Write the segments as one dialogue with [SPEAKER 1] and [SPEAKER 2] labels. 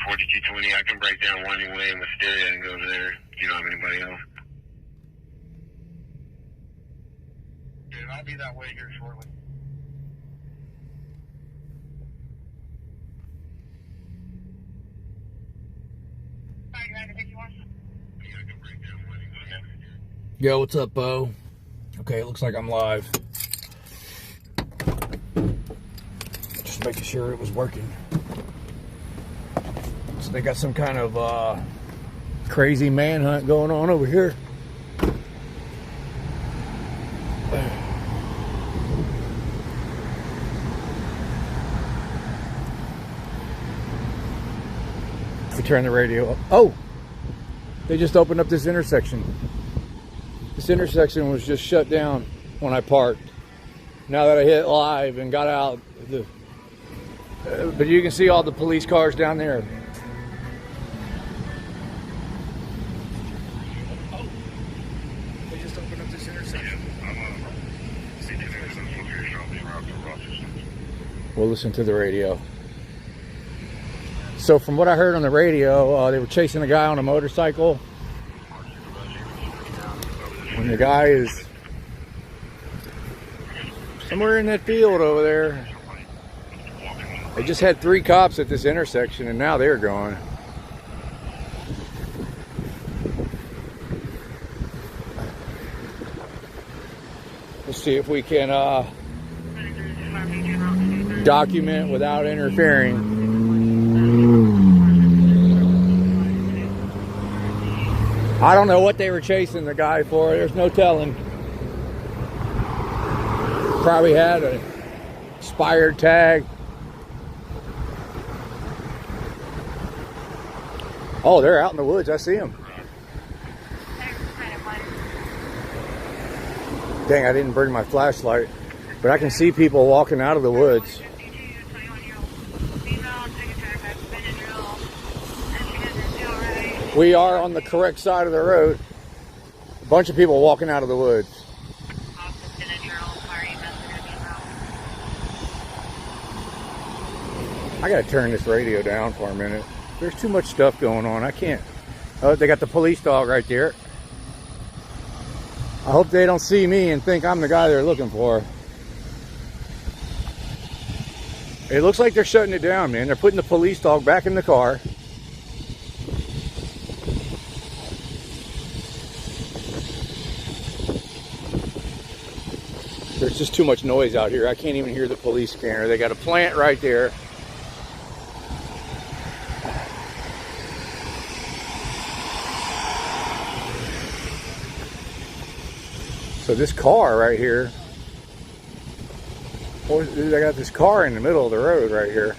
[SPEAKER 1] 4220. I can break down Winding Way and Wisteria and go to there. Do you know of anybody else?
[SPEAKER 2] Dude, I'll be that way here shortly.
[SPEAKER 3] Yo, what's up, Bo? Okay, it looks like I'm live. Just making sure it was working. So they got some kind of crazy manhunt going on over here. We turn the radio up. Oh! They just opened up this intersection. This intersection was just shut down when I parked. Now that I hit live and got out, but you can see all the police cars down there. Oh, they just opened up this intersection. We'll listen to the radio. So from what I heard on the radio, they were chasing a guy on a motorcycle. And the guy is somewhere in that field over there. They just had 3 cops at this intersection and now they're gone. Let's see if we can document without interfering. I don't know what they were chasing the guy for. There's no telling. Probably had an expired tag. Oh, they're out in the woods. I see them. Dang, I didn't bring my flashlight. But I can see people walking out of the woods. We are on the correct side of the road. A bunch of people walking out of the woods. I gotta turn this radio down for a minute. There's too much stuff going on. I can't. Oh, they got the police dog right there. I hope they don't see me and think I'm the guy they're looking for. It looks like they're shutting it down, man. They're putting the police dog back in the car. There's just too much noise out here. I can't even hear the police scanner. They got a plant right there. So this car right here, they got this car in the middle of the road right here.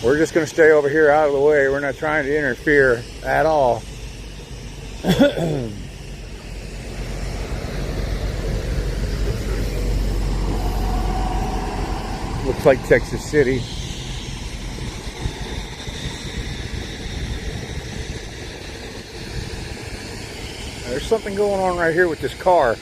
[SPEAKER 3] We're just going to stay over here out of the way. We're not trying to interfere at all. Looks like Texas City. There's something going on right here with this car.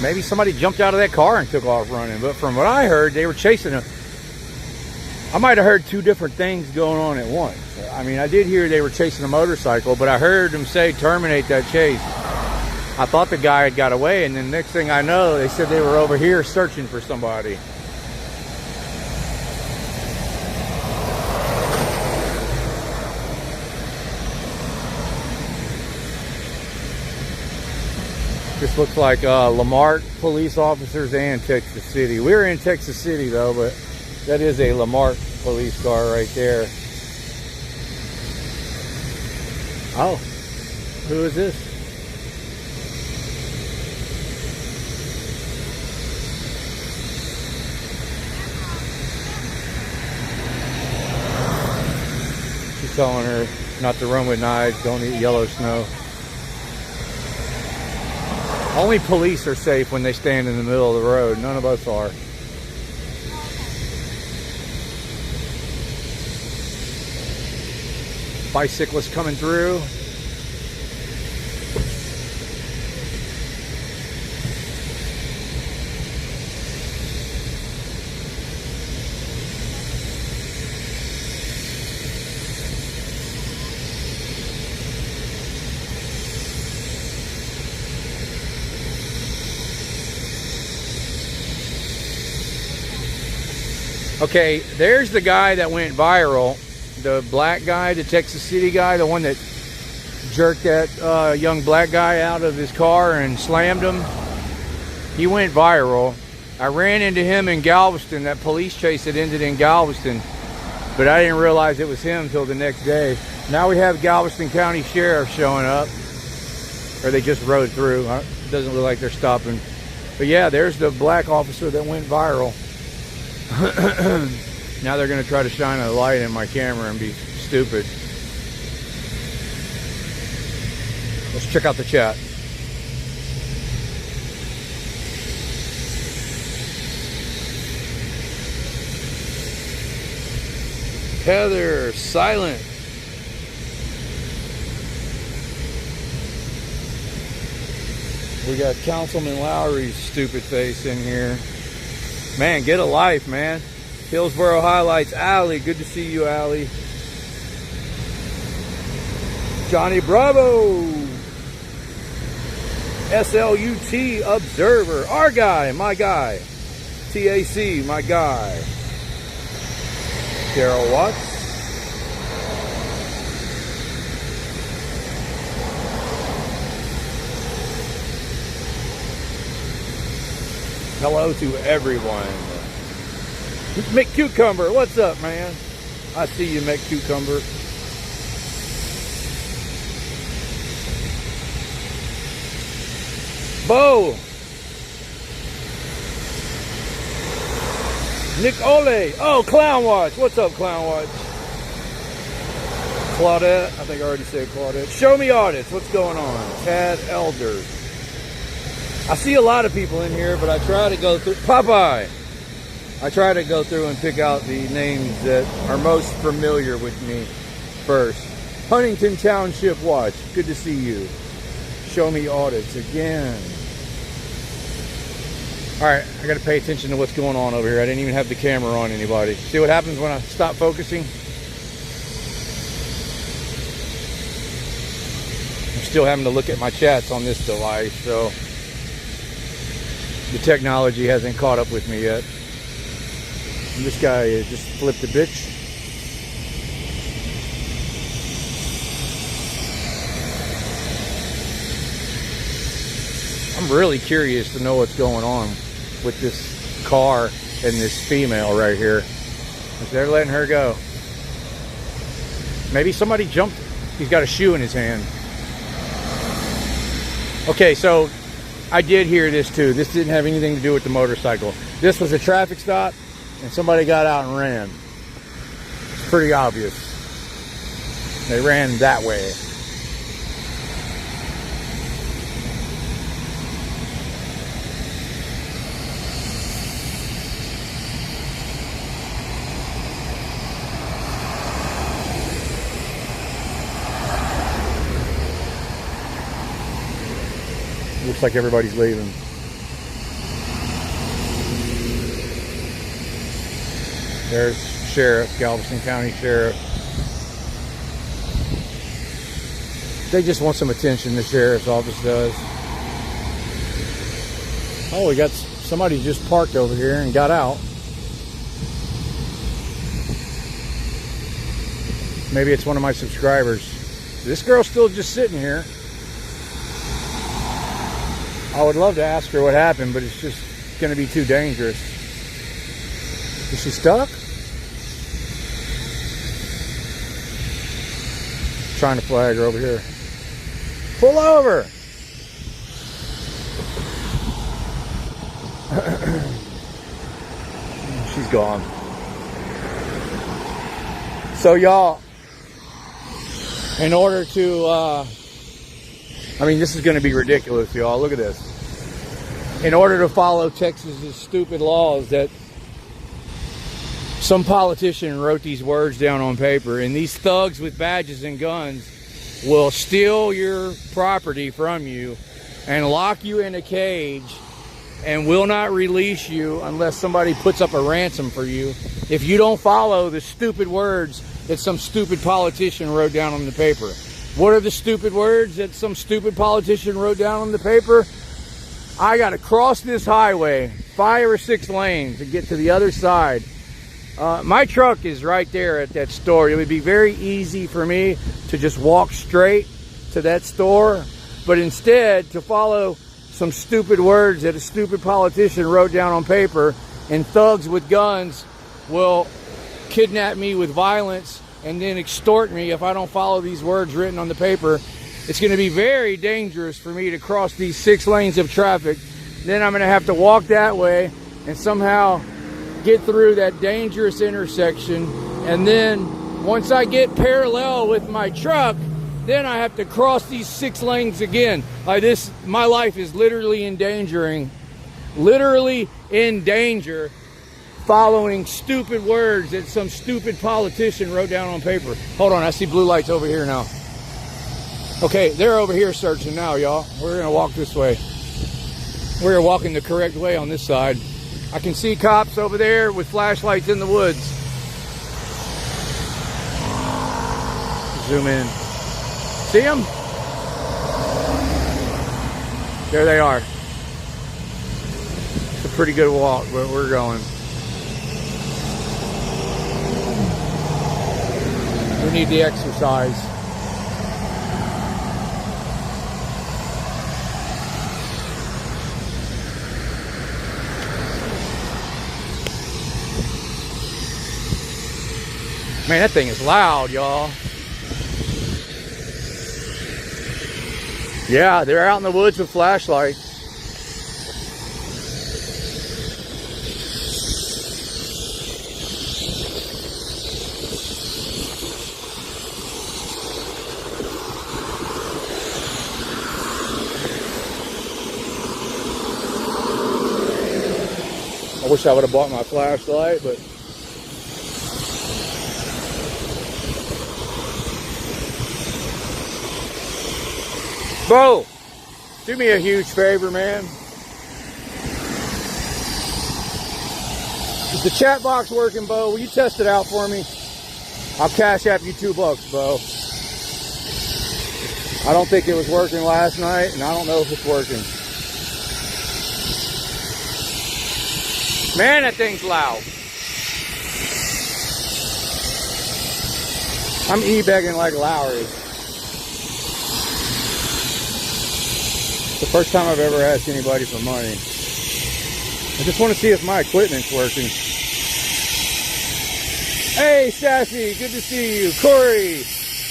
[SPEAKER 3] Maybe somebody jumped out of that car and took off running. But from what I heard, they were chasing him. I might have heard 2 different things going on at once. I mean, I did hear they were chasing a motorcycle, but I heard them say terminate that chase. I thought the guy had got away, and then next thing I know, they said they were over here searching for somebody. This looks like Lamar police officers and Texas City. We're in Texas City though, but That is a Lamarck police car right there. Oh, who is this? She's telling her not to run with knives, don't eat yellow snow. Only police are safe when they stand in the middle of the road. None of us are. Bicyclist coming through. Okay, there's the guy that went viral. The black guy, the Texas City guy, the one that jerked that young black guy out of his car and slammed him. He went viral. I ran into him in Galveston, that police chase that ended in Galveston, but I didn't realize it was him until the next day. Now we have Galveston County Sheriff showing up, or they just rode through. It doesn't look like they're stopping. But yeah, there's the black officer that went viral. Now they're going to try to shine a light in my camera and be stupid. Let's check out the chat. Heather, silent. We got Councilman Lowry's stupid face in here. Man, get a life, man. Hillsboro Highlights, Allie. Good to see you, Allie. Johnny Bravo. SLUT Observer. Our guy, my guy. TAC, my guy. Daryl Watts. Hello to everyone. McCucumber, what's up, man? I see you, McCucumber. Bo. Nick Ole. Oh, Clown Watch. What's up, Clown Watch? Claudette. I think I already said Claudette. Show me audits. What's going on? Tad Elder. I see a lot of people in here, but I try to go through. Popeye. I try to go through and pick out the names that are most familiar with me first. Huntington Township Watch. Good to see you. Show me audits again. Alright, I got to pay attention to what's going on over here. I didn't even have the camera on anybody. See what happens when I stop focusing? I'm still having to look at my chats on this device, so the technology hasn't caught up with me yet. And this guy just flipped a bitch. I'm really curious to know what's going on with this car and this female right here. They're letting her go. Maybe somebody jumped. He's got a shoe in his hand. Okay, so I did hear this too. This didn't have anything to do with the motorcycle. This was a traffic stop and somebody got out and ran. It's pretty obvious. They ran that way. Looks like everybody's leaving. There's Sheriff, Galveston County Sheriff. They just want some attention, the Sheriff's office does. Oh, we got somebody just parked over here and got out. Maybe it's one of my subscribers. This girl's still just sitting here. I would love to ask her what happened, but it's just going to be too dangerous. Is she stuck? trying to flag her over here. Pull over. She's gone. So y'all, in order to, I mean, this is going to be ridiculous, y'all. Look at this. In order to follow Texas's stupid laws that some politician wrote these words down on paper, and these thugs with badges and guns will steal your property from you and lock you in a cage and will not release you unless somebody puts up a ransom for you if you don't follow the stupid words that some stupid politician wrote down on the paper. What are the stupid words that some stupid politician wrote down on the paper? I got to cross this highway 5 or 6 lanes to get to the other side. My truck is right there at that store. It would be very easy for me to just walk straight to that store, but instead to follow some stupid words that a stupid politician wrote down on paper, and thugs with guns will kidnap me with violence and then extort me if I don't follow these words written on the paper. It's going to be very dangerous for me to cross these 6 lanes of traffic. Then I'm going to have to walk that way and somehow get through that dangerous intersection. And then once I get parallel with my truck, then I have to cross these 6 lanes again. Like this, my life is literally in danger following stupid words that some stupid politician wrote down on paper. Hold on, I see blue lights over here now. Okay, they're over here searching now, y'all. We're gonna walk this way. We're walking the correct way on this side. I can see cops over there with flashlights in the woods. Zoom in. See them? There they are. It's a pretty good walk, but we're going. We need the exercise. Man, that thing is loud, y'all. Yeah, they're out in the woods with flashlights. I wish I would have bought my flashlight, but Bo, do me a huge favor, man. Is the chat box working, Bo? Will you test it out for me? I'll cash app you $2, Bo. I don't think it was working last night, and I don't know if it's working. Man, that thing's loud. I'm e-begging like Lowry. The first time I've ever asked anybody for money. I just want to see if my equipment's working. Hey, Sassy, good to see you. Corey,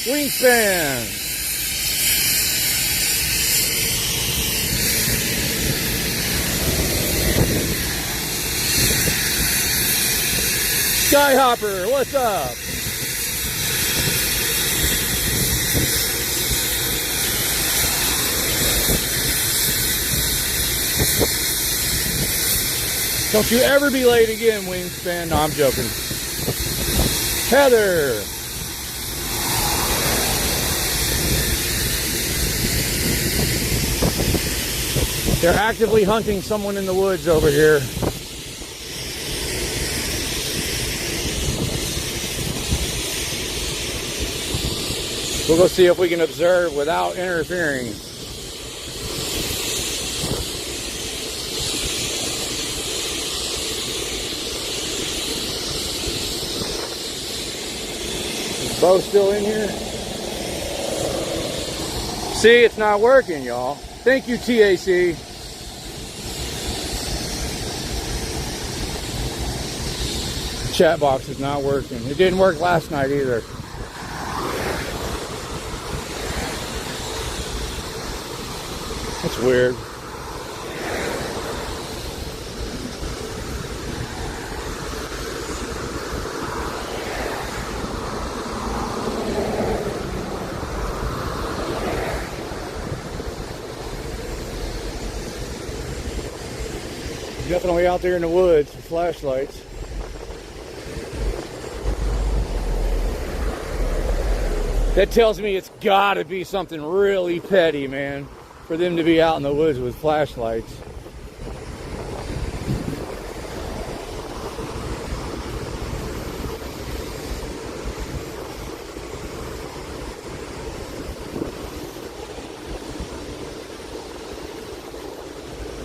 [SPEAKER 3] Wingspan. Skyhopper, what's up? Don't you ever be late again, Wingspan. No, I'm joking. Heather. They're actively hunting someone in the woods over here. We'll go see if we can observe without interfering. Bo still in here? See, it's not working, y'all. Thank you, TAC. Chat box is not working. It didn't work last night either. That's weird. Definitely out there in the woods with flashlights. That tells me it's gotta be something really petty, man, for them to be out in the woods with flashlights.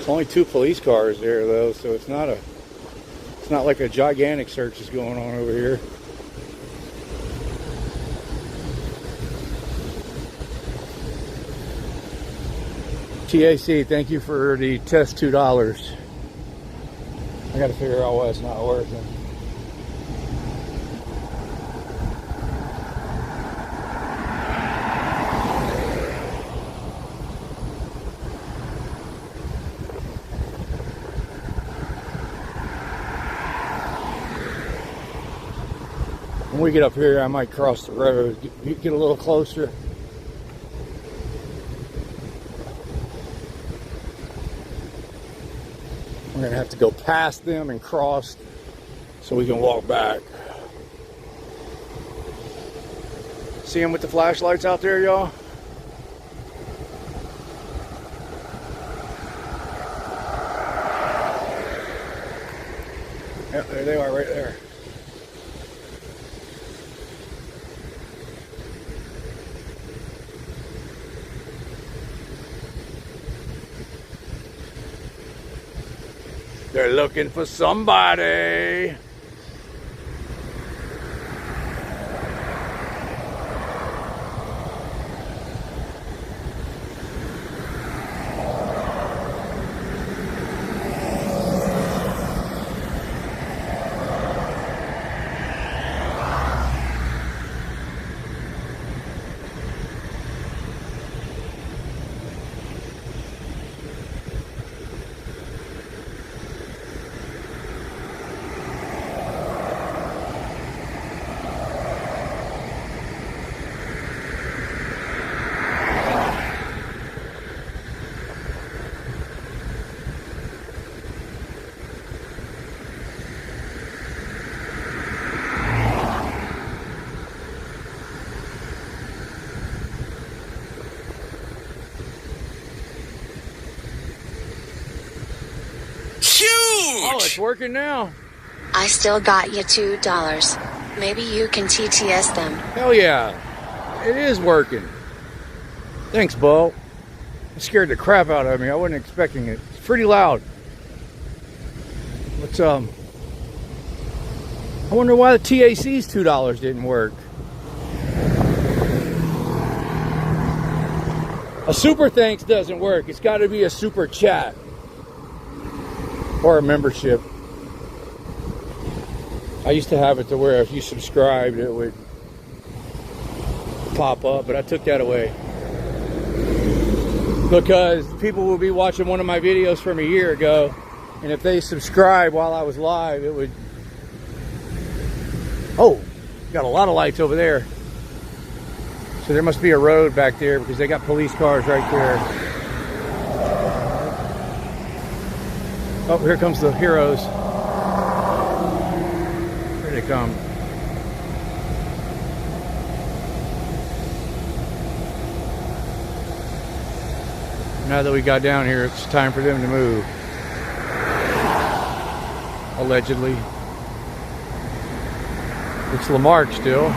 [SPEAKER 3] Only 2 police cars there though, so it's not like a gigantic search is going on over here. TAC, thank you for the test $2. I gotta figure out why it's not working. When we get up here, I might cross the road, get a little closer. We're gonna have to go past them and cross so we can walk back. See them with the flashlights out there, y'all? Yep, there they are right there. They're looking for somebody. Oh, it's working now.
[SPEAKER 4] I still got you $2. Maybe you can TTS them.
[SPEAKER 3] Hell yeah. It is working. Thanks, Bo. It scared the crap out of me. I wasn't expecting it. It's pretty loud. What's I wonder why the TAC's $2 didn't work. A super thanks doesn't work. It's got to be a super chat. Or a membership. I used to have it to where if you subscribed it would pop up, but I took that away. Because people will be watching one of my videos from a year ago, and if they subscribe while I was live, it would... Oh, got a lot of lights over there. So there must be a road back there because they got police cars right there. Oh, here comes the heroes. Here they come. Now that we got down here, it's time for them to move. Allegedly. It's Lamarck still.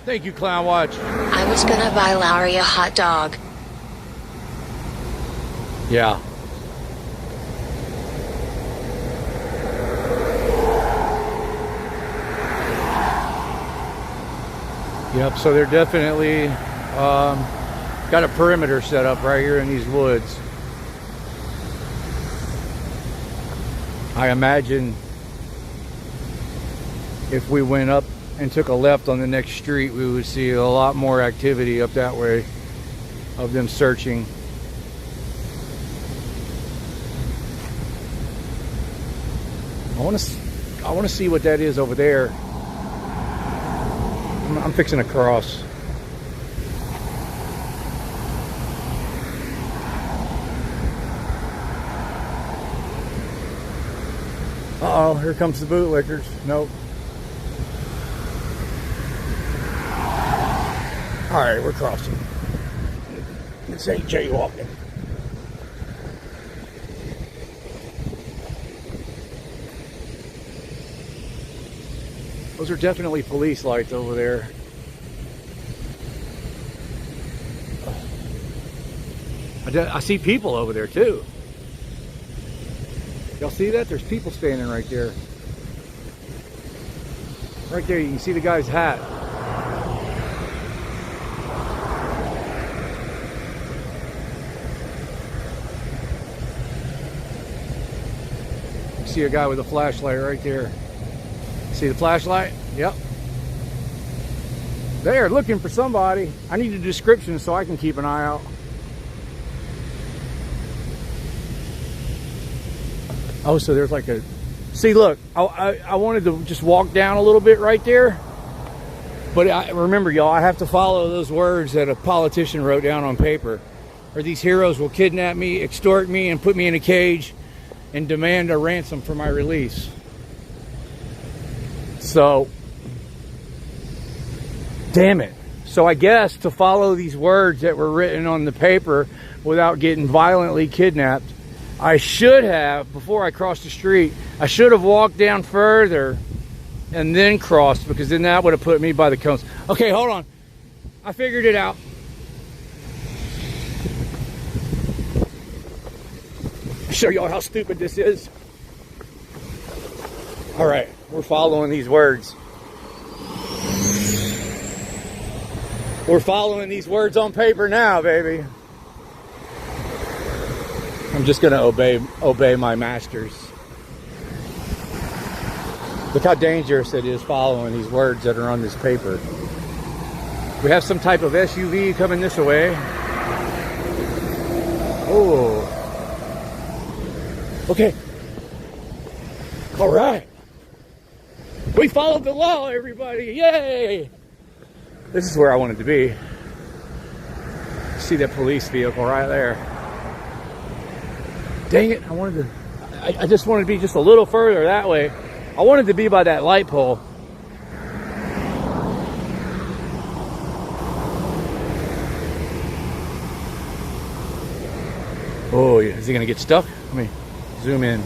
[SPEAKER 3] Thank you, Clown Watch.
[SPEAKER 4] I was gonna buy Lowry a hot dog.
[SPEAKER 3] Yeah. Yep, so they're definitely got a perimeter set up right here in these woods. I imagine if we went up and took a left on the next street, we would see a lot more activity up that way of them searching. I want to see what that is over there. I'm fixing to cross. Uh-oh, here comes the bootlickers. Nope. Alright, we're crossing. This ain't jaywalking. Those are definitely police lights over there. I see people over there too. Y'all see that? There's people standing right there. Right there, you can see the guy's hat. You see a guy with a flashlight right there. See the flashlight? Yep. They're looking for somebody. I need a description so I can keep an eye out. Oh, so there's like a... See, look, I wanted to just walk down a little bit right there. But remember, y'all, I have to follow those words that a politician wrote down on paper. Or these heroes will kidnap me, extort me, and put me in a cage and demand a ransom for my release. So, damn it. So I guess to follow these words that were written on the paper without getting violently kidnapped, I should have, before I crossed the street, I should have walked down further and then crossed, because then that would have put me by the cones. Okay, hold on. I figured it out. I'll show y'all how stupid this is. All right, we're following these words. We're following these words on paper now, baby. I'm just gonna obey my masters. Look how dangerous it is following these words that are on this paper. We have some type of SUV coming this way. Oh. Okay. All right. We followed the law, everybody. Yay! This is where I wanted to be. See that police vehicle right there. Dang it, I just wanted to be just a little further that way. I wanted to be by that light pole. Oh, yeah. Is he gonna get stuck? Let me zoom in.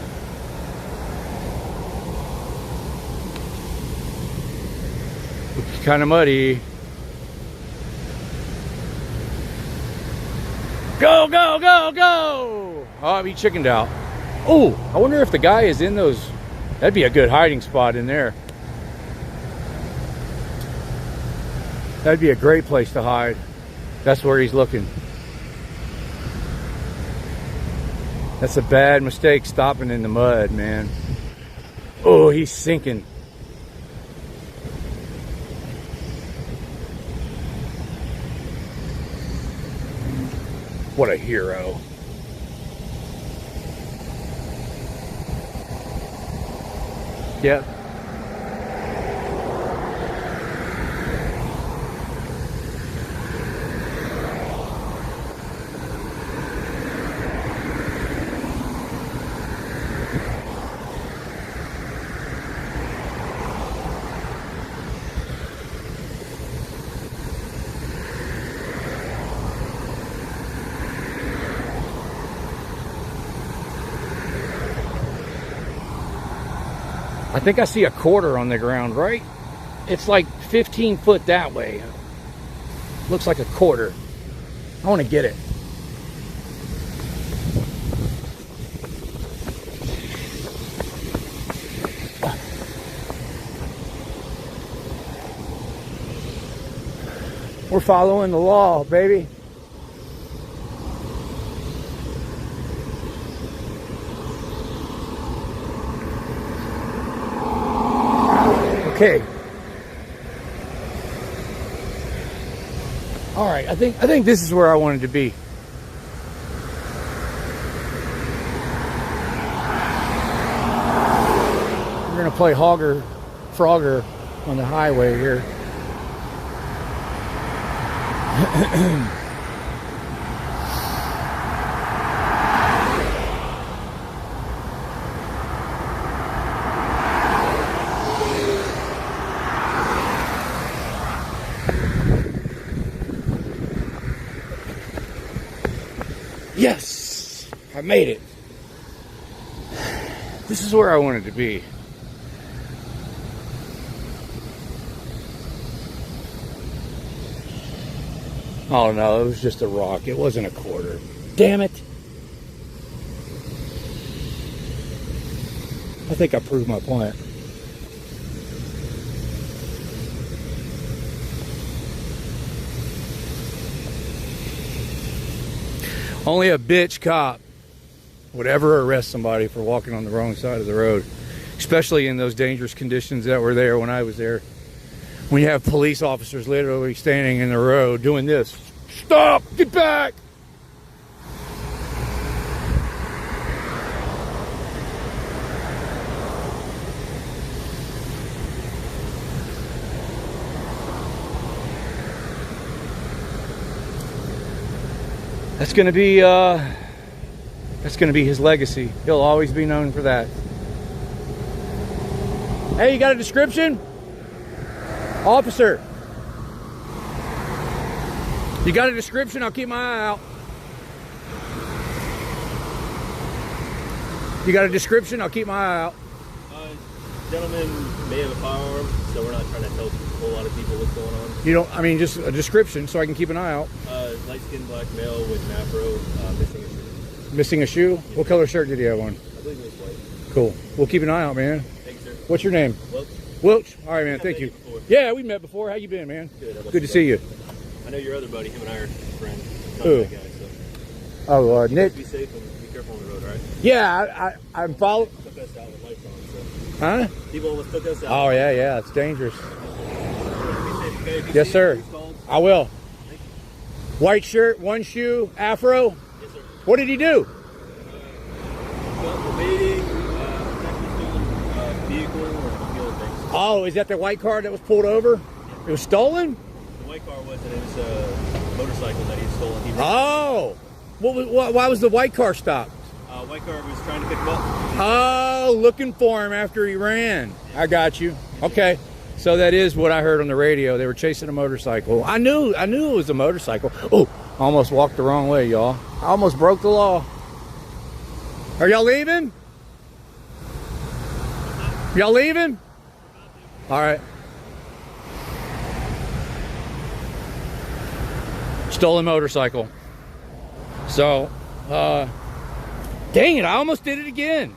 [SPEAKER 3] It's kind of muddy. Go, go, go, go! Oh, he chickened out. Oh, I wonder if the guy is in those. That'd be a good hiding spot in there. That'd be a great place to hide. That's where he's looking. That's a bad mistake, stopping in the mud, man. Oh, he's sinking. What a hero. Yep. I think I see a quarter on the ground, right? It's like 15 foot that way. Looks like a quarter. I want to get it. We're following the law, baby. Okay. All right, I think this is where I wanted to be. We're gonna play Frogger on the highway here. Yes, I made it. This is where I wanted to be. Oh no, it was just a rock. It wasn't a quarter. Damn it. I think I proved my point. Only a bitch cop would ever arrest somebody for walking on the wrong side of the road, especially in those dangerous conditions that were there when I was there. When you have police officers literally standing in the road doing this. Stop! Get back! That's gonna be his legacy. He'll always be known for that. Hey, you got a description? Officer. You got a description? I'll keep my eye out. You got a description? I'll keep my eye out.
[SPEAKER 5] Gentleman may have a firearm, so we're not trying to tell a whole lot of people what's going on.
[SPEAKER 3] You don't, I mean, just a description so I can keep an eye out.
[SPEAKER 5] Light-skinned black male with an afro, missing a shoe.
[SPEAKER 3] Missing a shoe?
[SPEAKER 5] Yes.
[SPEAKER 3] What color shirt did he have on?
[SPEAKER 5] I believe it was white.
[SPEAKER 3] Cool. We'll keep an eye out, man.
[SPEAKER 5] Thank you, sir.
[SPEAKER 3] What's your name?
[SPEAKER 5] Welch.
[SPEAKER 3] Welch. All right, man.
[SPEAKER 5] I've
[SPEAKER 3] Thank
[SPEAKER 5] met
[SPEAKER 3] you.
[SPEAKER 5] you before.
[SPEAKER 3] Yeah, we met before. How you been, man?
[SPEAKER 5] Good. How about
[SPEAKER 3] Good to see you.
[SPEAKER 5] I know your other buddy. Him and I are friends.
[SPEAKER 3] Who?
[SPEAKER 5] That guy, so.
[SPEAKER 3] Oh,
[SPEAKER 5] You
[SPEAKER 3] Nick.
[SPEAKER 5] guys be safe and be careful on the road, all right?
[SPEAKER 3] Yeah, I'm following.
[SPEAKER 5] Took us out with lights on, so.
[SPEAKER 3] Huh?
[SPEAKER 5] People almost took us out.
[SPEAKER 3] Oh, yeah. It's dangerous.
[SPEAKER 5] Be safe, okay? If you
[SPEAKER 3] Yes,
[SPEAKER 5] see
[SPEAKER 3] sir.
[SPEAKER 5] it, please call.
[SPEAKER 3] I will.
[SPEAKER 5] Thank you.
[SPEAKER 3] White shirt, one shoe, afro.
[SPEAKER 5] Yes, sir.
[SPEAKER 3] What did he do?
[SPEAKER 5] Evading, vehicle, or a few other things.
[SPEAKER 3] Oh, is that the white car that was pulled over? It was stolen?
[SPEAKER 5] The white car wasn't. It was a motorcycle that he had stolen. He
[SPEAKER 3] Oh. Why was the white car stopped?
[SPEAKER 5] White car was trying to pick him up.
[SPEAKER 3] Oh, looking for him after he ran. I got you. Okay. So that is what I heard on the radio. They were chasing a motorcycle. I knew it was a motorcycle. Oh, I almost walked the wrong way, y'all. I almost broke the law. Are y'all leaving? Y'all leaving? All right. Stolen motorcycle. So, dang it, I almost did it again.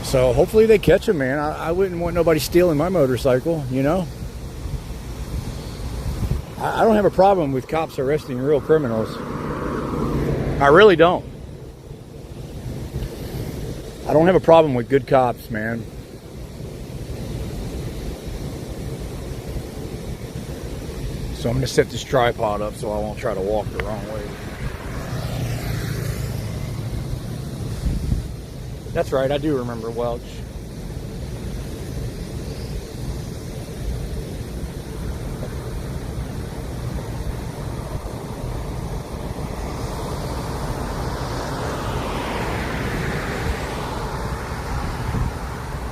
[SPEAKER 3] So hopefully they catch him, man. I wouldn't want nobody stealing my motorcycle, you know? I don't have a problem with cops arresting real criminals. I really don't. I don't have a problem with good cops, man. So I'm going to set this tripod up so I won't try to walk the wrong way. That's right, I do remember Welch.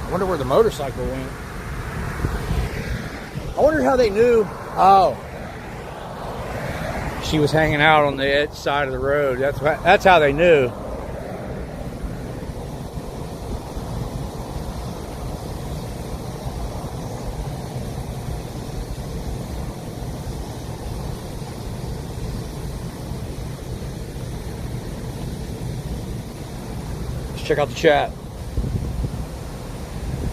[SPEAKER 3] I wonder where the motorcycle went. I wonder how they knew. Oh. She was hanging out on the edge side of the road. That's how they knew. Let's check out the chat.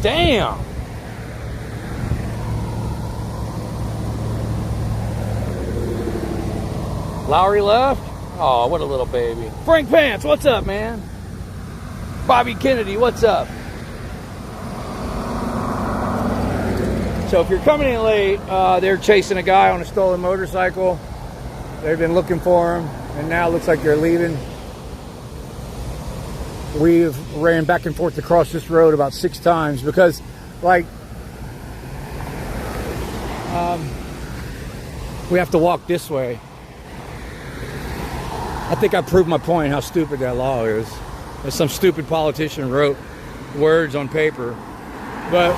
[SPEAKER 3] Damn. Lowry left? Oh, what a little baby. Frank Pants, what's up, man? Bobby Kennedy, what's up? So if you're coming in late, they're chasing a guy on a stolen motorcycle. They've been looking for him, and now it looks like they're leaving. We've ran back and forth across this road about 6 times because, like, we have to walk this way. I think I proved my point how stupid that law is. That some stupid politician wrote words on paper, but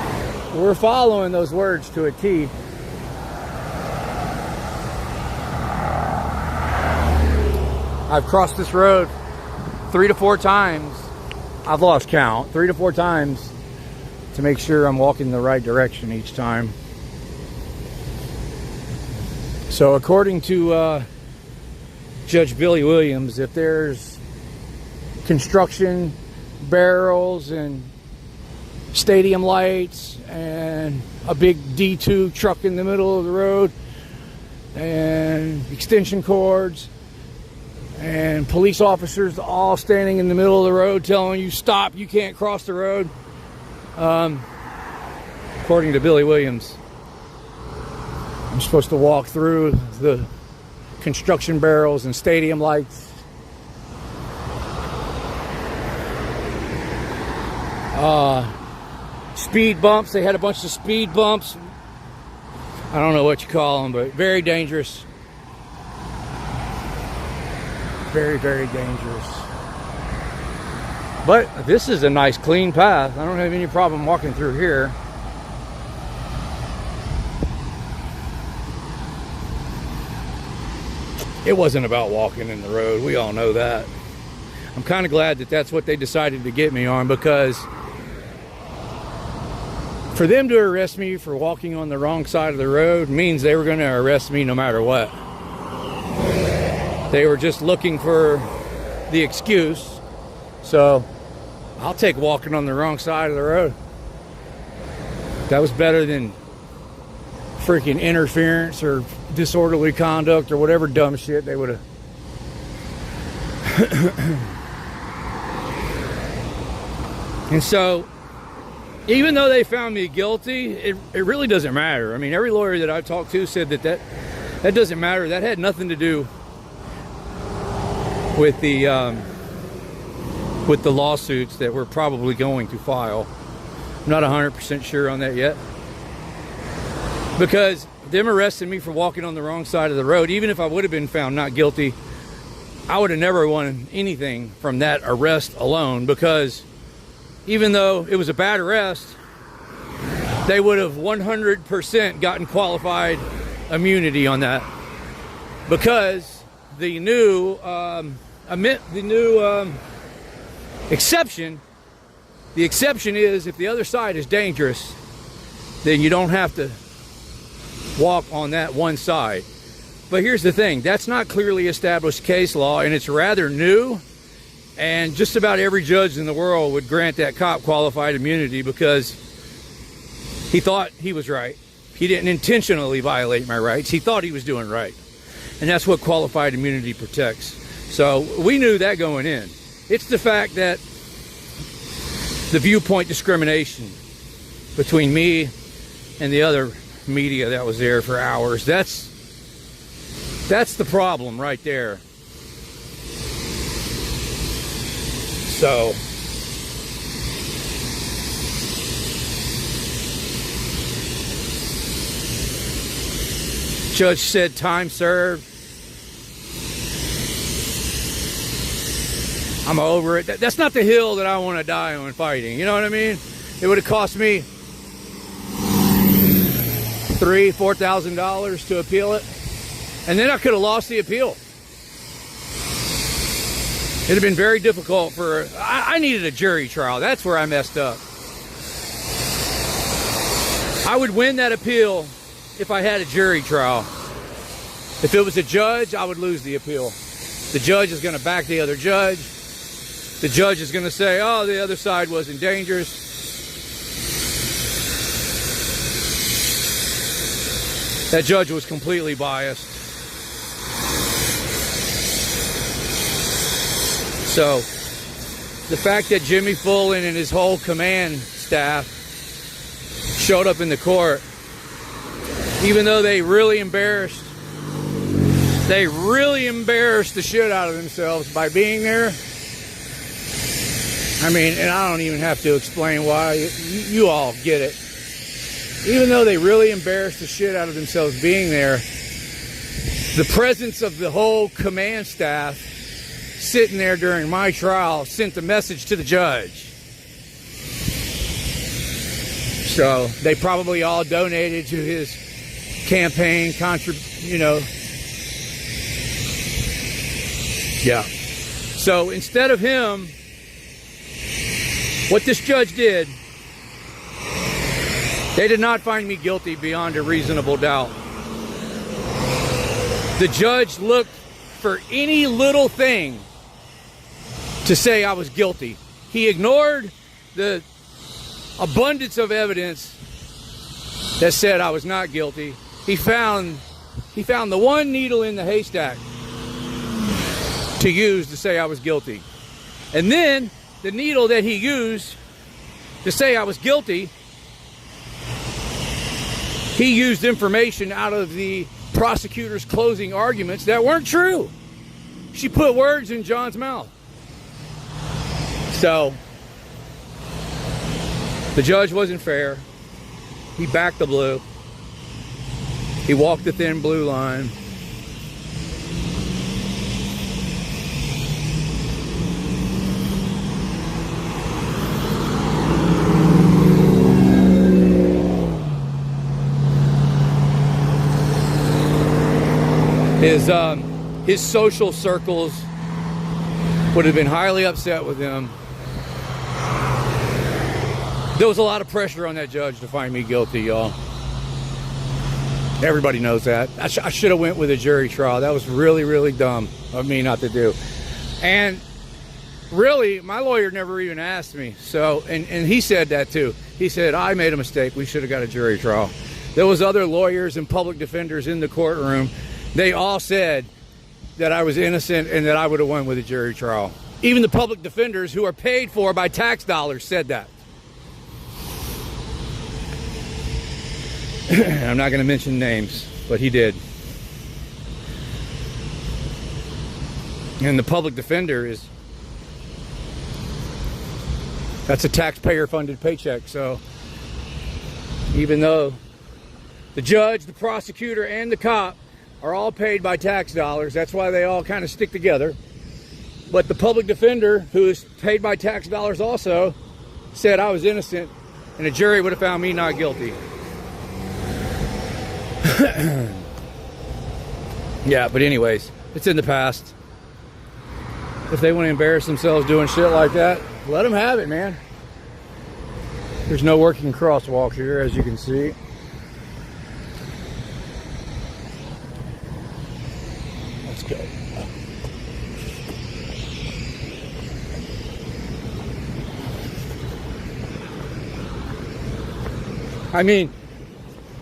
[SPEAKER 3] we're following those words to a T. I've crossed this road 3 to 4 times. I've lost count. 3 to 4 times to make sure I'm walking the right direction each time. So according to Judge Billy Williams, if there's construction barrels and stadium lights and a big D2 truck in the middle of the road and extension cords and police officers all standing in the middle of the road telling you stop, you can't cross the road, according to Billy Williams, I'm supposed to walk through the construction barrels and stadium lights. Speed bumps. They had a bunch of speed bumps. I don't know what you call them, but very dangerous. Very, very dangerous. But this is a nice clean path. I don't have any problem walking through here. It wasn't about walking in the road. We all know that. I'm kind of glad that that's what they decided to get me on, because for them to arrest me for walking on the wrong side of the road means they were going to arrest me no matter what. They were just looking for the excuse. So I'll take walking on the wrong side of the road. That was better than freaking interference or disorderly conduct or whatever dumb shit they would have. And so, even though they found me guilty, it really doesn't matter. I mean, every lawyer that I've talked to said that doesn't matter. That had nothing to do with the lawsuits that we're probably going to file. I'm not 100% sure on that yet. Because them arresting me for walking on the wrong side of the road, even if I would have been found not guilty, I would have never won anything from that arrest alone, because even though it was a bad arrest, they would have 100% gotten qualified immunity on that, because the new exception, the exception is if the other side is dangerous, then you don't have to walk on that one side. But here's the thing, that's not clearly established case law, and it's rather new, and just about every judge in the world would grant that cop qualified immunity because he thought he was right. He didn't intentionally violate my rights. He thought he was doing right. And that's what qualified immunity protects. So we knew that going in. It's the fact that the viewpoint discrimination between me and the other media that was there for hours, that's the problem right there. So judge said time served. I'm over it. That's not the hill that I want to die on fighting. You know what I mean? It would have cost me $3,000-$4,000 to appeal it, and then I could have lost the appeal. It'd have been very difficult for. I needed a jury trial. That's where I messed up. I would win that appeal if I had a jury trial. If it was a judge, I would lose the appeal. The judge is going to back the other judge. The judge is going to say, oh, the other side wasn't dangerous. That judge was completely biased. So, the fact that Jimmy Fullen and his whole command staff showed up in the court Even though they really embarrassed the shit out of themselves by being there. I mean, and I don't even have to explain why. You all get it. Even though they really embarrassed the shit out of themselves being there, the presence of the whole command staff sitting there during my trial sent a message to the judge. So they probably all donated to his campaign, Yeah. So instead of him, what this judge did, they did not find me guilty beyond a reasonable doubt. The judge looked for any little thing to say I was guilty. He ignored the abundance of evidence that said I was not guilty. He found the one needle in the haystack to use to say I was guilty. And then the needle that he used to say I was guilty, he used information out of the prosecutor's closing arguments that weren't true. She put words in John's mouth. So the judge wasn't fair. He backed the blue. He walked the thin blue line. His social circles would have been highly upset with him. There was a lot of pressure on that judge to find me guilty, y'all. Everybody knows that. I should have went with a jury trial. That was really, really dumb of me not to do. And really, my lawyer never even asked me. So, and he said that too. He said, I made a mistake. We should have got a jury trial. There was other lawyers and public defenders in the courtroom. They all said that I was innocent and that I would have won with a jury trial. Even the public defenders who are paid for by tax dollars said that. I'm not going to mention names, but he did. And the public defender that's a taxpayer-funded paycheck. So even though the judge, the prosecutor, and the cop are all paid by tax dollars, that's why they all kind of stick together. But the public defender, who is paid by tax dollars also, said I was innocent, and a jury would have found me not guilty. Yeah, but anyways, it's in the past. If they want to embarrass themselves doing shit like that, let them have it, man. There's no working crosswalk here, as you can see. Let's go. I mean,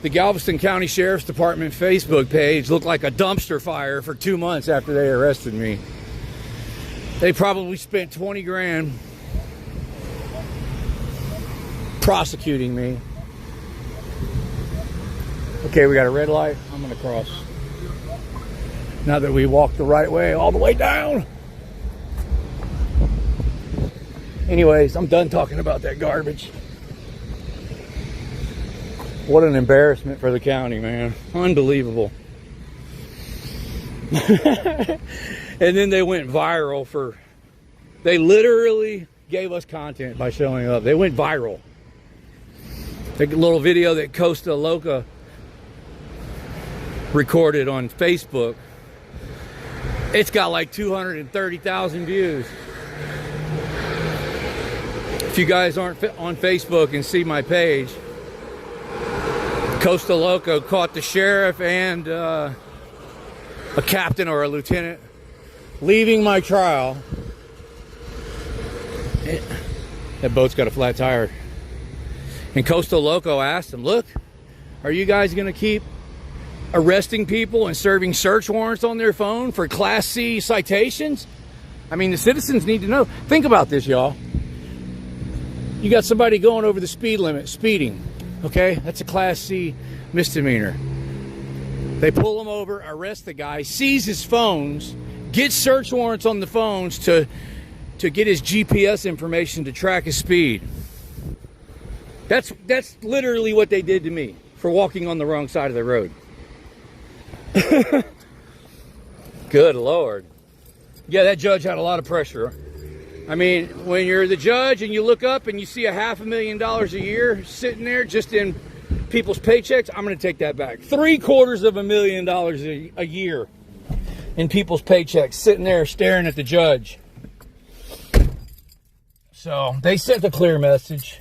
[SPEAKER 3] the Galveston County Sheriff's Department Facebook page looked like a dumpster fire for 2 months after they arrested me. They probably spent 20 grand prosecuting me. Okay, we got a red light. I'm gonna cross. Now that we walked the right way, all the way down. Anyways, I'm done talking about that garbage. What an embarrassment for the county, man. Unbelievable. And then they went viral they literally gave us content by showing up. They went viral. The little video that Costa Loca recorded on Facebook, it's got like 230,000 views. If you guys aren't on Facebook and see my page, Costa Loca caught the sheriff and a captain or a lieutenant leaving my trial. That boat's got a flat tire. And Costa Loco asked him, look, are you guys going to keep arresting people and serving search warrants on their phone for Class C citations? I mean, the citizens need to know. Think about this, y'all. You got somebody going over the speed limit, speeding. Okay, that's a Class C misdemeanor. They pull him over, arrest the guy, seize his phones, get search warrants on the phones to get his GPS information to track his speed. That's literally what they did to me for walking on the wrong side of the road. Good Lord. Yeah, that judge had a lot of pressure. I mean, when you're the judge and you look up and you see $500,000 a year sitting there just in people's paychecks, I'm going to take that back. $750,000 a year in people's paychecks sitting there staring at the judge. So they sent a clear message.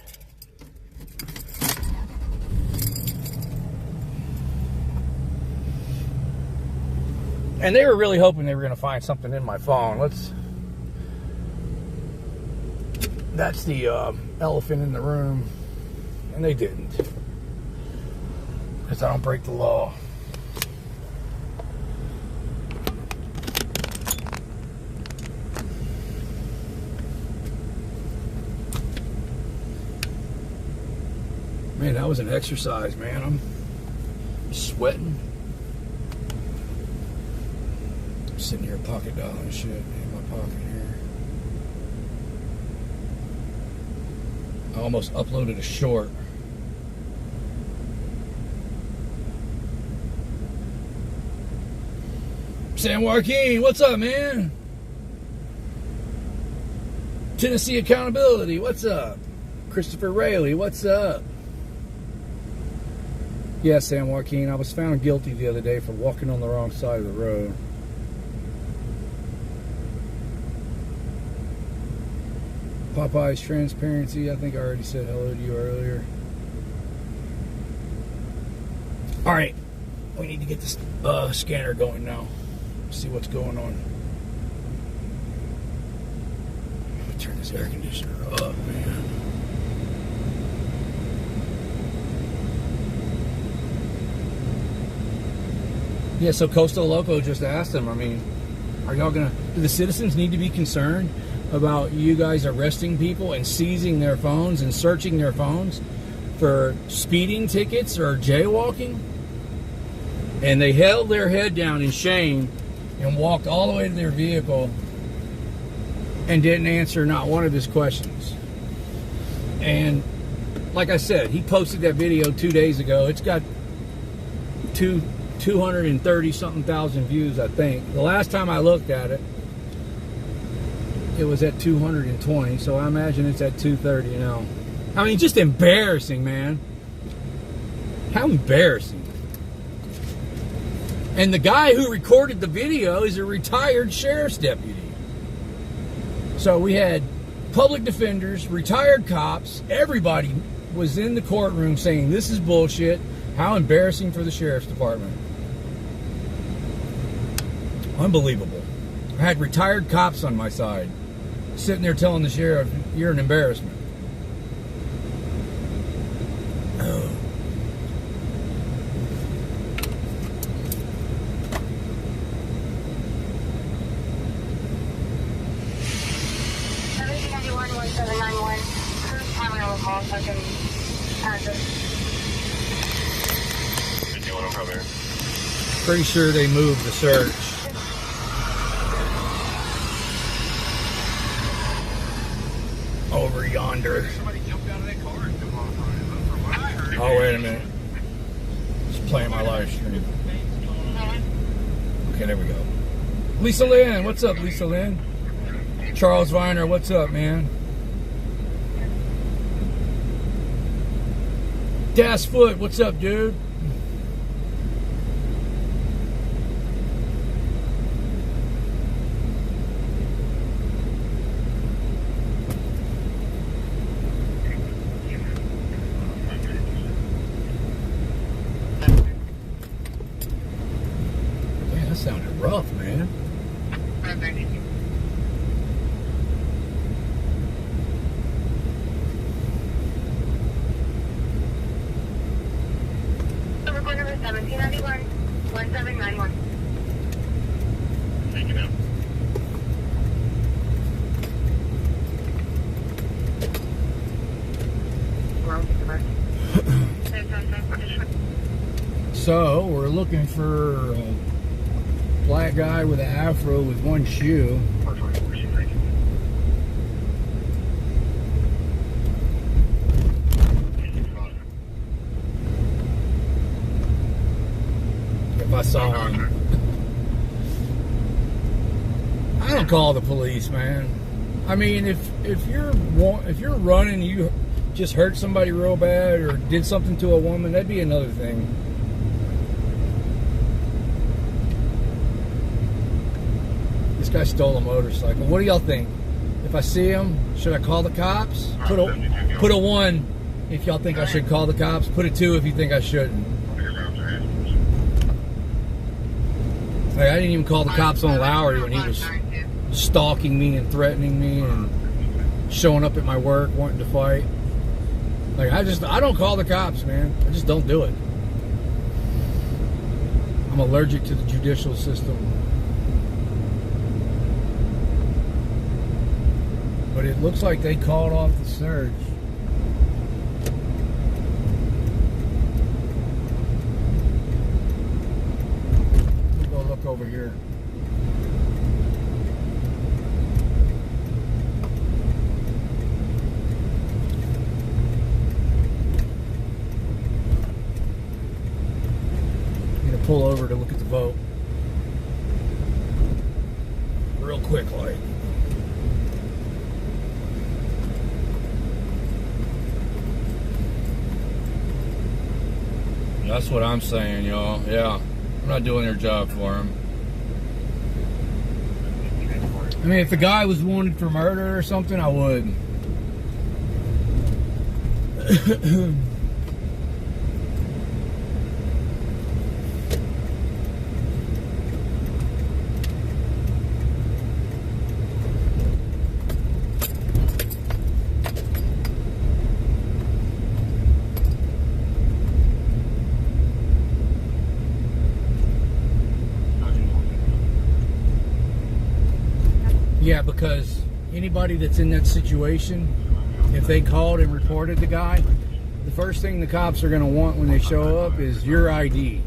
[SPEAKER 3] And they were really hoping they were going to find something in my phone. That's the elephant in the room. And they didn't. Because I don't break the law. Man, that was an exercise, man. I'm sweating. Sitting here, pocket dollar and shit in my pocket here. I almost uploaded a short. San Joaquin, what's up, man? Tennessee Accountability, what's up? Christopher Rayleigh, what's up? Yeah, San Joaquin, I was found guilty the other day for walking on the wrong side of the road. Popeye's Transparency, I think I already said hello to you earlier. Alright, we need to get this scanner going now. See what's going on. Turn this air conditioner up, man. Yeah, so Coastal Loco just asked them, I mean, are y'all gonna, do the citizens need to be concerned about you guys arresting people and seizing their phones and searching their phones for speeding tickets or jaywalking? And they held their head down in shame and walked all the way to their vehicle and didn't answer not one of his questions. And like I said, he posted that video 2 days ago. It's got 230 something thousand views, I think. The last time I looked at it, it was at 220, so I imagine it's at 230 now. I mean, just embarrassing, man. How embarrassing. And the guy who recorded the video is a retired sheriff's deputy. So we had public defenders, retired cops, everybody was in the courtroom saying this is bullshit. How embarrassing for the sheriff's department. Unbelievable. I had retired cops on my side, sitting there telling the sheriff, you're an embarrassment. Oh. Pretty sure they moved the search. Over yonder.
[SPEAKER 2] Somebody jumped out of that car and took off on it. From what I heard.
[SPEAKER 3] Oh, wait a minute. Just playing my live stream. Okay, there we go. Lisa Lynn, what's up, Lisa Lynn? Charles Viner, what's up, man? Das Foot, what's up, dude? Man, that sounded rough, man.
[SPEAKER 6] Report number 1791, 1791.
[SPEAKER 1] Thank you, ma'am.
[SPEAKER 3] So we're looking for a black guy with an afro with one shoe. If I saw him, I don't call the police, man. I mean, if you're running, you just hurt somebody real bad or did something to a woman, that'd be another thing. This guy stole a motorcycle. What do y'all think? If I see him, should I call the cops? Put a 1 if y'all think I should call the cops. Put a 2 if you think I shouldn't. Like, I didn't even call the cops on Lowry when he was stalking me and threatening me and showing up at my work wanting to fight. Like, I don't call the cops, man. I just don't do it. I'm allergic to the judicial system. But it looks like they called off the search. We'll go look over here. I'm gonna pull over to look at the vote. Real quick, like. That's what I'm saying, y'all. Yeah, I'm not doing their job for him. I mean, if the guy was wanted for murder or something, I would. Yeah, because anybody that's in that situation, if they called and reported the guy, the first thing the cops are going to want when they show up is your ID.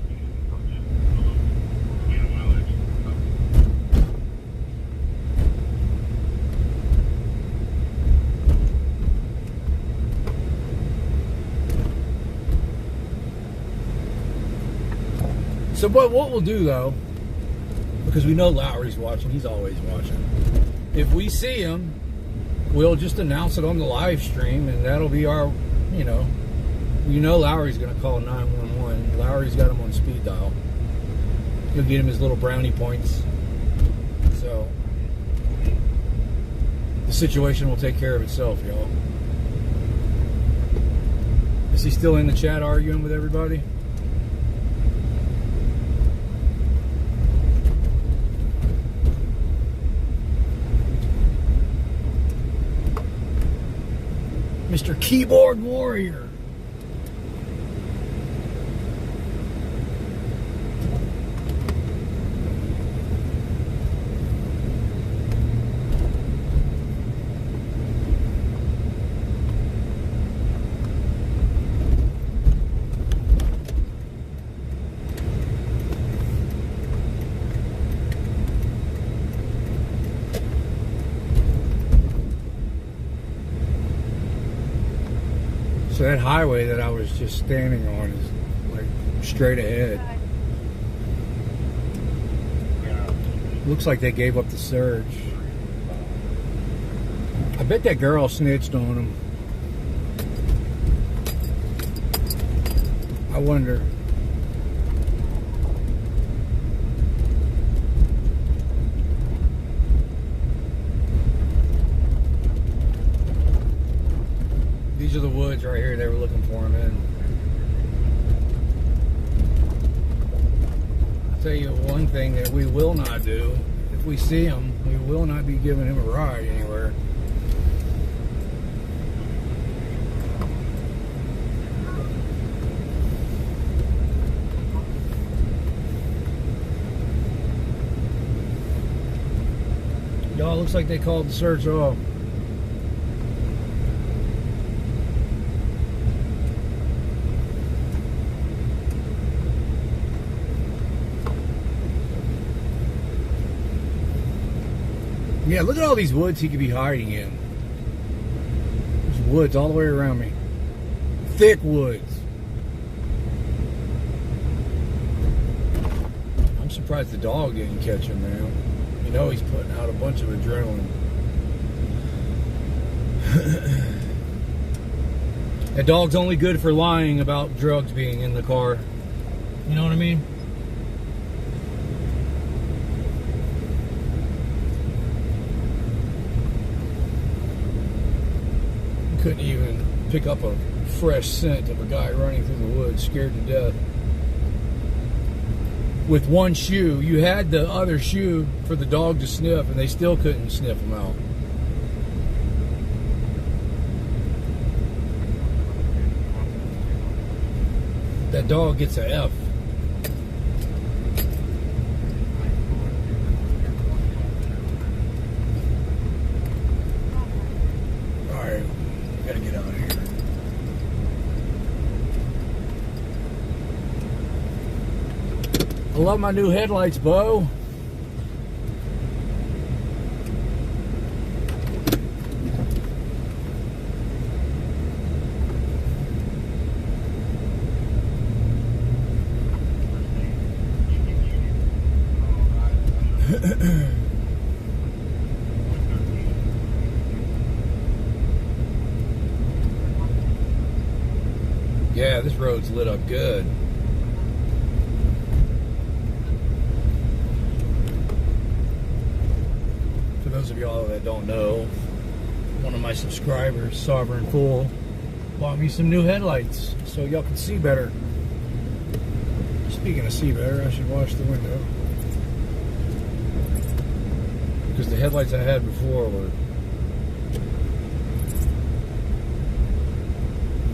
[SPEAKER 3] So what we'll do, though, because we know Lowry's watching, he's always watching. If we see him, we'll just announce it on the live stream, and that'll be our, you know Lowry's going to call 911. Lowry's got him on speed dial. He'll get him his little brownie points. So the situation will take care of itself, y'all. Is he still in the chat arguing with everybody? Mr. Keyboard Warrior. So that highway that I was just standing on is like straight ahead. Looks like they gave up the search. I bet that girl snitched on him. I wonder. These are the woods right here they were looking for him in. I'll tell you one thing that we will not do. If we see him, we will not be giving him a ride anywhere. Y'all, looks like they called the search off. look at all these woods he could be hiding in. There's woods all the way around me. Thick woods. I'm surprised the dog didn't catch him, man. You know he's putting out a bunch of adrenaline. That dog's only good for lying about drugs being in the car. You know what I mean? Couldn't even pick up a fresh scent of a guy running through the woods, scared to death. With one shoe, you had the other shoe for the dog to sniff, and they still couldn't sniff him out. That dog gets an F. Alright, gotta get out of here. I love my new headlights, Bo. Yeah, this road's lit up good. For those of y'all that don't know, one of my subscribers, Sovereign Fool, bought me some new headlights so y'all can see better. Speaking of see better, I should wash the window. Because the headlights I had before were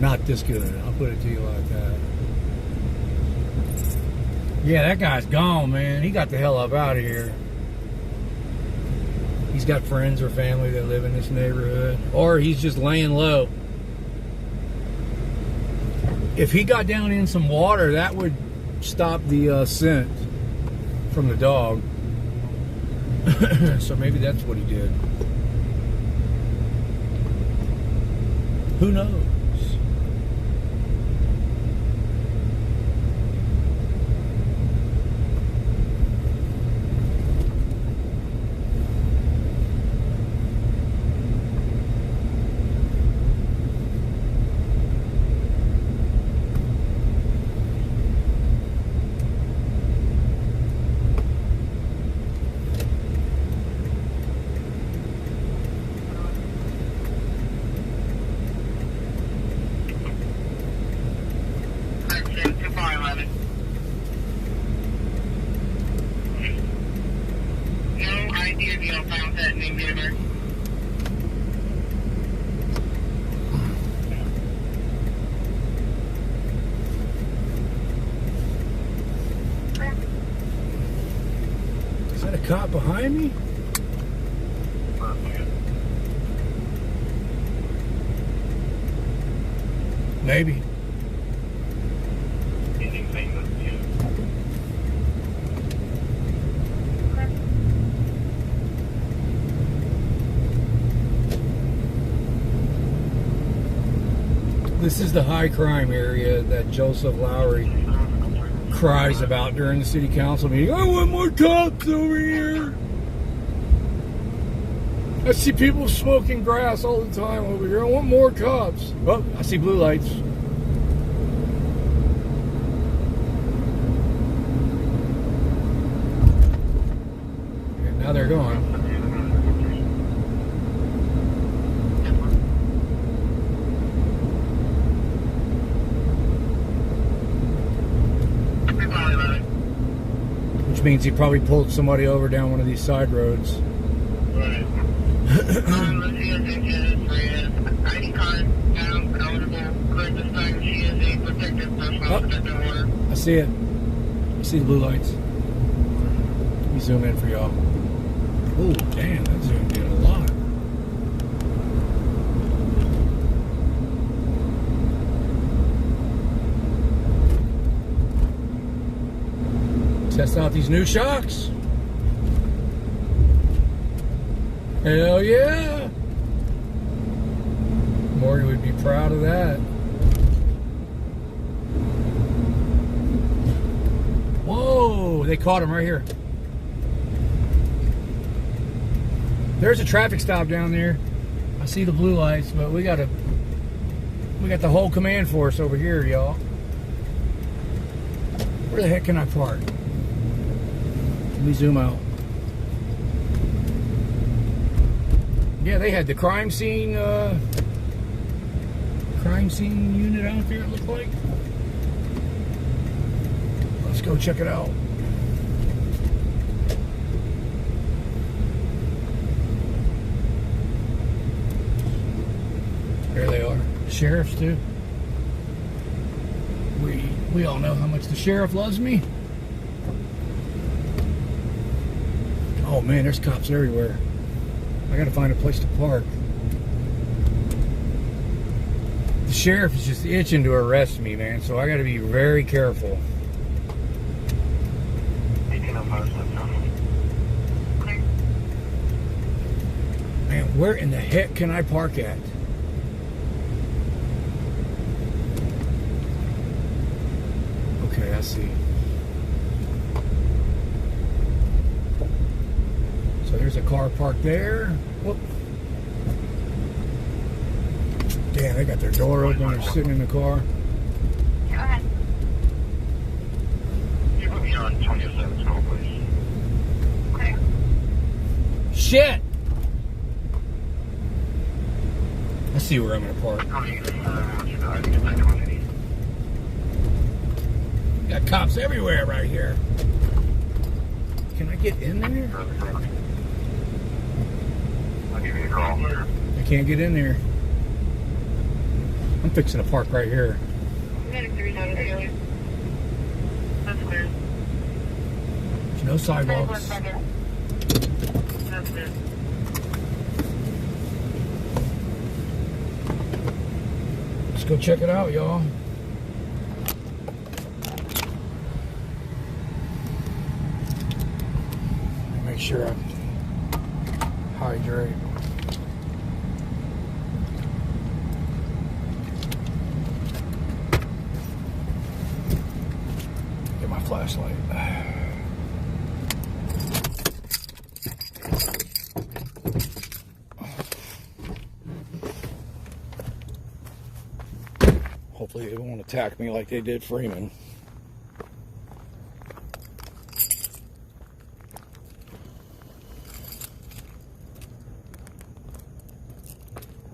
[SPEAKER 3] not this good. I'll put it to you like that. Yeah, that guy's gone, man. He got the hell up out of here. He's got friends or family that live in this neighborhood. Or he's just laying low. If he got down in some water, that would stop the scent from the dog. So maybe that's what he did. Who knows? Is that a cop behind me? Maybe. This is the high crime area that Joseph Lowry cries about during the city council meeting. I want more cops over here. I see people smoking grass all the time over here. I want more cops. Oh, I see blue lights. And now they're gone. Which means he probably pulled somebody over down one of these side roads.
[SPEAKER 2] Right. ID card now eligible. Correct this time. She is a protected personal protective order.
[SPEAKER 3] I see it. I see the blue lights. Let me zoom in for y'all. Oh, damn, that zoomed in a lot. Test out these new shocks. Hell yeah! Morgan would be proud of that. Whoa! They caught him right here. There's a traffic stop down there. I see the blue lights, but we got the whole command force over here, y'all. Where the heck can I park? Let me zoom out. Yeah, they had the crime scene unit out there, it looked like. Let's go check it out. There they are. Sheriffs too. We all know how much the sheriff loves me. Oh man, there's cops everywhere. I gotta find a place to park. The sheriff is just itching to arrest me, man, so I gotta be very careful. Man, where in the heck can I park at? Okay, I see. So there's a car parked there. Whoop. Damn, they got their door open. They're sitting in the car.
[SPEAKER 6] Go ahead.
[SPEAKER 1] Can you put me on 27th call, please?
[SPEAKER 6] Okay.
[SPEAKER 3] Shit! Let's see where I'm gonna park. Got cops everywhere right here. Can I get in there?
[SPEAKER 1] I'll give you a call.
[SPEAKER 3] I can't get in there. I'm fixing to park right here.
[SPEAKER 2] Medic 3 down here. That's clear.
[SPEAKER 3] There's no sidewalks.
[SPEAKER 2] That's clear.
[SPEAKER 3] Let's go check it out, y'all. Make sure I hydrate. Get my flashlight. Hopefully they won't attack me like they did Freeman.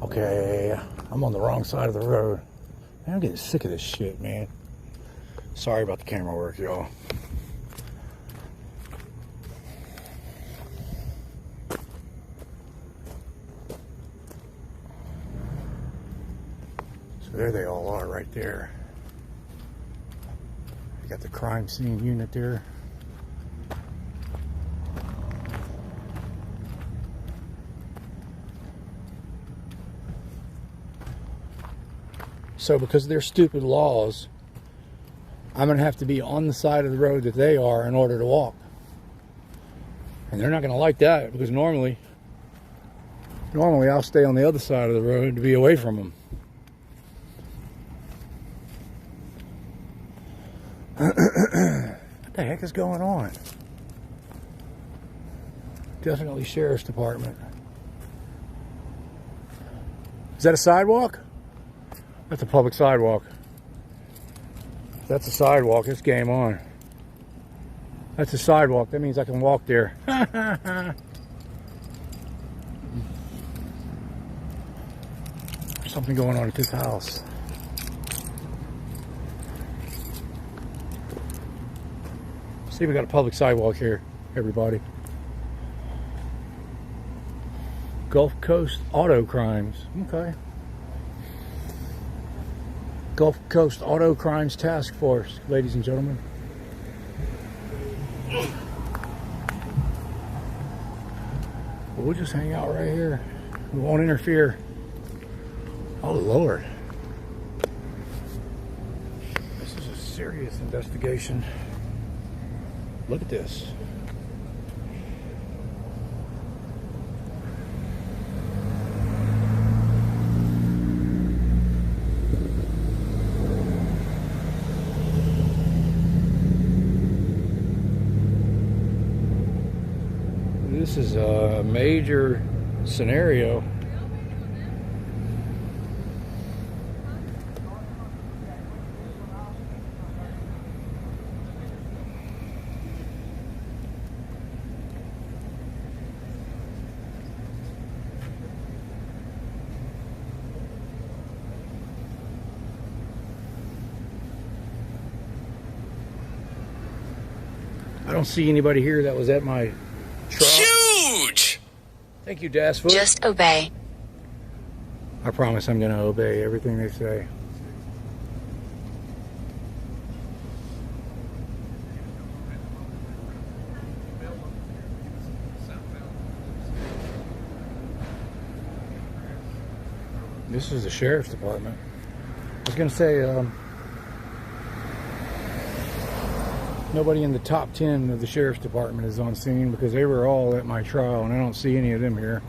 [SPEAKER 3] Okay, I'm on the wrong side of the road. Man, I'm getting sick of this shit, man. Sorry about the camera work, y'all. So there they all are right there. You got the crime scene unit there. So because of their stupid laws, I'm going to have to be on the side of the road that they are in order to walk. And they're not going to like that because normally I'll stay on the other side of the road to be away from them. What the heck is going on? Definitely Sheriff's Department. Is that a sidewalk? That's a public sidewalk. If that's a sidewalk, it's game on. That's a sidewalk. That means I can walk there. There's something going on at this house. See, we got a public sidewalk here, everybody. Gulf Coast Auto Crimes. Okay. Gulf Coast Auto Crimes Task Force, ladies and gentlemen. We'll just hang out right here. We won't interfere. Oh, Lord. This is a serious investigation. Look at this. This is a major scenario. I don't see anybody here that was at my truck.
[SPEAKER 7] Huge!
[SPEAKER 3] Thank you, Dasfoot.
[SPEAKER 4] Just obey.
[SPEAKER 3] I promise I'm going to obey everything they say. This is the sheriff's department. I was going to say, nobody in the top 10 of the sheriff's department is on scene because they were all at my trial, and I don't see any of them here.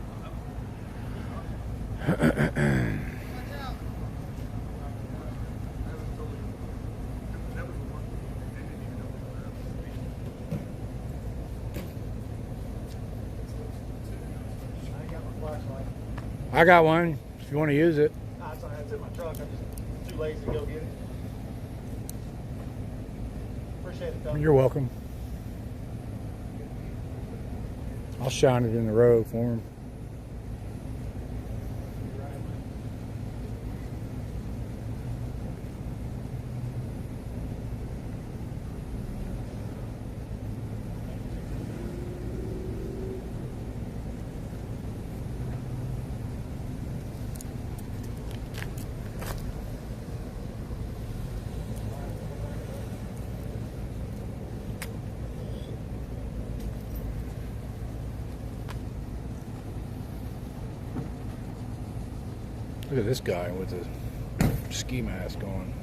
[SPEAKER 3] I got one if you want to use it.
[SPEAKER 5] It's in my truck. I'm just too lazy to go get it. Appreciate it, though.
[SPEAKER 3] You're welcome. I'll shine it in the road for him. Look at this guy with the ski mask on.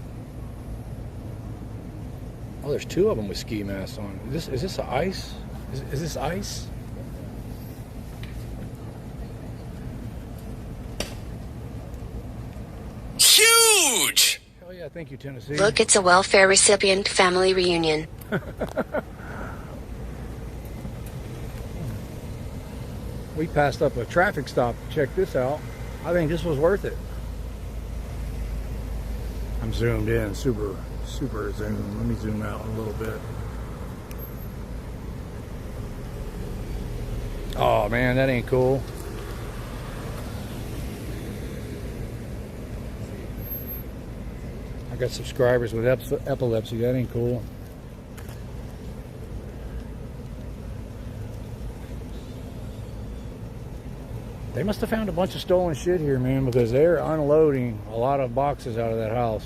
[SPEAKER 3] Oh, there's two of them with ski masks on. Is this ice? Is this ice?
[SPEAKER 7] Huge!
[SPEAKER 3] Hell yeah, thank you, Tennessee.
[SPEAKER 4] Look, it's a welfare recipient family reunion.
[SPEAKER 3] We passed up a traffic stop to check this out. I think this was worth it. I'm zoomed in, super zoom. Let me zoom out a little bit. Oh man, that ain't cool. I got subscribers with epilepsy. That ain't cool. They must have found a bunch of stolen shit here, man, because they're unloading a lot of boxes out of that house.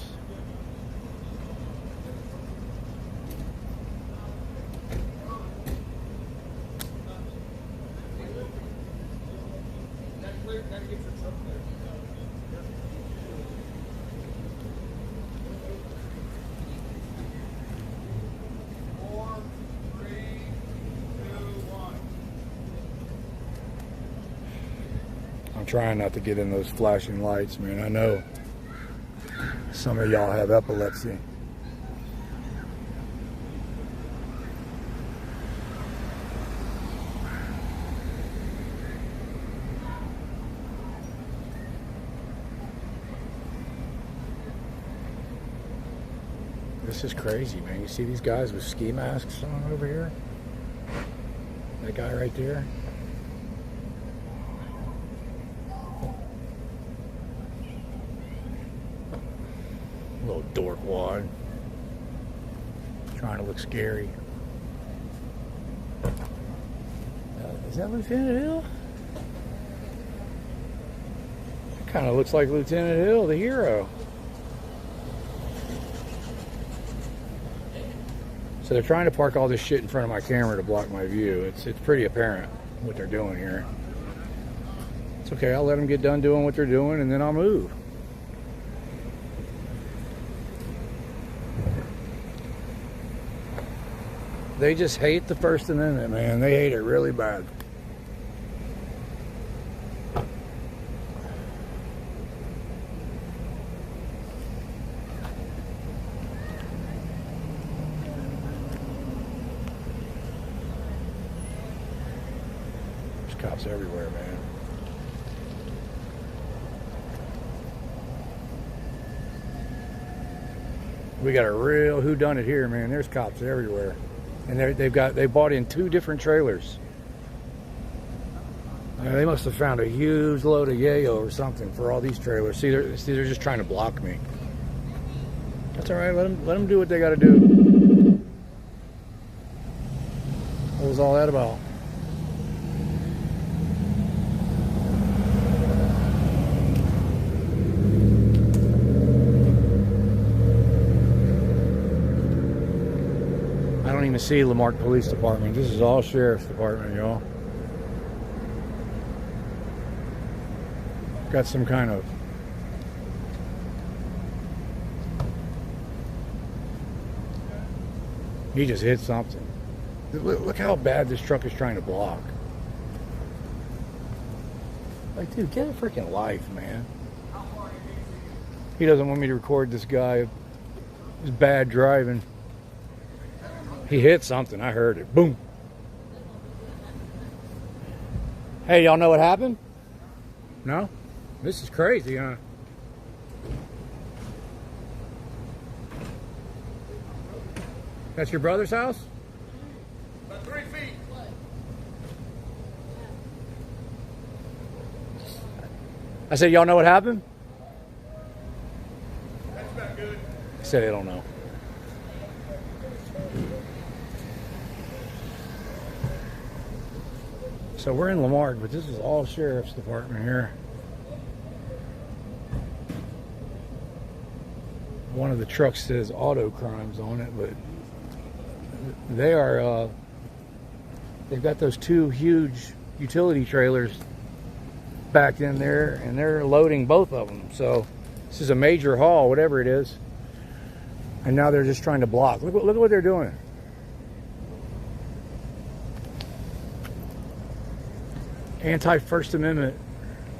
[SPEAKER 3] Trying not to get in those flashing lights, man. I know some of y'all have epilepsy. This is crazy, man. You see these guys with ski masks on over here? That guy right there? Little dork wad. Trying to look scary. Is that Lieutenant Hill? It kind of looks like Lieutenant Hill, the hero. So they're trying to park all this shit in front of my camera to block my view. It's pretty apparent what they're doing here. It's okay, I'll let them get done doing what they're doing and then I'll move. They just hate the First Amendment, man. They hate it really bad. cops everywhere, man. We got a real whodunit here, man. There's cops everywhere, and they bought in 2 different trailers. They must have found a huge load of yayo or something for all these trailers. See, they're just trying to block me. That's all right. Let them do what they got to do. What was all that about? I don't even see Lamarck Police Department. This is all Sheriff's Department, y'all. Got some kind of he just hit something. Look how bad this truck is trying to block. Like, dude, get a freaking life, man. He doesn't want me to record this guy. It's bad driving. He hit something. I heard it. Boom. Hey, y'all know what happened? No? This is crazy, huh? That's your brother's house?
[SPEAKER 8] About 3 feet.
[SPEAKER 3] I said, y'all know what happened?
[SPEAKER 8] That's about good.
[SPEAKER 3] He said they don't know. So we're in Lamarck, but this is all Sheriff's Department here. One of the trucks says auto crimes on it, but they are, they've got those 2 huge utility trailers backed in there, and they're loading both of them. So this is a major haul, whatever it is. And now they're just trying to block. Look at what they're doing. Anti-First Amendment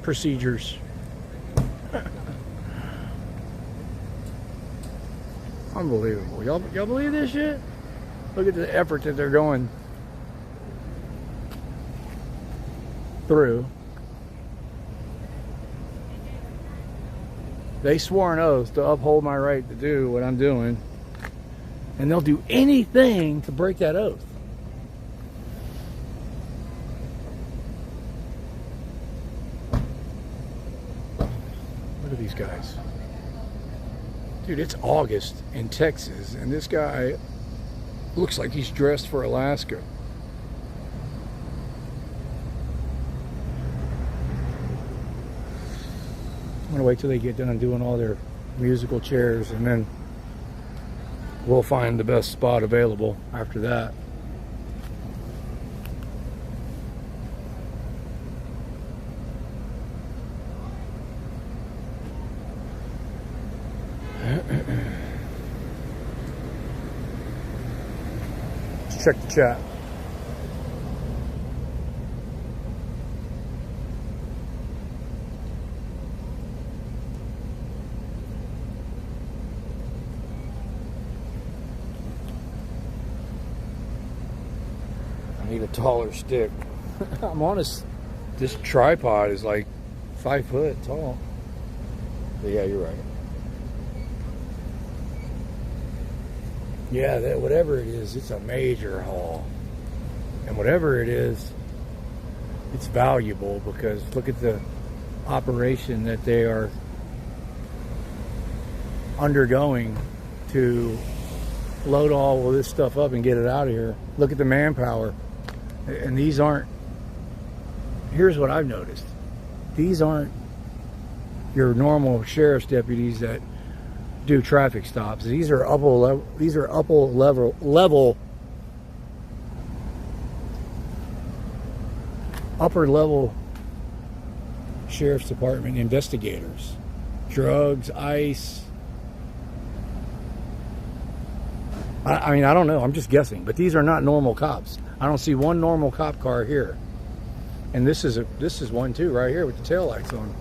[SPEAKER 3] procedures. Unbelievable. Y'all believe this shit? Look at the effort that they're going through. They swore an oath to uphold my right to do what I'm doing, and they'll do anything to break that oath. Look at these guys. Dude, it's August in Texas, and this guy looks like he's dressed for Alaska. I'm gonna wait till they get done doing all their musical chairs, and then we'll find the best spot available after that. Let's check the chat. I need a taller stick. I'm honest, this tripod is like 5 foot tall. But yeah, you're right. Yeah, that whatever it is, it's a major haul. And whatever it is, it's valuable, because look at the operation that they are undergoing to load all of this stuff up and get it out of here. Look at the manpower. And these aren't, here's what I've noticed. These aren't your normal sheriff's deputies that do traffic stops. These are upper level sheriff's department investigators. Drugs, ICE. I mean, I don't know. I'm just guessing, but these are not normal cops. I don't see one normal cop car here. And this is one too, right here with the tail lights on.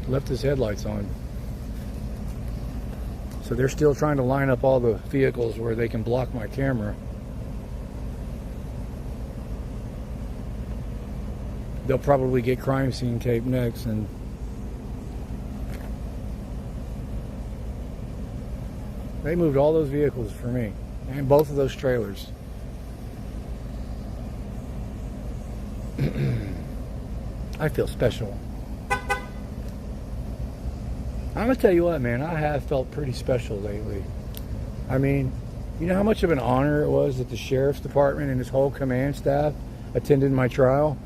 [SPEAKER 3] Left his headlights on. So they're still trying to line up all the vehicles where they can block my camera. they'll probably get crime scene tape next. And they moved all those vehicles for me, and both of those trailers. I feel special. I'm gonna tell you what, man, I have felt pretty special lately. I mean, you know how much of an honor it was that the sheriff's department and his whole command staff attended my trial?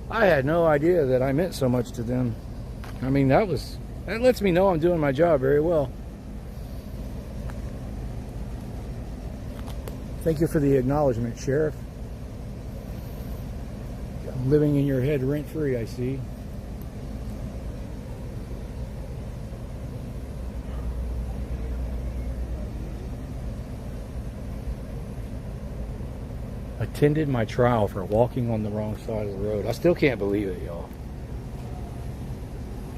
[SPEAKER 3] I had no idea that I meant so much to them. I mean, that lets me know I'm doing my job very well. Thank you for the acknowledgement, Sheriff. I'm living in your head rent-free, I see. Attended my trial for walking on the wrong side of the road. I still can't believe it, y'all.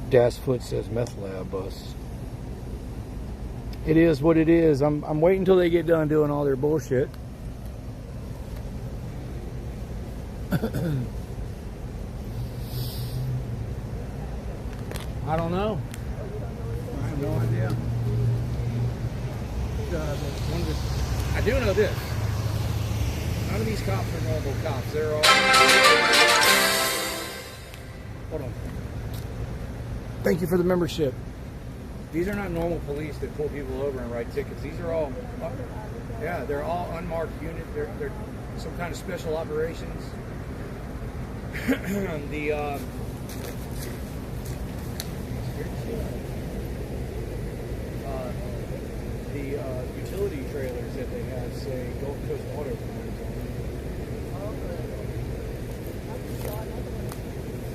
[SPEAKER 3] Das Foot says meth lab bus. It is what it is. I'm waiting until they get done doing all their bullshit. I don't know. I have no idea. I do know this. None of these cops are normal cops. They're all... Hold on. Thank you for the membership. These are not normal police that pull people over and write tickets. These are all... Yeah, they're all unmarked units. They're some kind of special operations. The utility trailers that they have say Gulf Coast Auto Parts on them.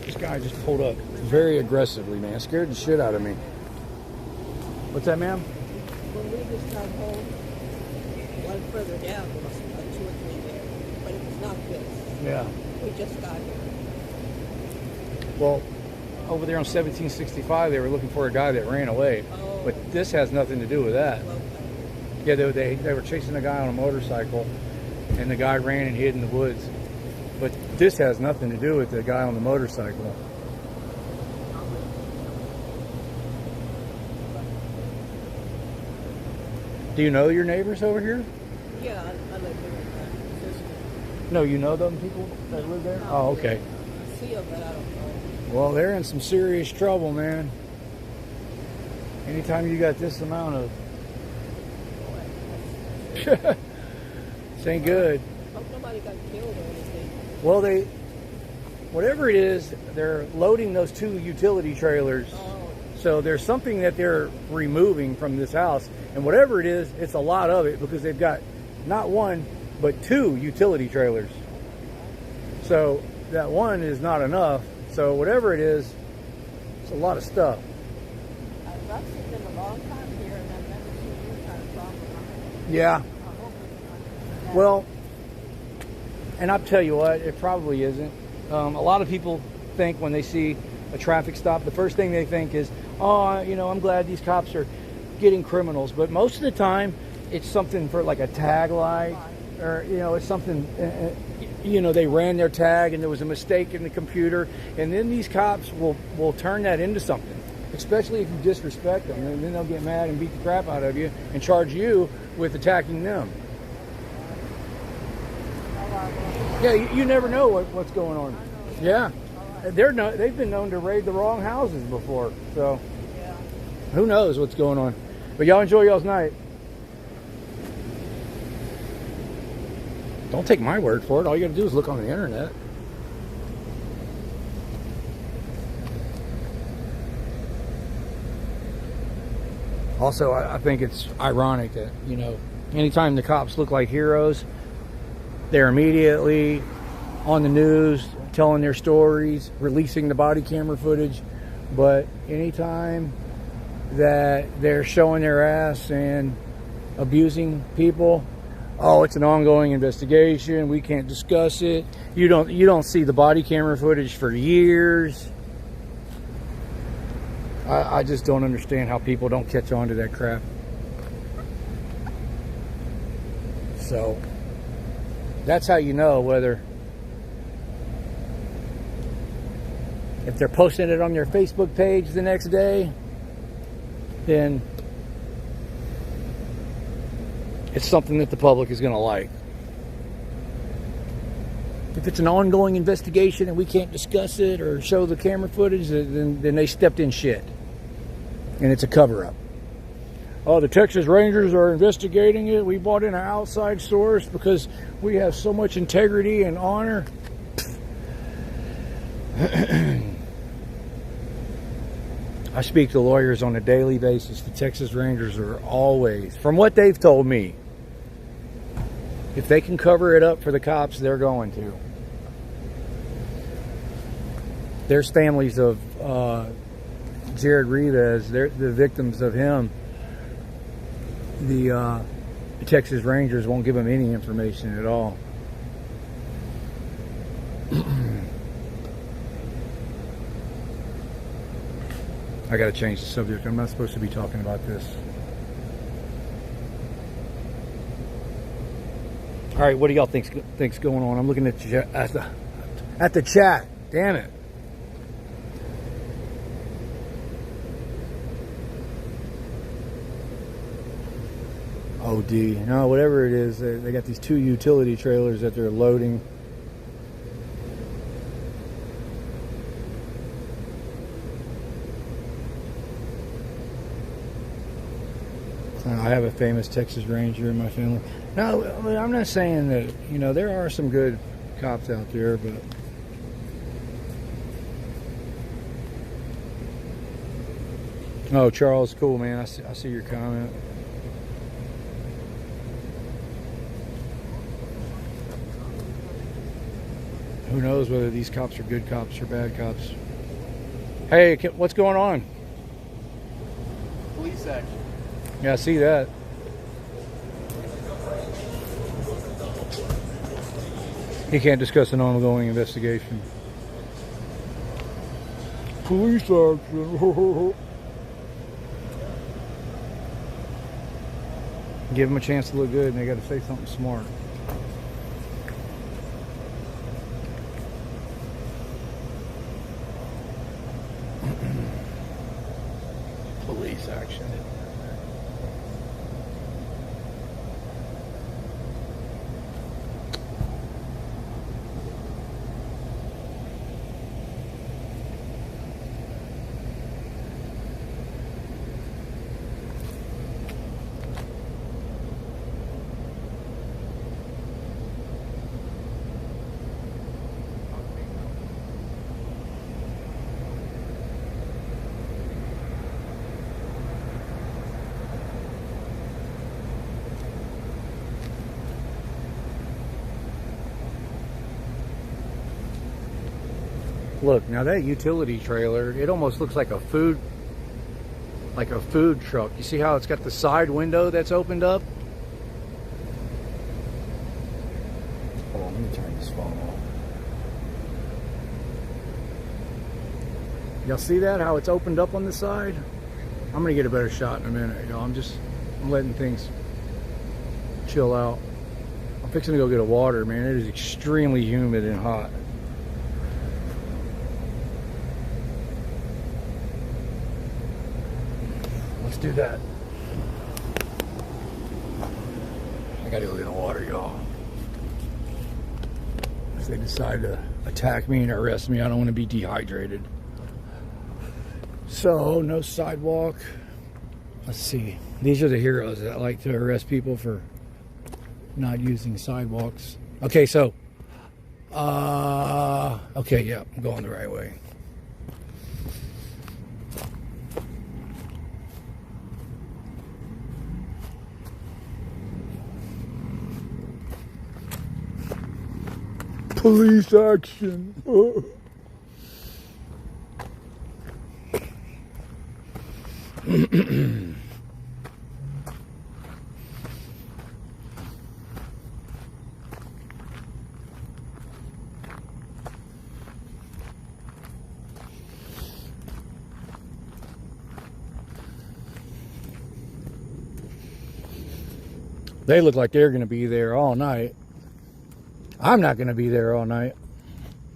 [SPEAKER 3] This guy just pulled up very aggressively, man. Scared the shit out of me. What's that, ma'am?
[SPEAKER 9] When we just got home, one further down, there was 2 or 3 there, but it was not this.
[SPEAKER 3] Yeah.
[SPEAKER 9] We just got here.
[SPEAKER 3] Well, over there on 1765, they were looking for a guy that ran away.
[SPEAKER 9] Oh.
[SPEAKER 3] But this has nothing to do with that.
[SPEAKER 9] Okay.
[SPEAKER 3] Yeah, they were chasing a guy on a motorcycle, and the guy ran and hid in the woods. But this has nothing to do with the guy on the motorcycle. Do you know your neighbors over here?
[SPEAKER 9] Yeah, I live here with my sister.
[SPEAKER 3] No, you know them people that live there?
[SPEAKER 9] No,
[SPEAKER 3] Oh, okay.
[SPEAKER 9] I see them, but I don't know.
[SPEAKER 3] Well, they're in some serious trouble, man. Anytime you got this amount of... This ain't good.
[SPEAKER 9] Hope nobody got killed or anything.
[SPEAKER 3] Well, whatever it is, they're loading those 2 utility trailers.
[SPEAKER 9] Oh.
[SPEAKER 3] So there's something that they're removing from this house. And whatever it is, it's a lot of it because they've got not 1, but 2 utility trailers. So that 1 is not enough. So whatever it is, it's a lot of stuff.
[SPEAKER 9] I've seen them a long time here, and I've never seen this kind of problem.
[SPEAKER 3] Yeah. Well, and I'll tell you what, it probably isn't. A lot of people think when they see a traffic stop, the first thing they think is, oh, you know, I'm glad these cops are getting criminals. But most of the time, it's something for like a tag light, or, you know, it's something, you know, they ran their tag and there was a mistake in the computer. And then these cops will turn that into something, especially if you disrespect them. And then they'll get mad and beat the crap out of you and charge you with attacking them. Yeah, you never know what's going on. Yeah, they've been known to raid the wrong houses before, so who knows what's going on. But y'all enjoy y'all's night. Don't take my word for it. All you got to do is look on the internet. Also, I think it's ironic that, you know, anytime the cops look like heroes, they're immediately on the news telling their stories, releasing the body camera footage. But anytime that they're showing their ass and abusing people, oh, it's an ongoing investigation, we can't discuss it. You don't see the body camera footage for years. I just don't understand how people don't catch on to that crap. So that's how you know whether If they're posting it on their Facebook page the next day, then it's something that the public is going to like. If it's an ongoing investigation and we can't discuss it or show the camera footage, then they stepped in shit. And it's a cover-up. Oh, the Texas Rangers are investigating it. We brought in an outside source because we have so much integrity and honor. I speak to lawyers on a daily basis. The Texas Rangers are always, from what they've told me, if they can cover it up for the cops, they're going to. There's families of Jared Rivas, they're the victims of him. The Texas Rangers won't give them any information at all. I gotta change the subject. I'm not supposed to be talking about this. All right, what do y'all think's going on? I'm looking at the chat. Damn it. OD. No, whatever it is, they got these 2 utility trailers that they're loading. I have a famous Texas Ranger in my family. No, I'm not saying that, you know, there are some good cops out there, but oh, Charles, cool, man. I see your comment. Who knows whether these cops are good cops or bad cops? Hey, what's going on?
[SPEAKER 5] Police action.
[SPEAKER 3] Yeah, I see that. He can't discuss an ongoing investigation. Police action. Give them a chance to look good, and they got to say something smart. Police action. Look, now that utility trailer, it almost looks like a food truck. You see how it's got the side window that's opened up? Hold on, let me turn this phone off. Y'all see that? How it's opened up on the side? I'm gonna get a better shot in a minute, y'all. I'm letting things chill out. I'm fixing to go get a water, man. It is extremely humid and hot. Do that. I gotta go get the water, y'all. If they decide to attack me and arrest me, I don't want to be dehydrated. So, no sidewalk. Let's see. These are the heroes that like to arrest people for not using sidewalks. Okay, so okay, yeah, I'm going the right way. Police action. They look like they're going to be there all night. I'm not going to be there all night,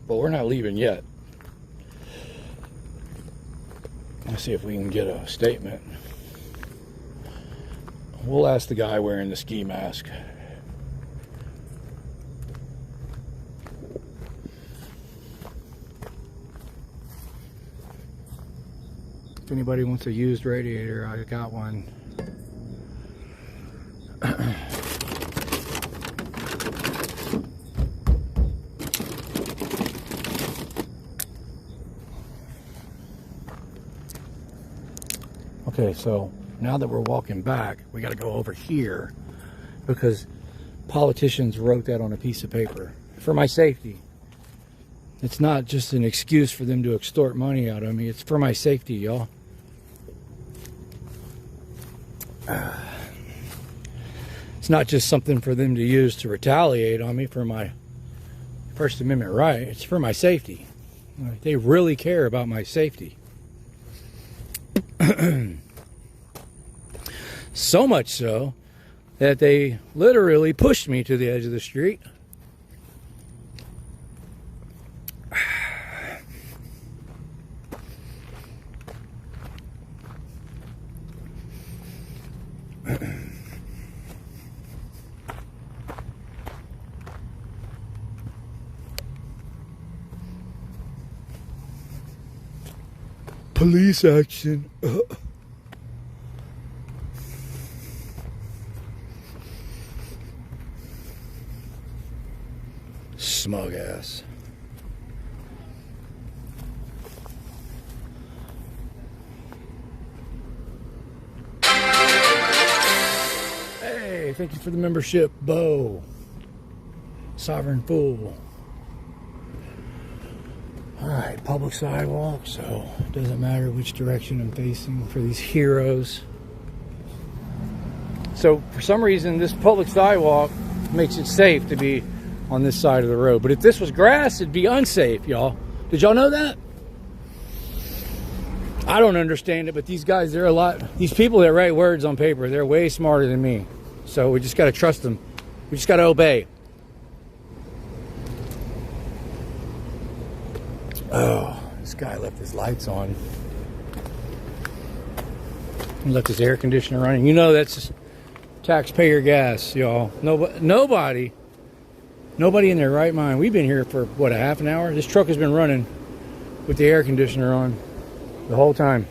[SPEAKER 3] but we're not leaving yet. Let's see if we can get a statement. We'll ask the guy wearing the ski mask. If anybody wants a used radiator, I got one. Okay, so now that we're walking back, we got to go over here because politicians wrote that on a piece of paper for my safety. It's not just an excuse for them to extort money out of me. It's for my safety, y'all. It's not just something for them to use to retaliate on me for my First Amendment right. It's for my safety. They really care about my safety. So much so that they literally pushed me to the edge of the street. Police action. Smug ass. Hey, thank you for the membership, Bo. Sovereign Fool. Alright, public sidewalk, so it doesn't matter which direction I'm facing for these heroes. So, for some reason, this public sidewalk makes it safe to be on this side of the road. But if this was grass, it'd be unsafe, y'all. Did y'all know that? I don't understand it, but these guys, they're a lot... These people that write words on paper, they're way smarter than me. So we just got to trust them. We just got to obey. Oh, this guy left his lights on. He left his air conditioner running. You know that's taxpayer gas, y'all. Nobody in their right mind. We've been here for, what, a half an hour? This truck has been running with the air conditioner on the whole time.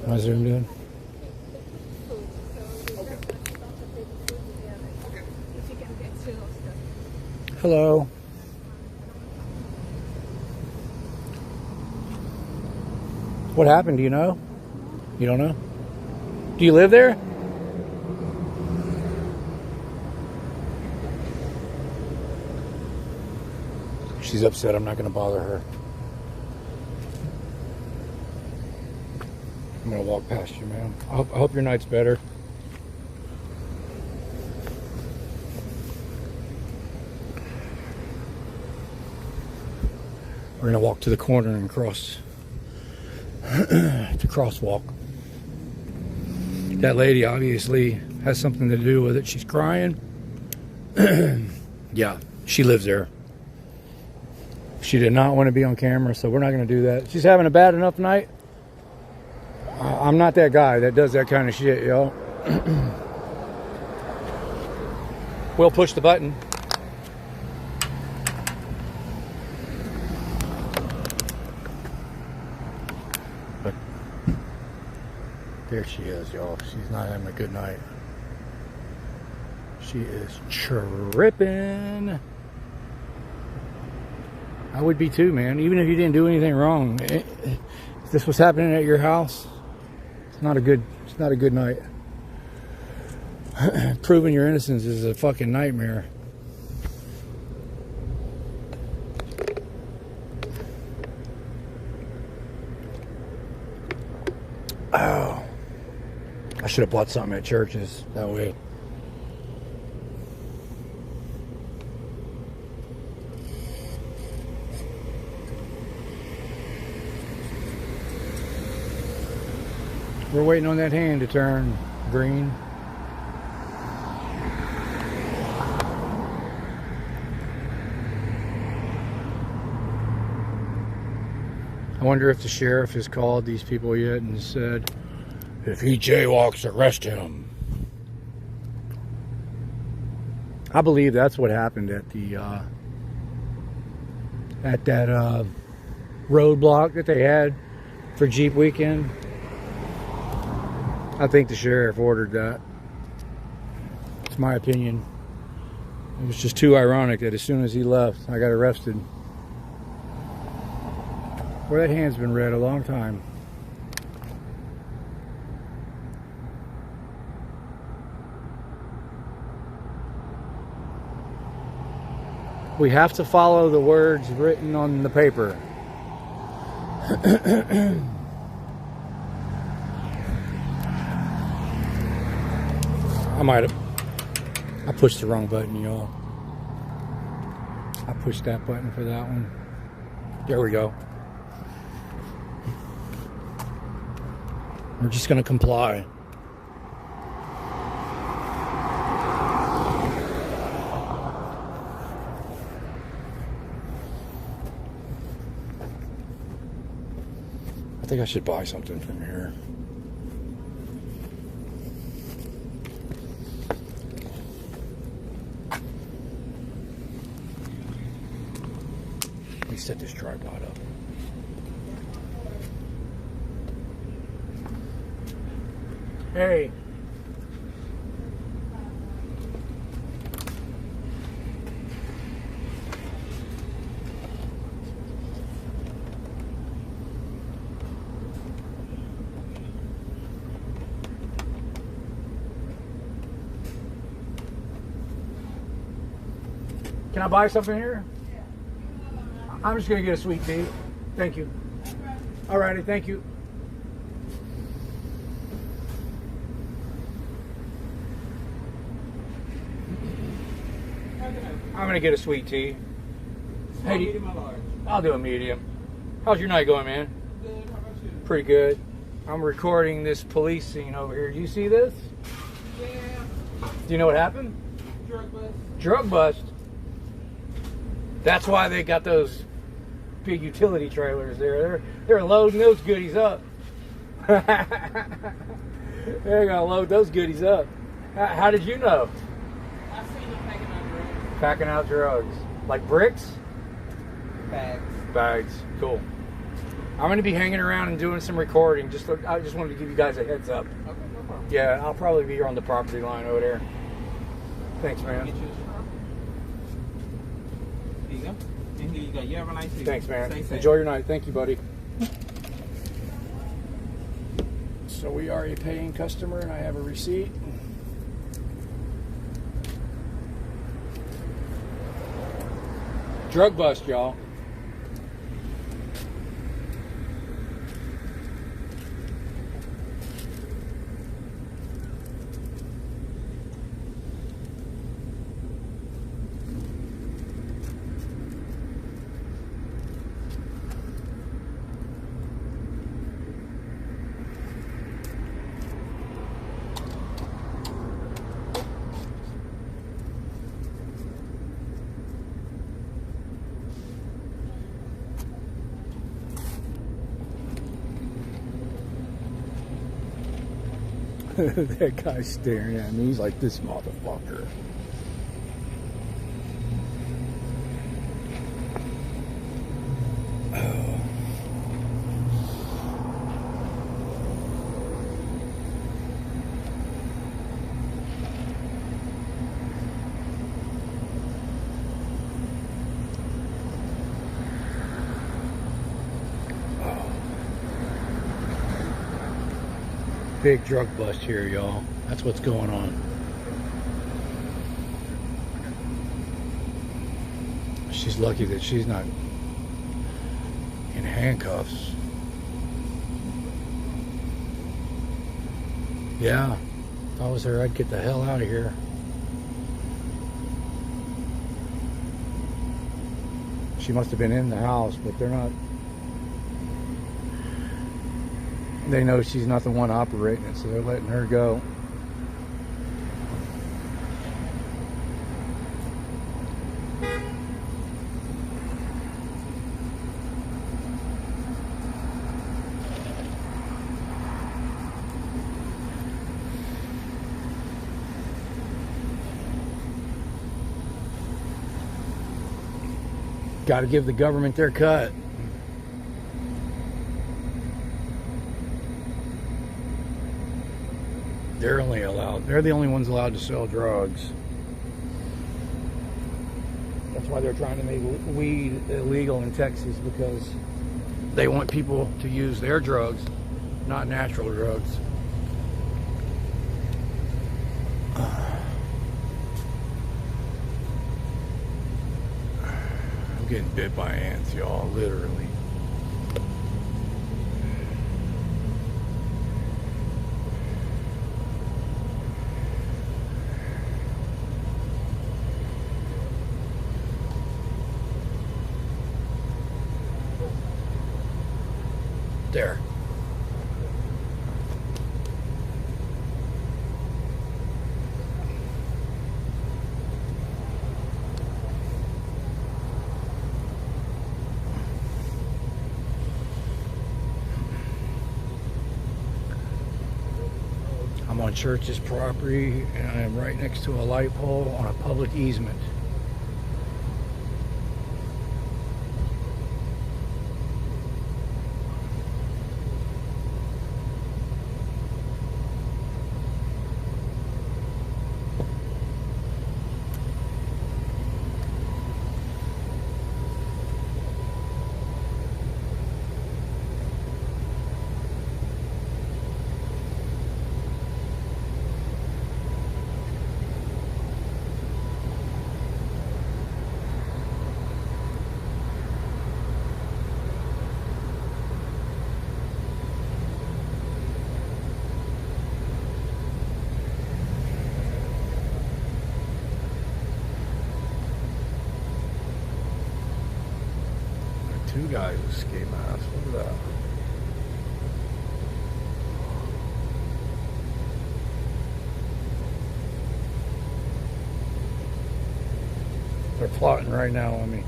[SPEAKER 3] How's everyone doing? Hello. What happened? Do you know? You don't know? Do you live there? She's upset. I'm not going to bother her. I'm going to walk past you, man. I hope your night's better. We're going to walk to the corner and cross the crosswalk. That lady obviously has something to do with it. She's crying. Yeah, she lives there. She did not want to be on camera, so we're not going to do that. She's having a bad enough night. I'm not that guy that does that kind of shit, y'all. We'll push the button. But there she is, y'all. She's not having a good night. She is tripping. I would be too, man. Even if you didn't do anything wrong. If this was happening at your house, it's not a good night. Proving your innocence is a fucking nightmare. Oh. I should have bought something at churches that way. We're waiting on that hand to turn green. I wonder if the sheriff has called these people yet and said, if he jaywalks, arrest him. I believe that's what happened at the at that roadblock that they had for Jeep Weekend. I think the sheriff ordered that. It's my opinion. It was just too ironic that as soon as he left, I got arrested. Well, that hand's been red a long time. We have to follow the words written on the paper. I pushed the wrong button, y'all. I pushed that button for that one. There we go. We're just gonna comply. I think I should buy something from here. Let me set this tripod up. Hey. Can I buy something here? I'm just gonna get a sweet tea. Thank you. Alrighty, thank you. I'm gonna get a sweet tea. Hey, medium or large? I'll do a medium. How's your night going, man?
[SPEAKER 8] Good. How about you?
[SPEAKER 3] Pretty good. I'm recording this police scene over here. Do you see this?
[SPEAKER 8] Yeah.
[SPEAKER 3] Do you know what happened?
[SPEAKER 8] Drug bust.
[SPEAKER 3] Drug bust. That's why they got those big utility trailers there. They're loading those goodies up. They're gonna load those goodies up. How did you know?
[SPEAKER 8] I seen them packing out drugs.
[SPEAKER 3] Packing out drugs. Like bricks?
[SPEAKER 8] Bags.
[SPEAKER 3] Bags. Cool. I'm going to be hanging around and doing some recording. I just wanted to give you guys a heads up.
[SPEAKER 8] Okay, no problem.
[SPEAKER 3] Yeah, I'll probably be here on the property line over there. Thanks, man.
[SPEAKER 8] Get you a straw. Here you go. And here you go. You have a nice day.
[SPEAKER 3] Thanks, man.
[SPEAKER 8] Stay safe.
[SPEAKER 3] Enjoy your night. Thank you, buddy. So we are a paying customer, and I have a receipt. Drug bust, y'all. That guy's staring at me. He's like, this motherfucker. Oh. Big drug bust here, y'all. That's what's going on. She's lucky that she's not in handcuffs. Yeah, if I was her, I'd get the hell out of here. She must have been in the house, but they're not. They know she's not the one operating it, so they're letting her go. Got to give the government their cut. They're the only ones allowed to sell drugs. That's why they're trying to make weed illegal in Texas, because they want people to use their drugs, not natural drugs. I'm getting bit by ants, y'all, literally. There. I'm on Church's property, and I am right next to a light pole on a public easement. Two guys with ski masks. Look at that. They're plotting right now on me.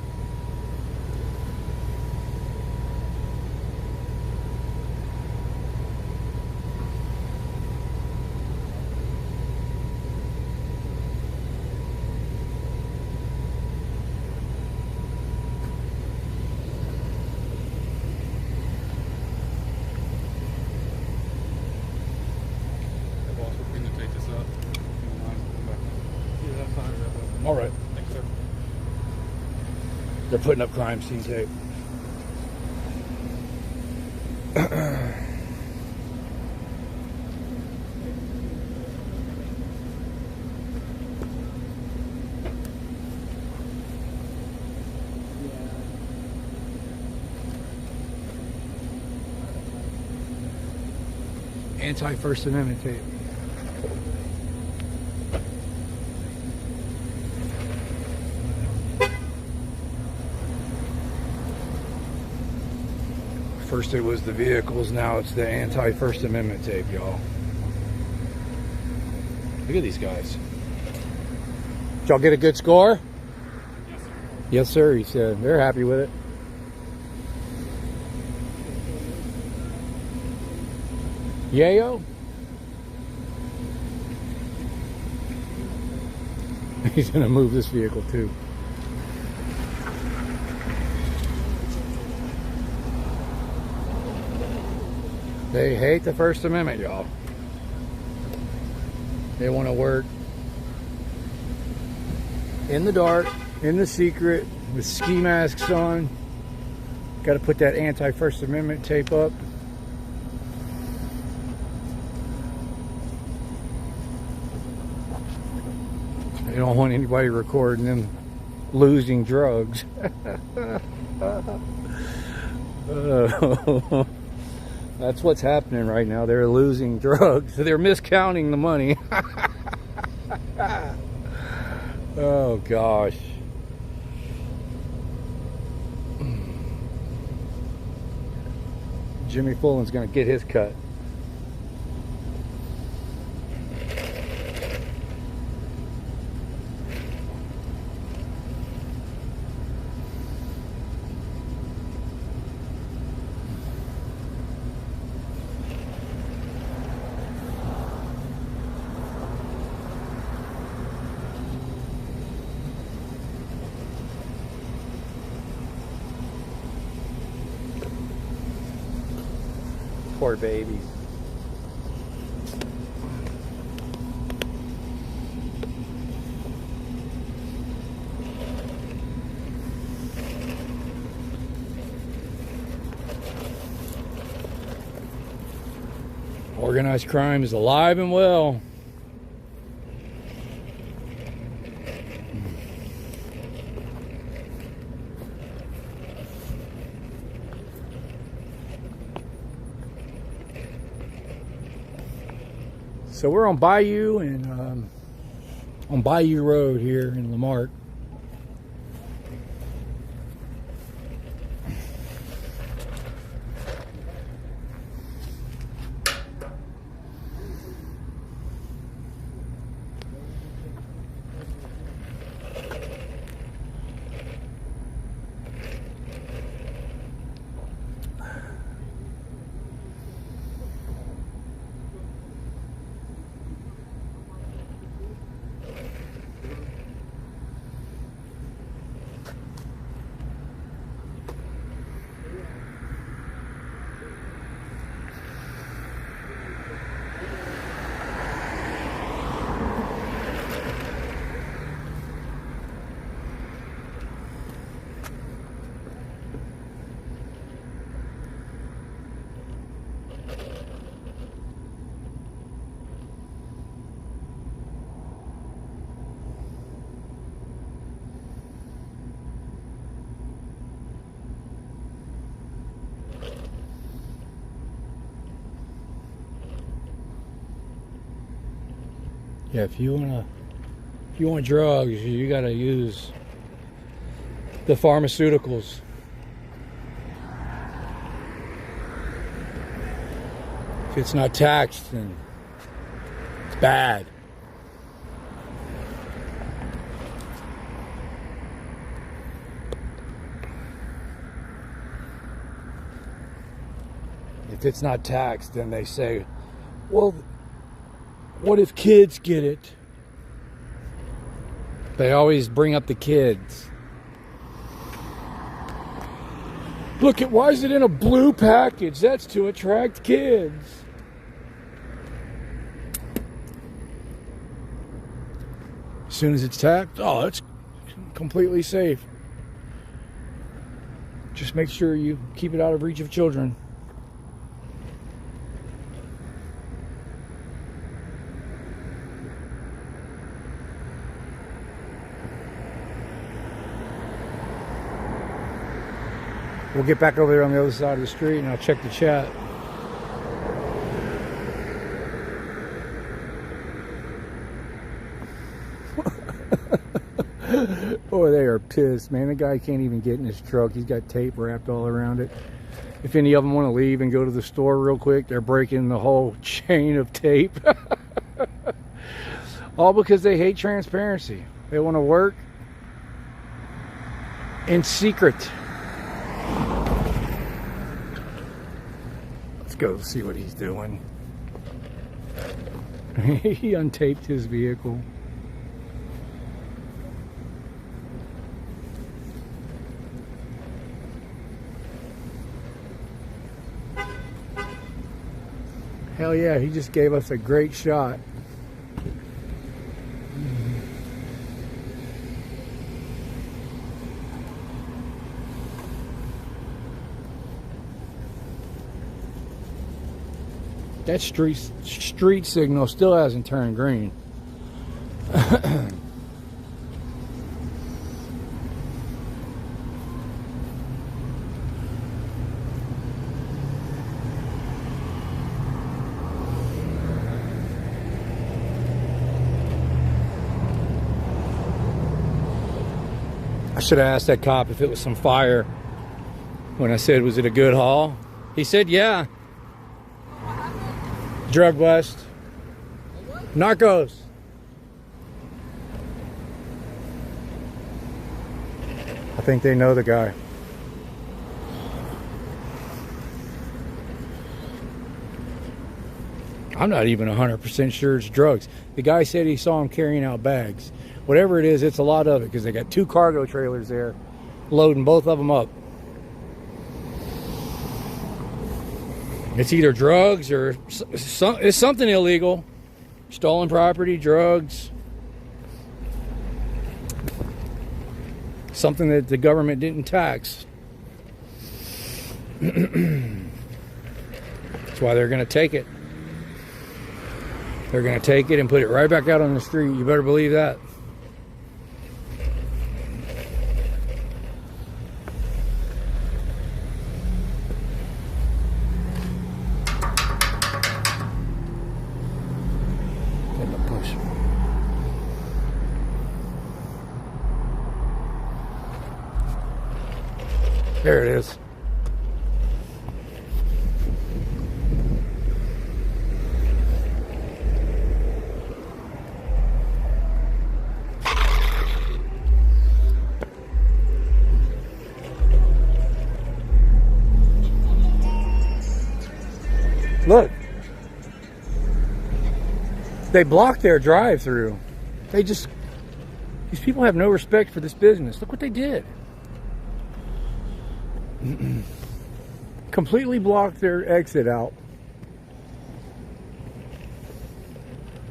[SPEAKER 3] All right. Thanks, sir. They're putting up crime scene tape. Anti-First Amendment tape. First it was the vehicles, now it's the anti-First Amendment tape, y'all. Look at these guys. Did y'all get a good score? Yes, sir. Yes, sir, he said. They're happy with it. Yayo? He's gonna move this vehicle too. They hate the First Amendment, y'all. They want to work in the dark, in the secret, with ski masks on. Got to put that anti-First Amendment tape up. They don't want anybody recording them losing drugs. That's what's happening right now. They're losing drugs. They're miscounting the money. Oh, gosh. Jimmy Fullen's going to get his cut. Poor babies. Organized crime is alive and well. So we're on Bayou and on Bayou Road here in Lamarck. Yeah, if you want drugs, you gotta use the pharmaceuticals. If it's not taxed, then it's bad. If it's not taxed, then they say, well, what if kids get it? They always bring up the kids. Look, why is it in a blue package? That's to attract kids. As soon as it's taxed, oh, it's completely safe. Just make sure you keep it out of reach of children. We'll get back over there on the other side of the street and I'll check the chat. Boy, they are pissed, man. The guy can't even get in his truck. He's got tape wrapped all around it. If any of them want to leave and go to the store real quick, they're breaking the whole chain of tape. All because they hate transparency. They want to work in secret. Go see what he's doing. He untaped his vehicle. Hell yeah, he just gave us a great shot. That street signal still hasn't turned green. I should have asked that cop if it was some fire when I said, was it a good haul? He said, yeah. Drug bust. Narcos. I think they know the guy. I'm not even 100% sure it's drugs. The guy said he saw him carrying out bags. Whatever it is, it's a lot of it because they got 2 cargo trailers there loading both of them up. It's either drugs or it's something illegal. Stolen property, drugs. Something that the government didn't tax. That's why they're going to take it. They're going to take it and put it right back out on the street. You better believe that. There it is. Look. They blocked their drive-through. These people have no respect for this business. Look what they did. Completely blocked their exit out.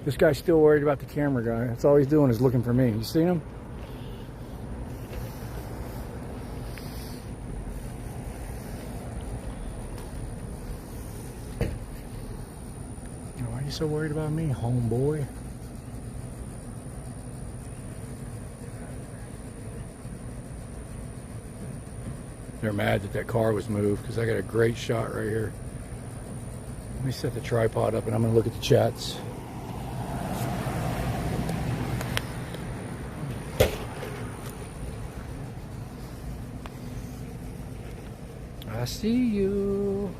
[SPEAKER 3] This guy's still worried about the camera guy. That's all he's doing is looking for me. You seen him? Why are you so worried about me, homeboy? They're mad that car was moved because I got a great shot right here. Let me set the tripod up and I'm going to look at the chats. I see you.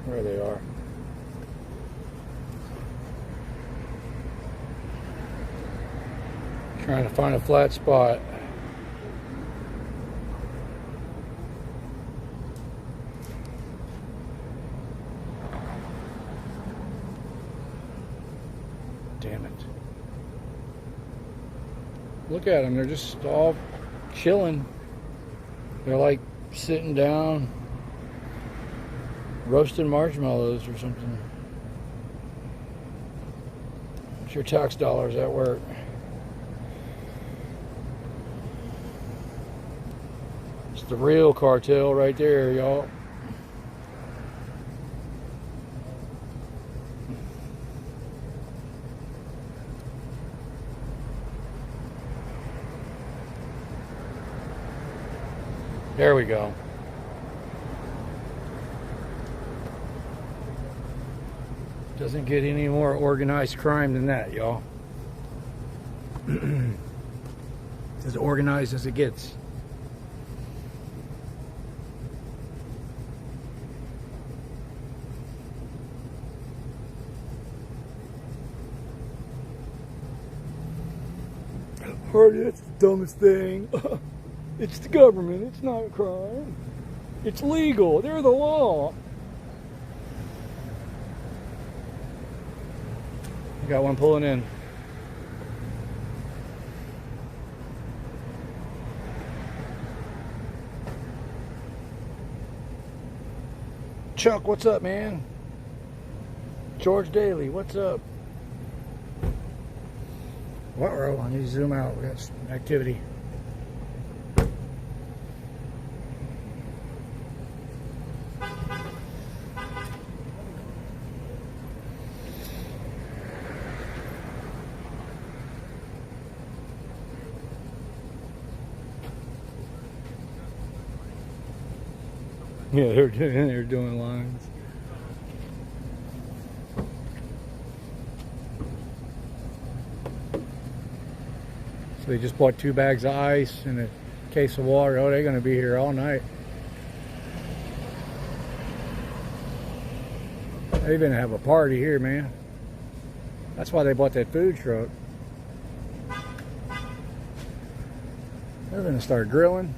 [SPEAKER 3] There they are. Trying to find a flat spot. Damn it. Look at them, they're just all chilling. They're like sitting down, roasting marshmallows or something. It's your tax dollars at work. It's the real cartel right there, y'all. There we go. Doesn't get any more organized crime than that, y'all. It's as organized as it gets. Harvey, that's the dumbest thing. It's the government, it's not a crime. It's legal, they're the law. Got one pulling in. Chuck, what's up, man? George Daly, what's up? What row? I need to zoom out. We got some activity. Yeah, they're doing lines. So they just bought 2 bags of ice and a case of water. Oh, they're going to be here all night. They're going to have a party here, man. That's why they bought that food truck. They're going to start grilling.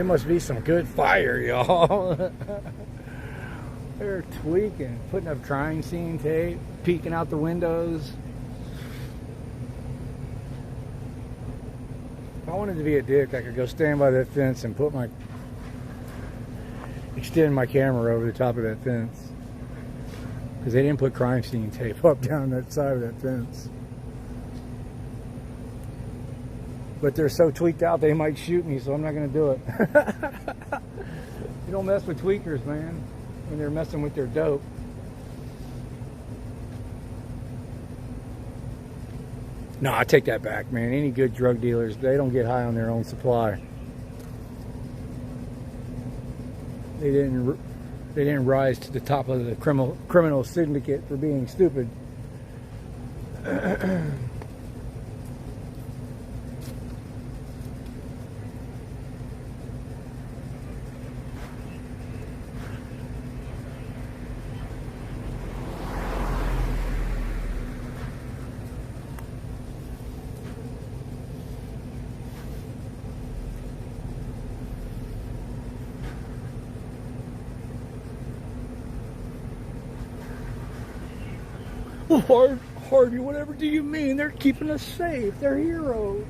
[SPEAKER 3] It must be some good fire, y'all. They're tweaking, putting up crime scene tape, peeking out the windows. If I wanted to be a dick, I could go stand by that fence and extend my camera over the top of that fence. Because they didn't put crime scene tape up down that side of that fence. But they're so tweaked out they might shoot me, so I'm not going to do it. You don't mess with tweakers, man, when they're messing with their dope. No, I take that back, man. Any good drug dealers, they don't get high on their own supply. They didn't rise to the top of the criminal syndicate for being stupid. Harvey, whatever do you mean? They're keeping us safe. They're heroes.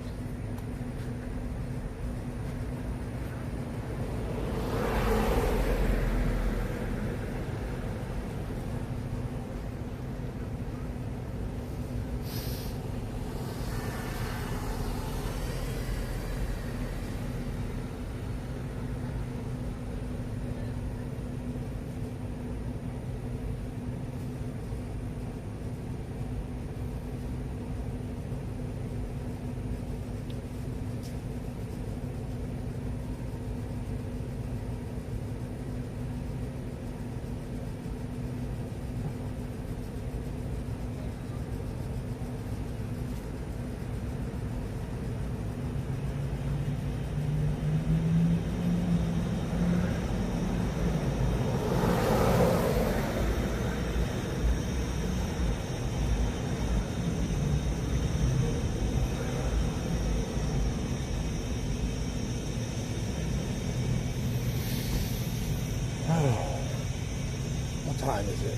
[SPEAKER 3] What time is it?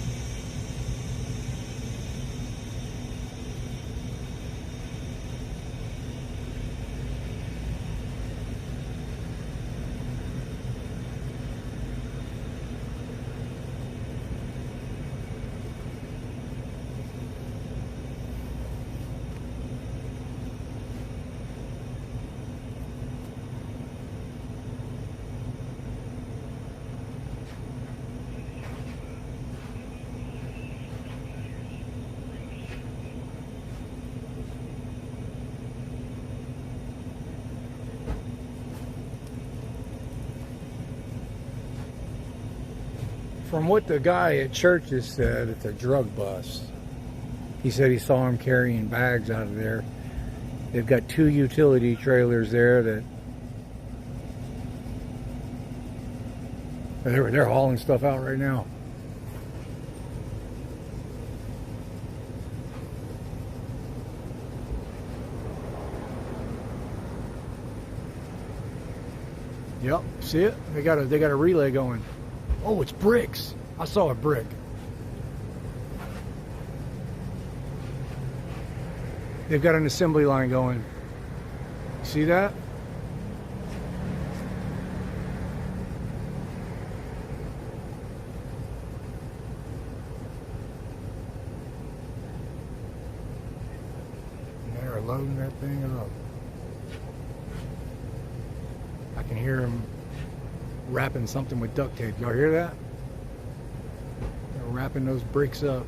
[SPEAKER 3] From what the guy at church has said, it's a drug bust. He said he saw him carrying bags out of there. They've got 2 utility trailers there that they're hauling stuff out right now. Yep, see it? They got a relay going. Oh, it's bricks. I saw a brick. They've got an assembly line going. See that? They're loading that thing up. I can hear them wrapping something with duct tape. Y'all hear that? They're wrapping those bricks up.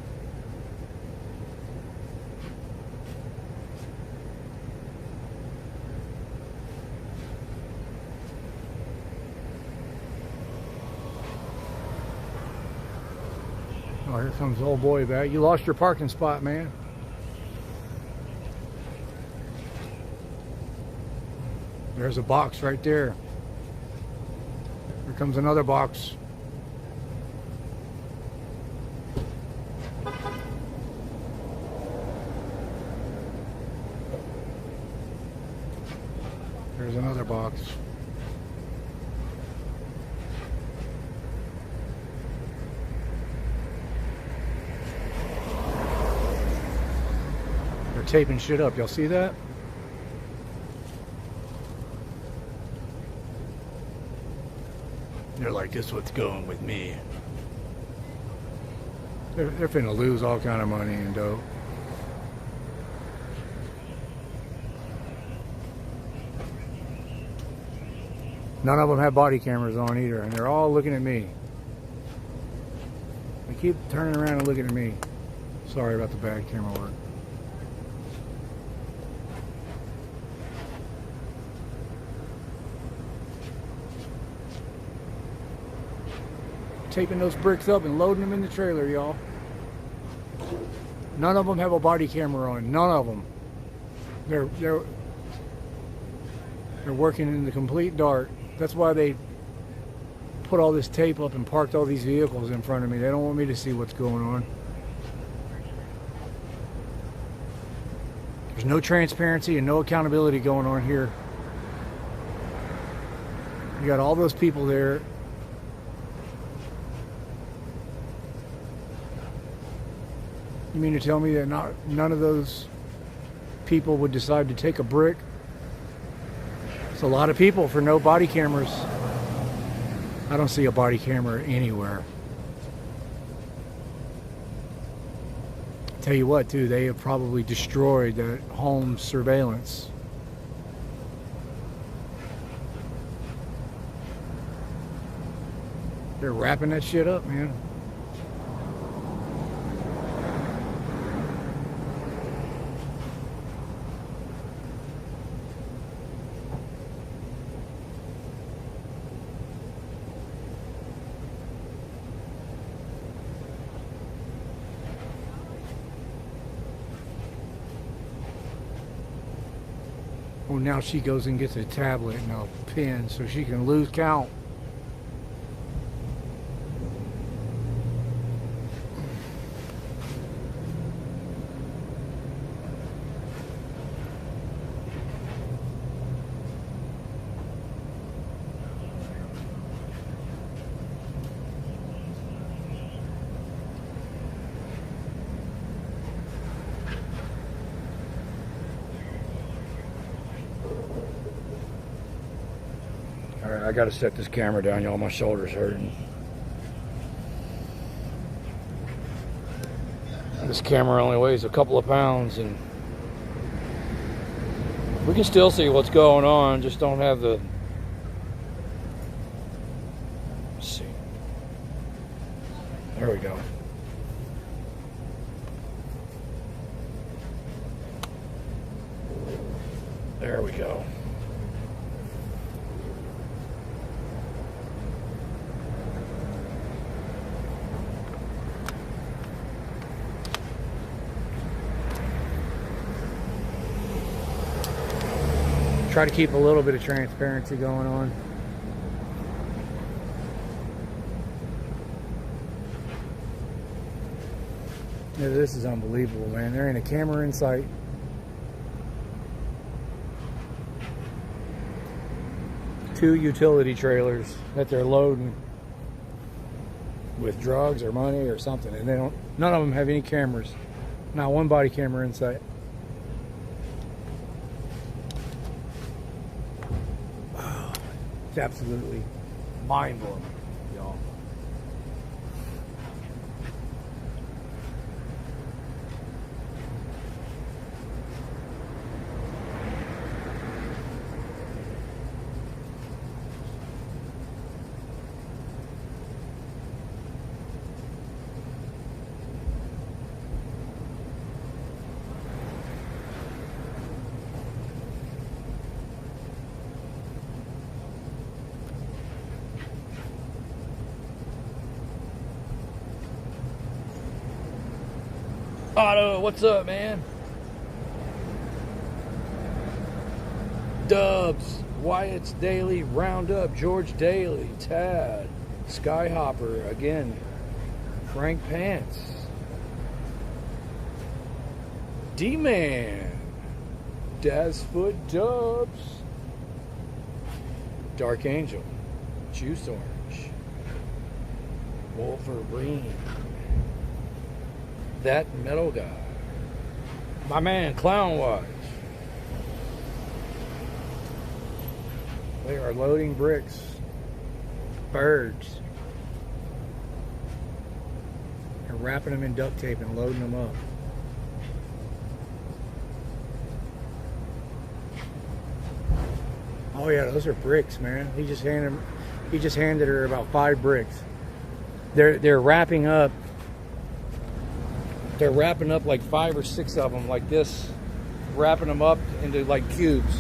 [SPEAKER 3] Oh, here comes old boy back. You lost your parking spot, man. There's a box right there. Here comes another box. There's another box. taping shit up. Y'all see that? They're like, this what's going with me. They're finna lose all kind of money and dope. None of them have body cameras on either, and they're all looking at me. They keep turning around and looking at me. Sorry about the bad camera work. Taping those bricks up and loading them in the trailer, y'all. None of them have a body camera on. None of them. They're working in the complete dark. That's why they put all this tape up and parked all these vehicles in front of me. They don't want me to see what's going on. There's no transparency and no accountability going on here. You got all those people there. You mean to tell me that none of those people would decide to take a brick? It's a lot of people for no body cameras. I don't see a body camera anywhere. Tell you what, too, they have probably destroyed that home surveillance. They're wrapping that shit up, man. Well, now she goes and gets a tablet and a pen so she can lose count. Alright, I gotta set this camera down, y'all. My shoulder's hurting. This camera only weighs a couple of pounds, and we can still see what's going on, just don't have the... Let's see. There we go. There we go. Try to keep a little bit of transparency going on. Yeah, this is unbelievable, man. There ain't a camera in sight. Two utility trailers that they're loading with drugs or money or something, and none of them have any cameras. Not one body camera in sight. It's absolutely mind-blowing, y'all. Otto, what's up, man? Dubs, Wyatt's Daily Roundup, George Daly, Tad, Skyhopper, again, Frank Pants, D-Man, Dazfoot Dubs, Dark Angel, Juice Orange, Wolverine, That Metal Guy, My man, Clown Watch. They are loading bricks. Birds. They're wrapping them in duct tape and loading them up. Oh yeah, those are bricks, man. He just handed her about 5 bricks. They're wrapping up. They're wrapping up like 5 or 6 of them like this, wrapping them up into like cubes.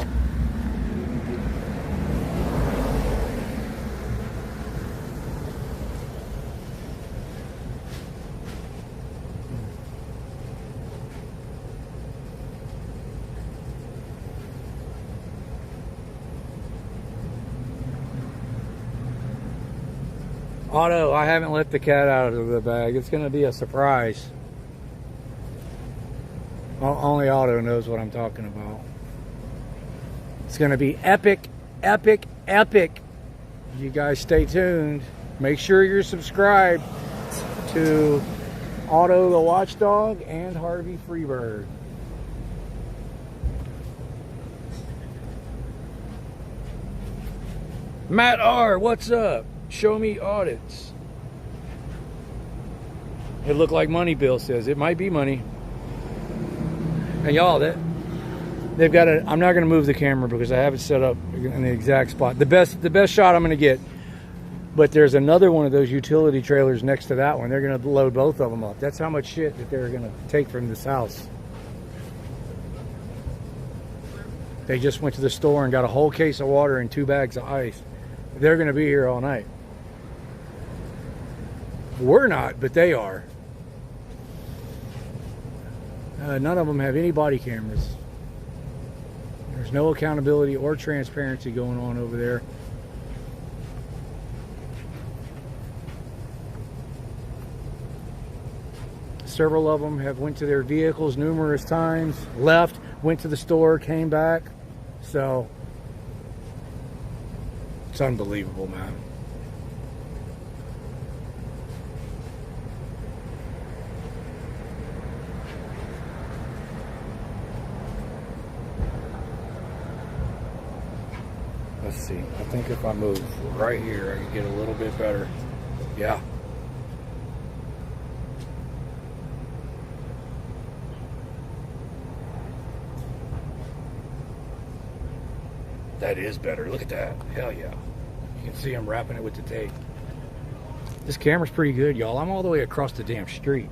[SPEAKER 3] Otto, I haven't let the cat out of the bag. It's going to be a surprise. Only Otto knows what I'm talking about. It's going to be epic, epic, epic. You guys stay tuned. Make sure you're subscribed to Otto the Watchdog and Harvey Freebird. Matt R, what's up? Show me audits. It looked like money, Bill says. It might be money. And y'all, they've got a, I'm not going to move the camera because I have it set up in the exact spot. The best shot I'm going to get. But there's another one of those utility trailers next to that one. They're going to load both of them up. That's how much shit that they're going to take from this house. They just went to the store and got a whole case of water and 2 bags of ice. They're going to be here all night. We're not, but they are. None of them have any body cameras. There's no accountability or transparency going on over there. Several of them have went to their vehicles numerous times, left, went to the store, came back. So it's unbelievable, man. Let's see. I think if I move right here, I can get a little bit better. Yeah. That is better. Look at that. Hell yeah. You can see I'm wrapping it with the tape. This camera's pretty good, y'all. I'm all the way across the damn street.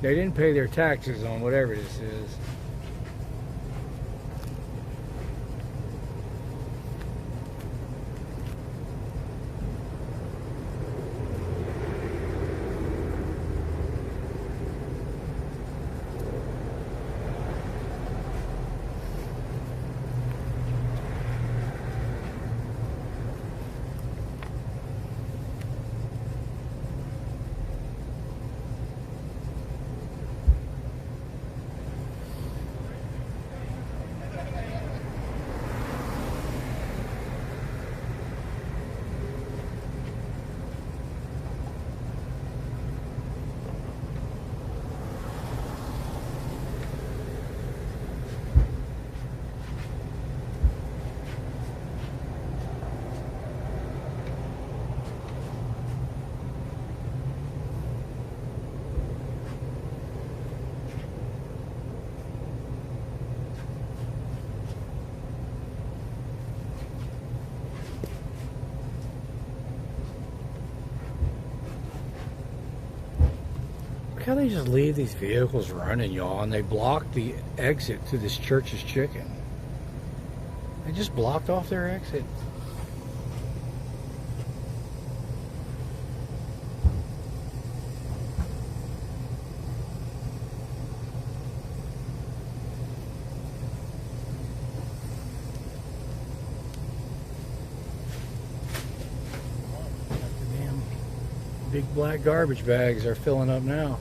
[SPEAKER 3] They didn't pay their taxes on whatever this is. How they just leave these vehicles running, y'all, and they blocked the exit to this Church's Chicken. They just blocked off their exit. The damn big black garbage bags are filling up now.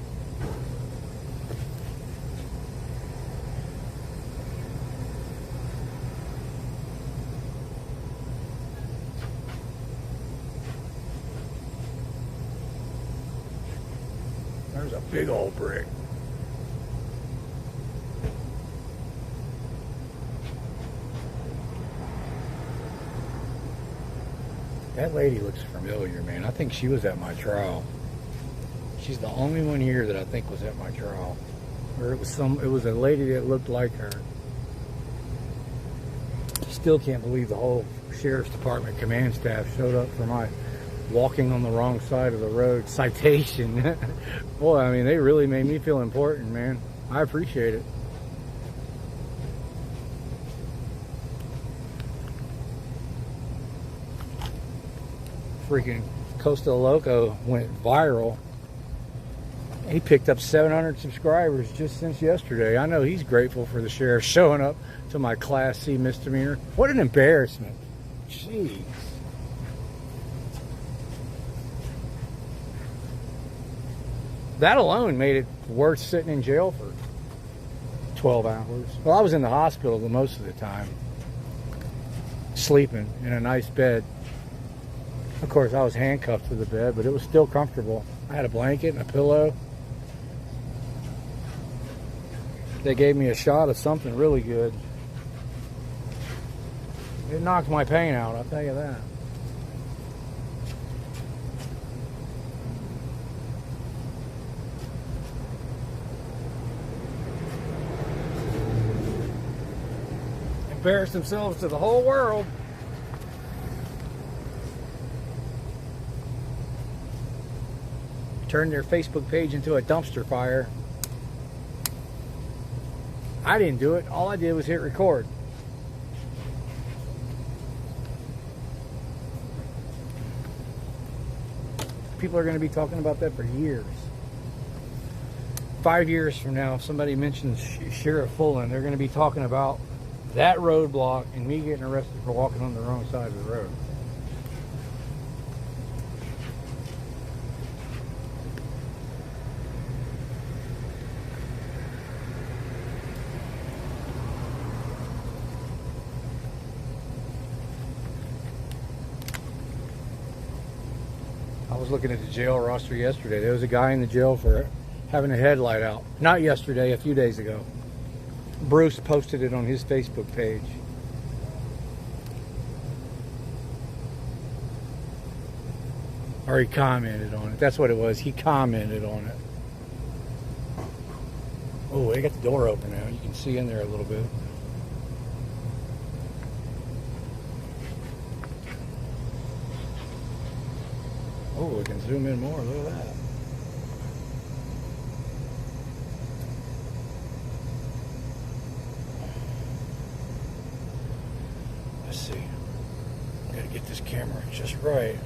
[SPEAKER 3] Big old brick. That lady looks familiar, man. I think she was at my trial. She's the only one here that I think was at my trial. Or it was a lady that looked like her. Still can't believe the whole sheriff's department command staff showed up for my walking on the wrong side of the road citation. Boy, I mean, they really made me feel important, man. I appreciate it. Freaking Costa Loco went viral. He picked up 700 subscribers just since yesterday. I know he's grateful for the sheriff showing up to my Class C misdemeanor. What an embarrassment. Jeez. That alone made it worth sitting in jail for 12 hours. Well, I was in the hospital the most of the time, sleeping in a nice bed. Of course, I was handcuffed to the bed, but it was still comfortable. I had a blanket and a pillow. They gave me a shot of something really good. It knocked my pain out, I'll tell you that. Embarrassed themselves to the whole world. Turned their Facebook page into a dumpster fire. I didn't do it. All I did was hit record. People are going to be talking about that for years. 5 years from now, if somebody mentions Sheriff Fullen, they're going to be talking about that roadblock and me getting arrested for walking on the wrong side of the road. I was looking at the jail roster yesterday. There was a guy in the jail for having a headlight out. Not yesterday, a few days ago. Bruce posted it on his Facebook page. Or he commented on it. That's what it was. He commented on it. Oh, they got the door open now. You can see in there a little bit. Oh, we can zoom in more. Look at that. Let's see. Gotta get this camera just right.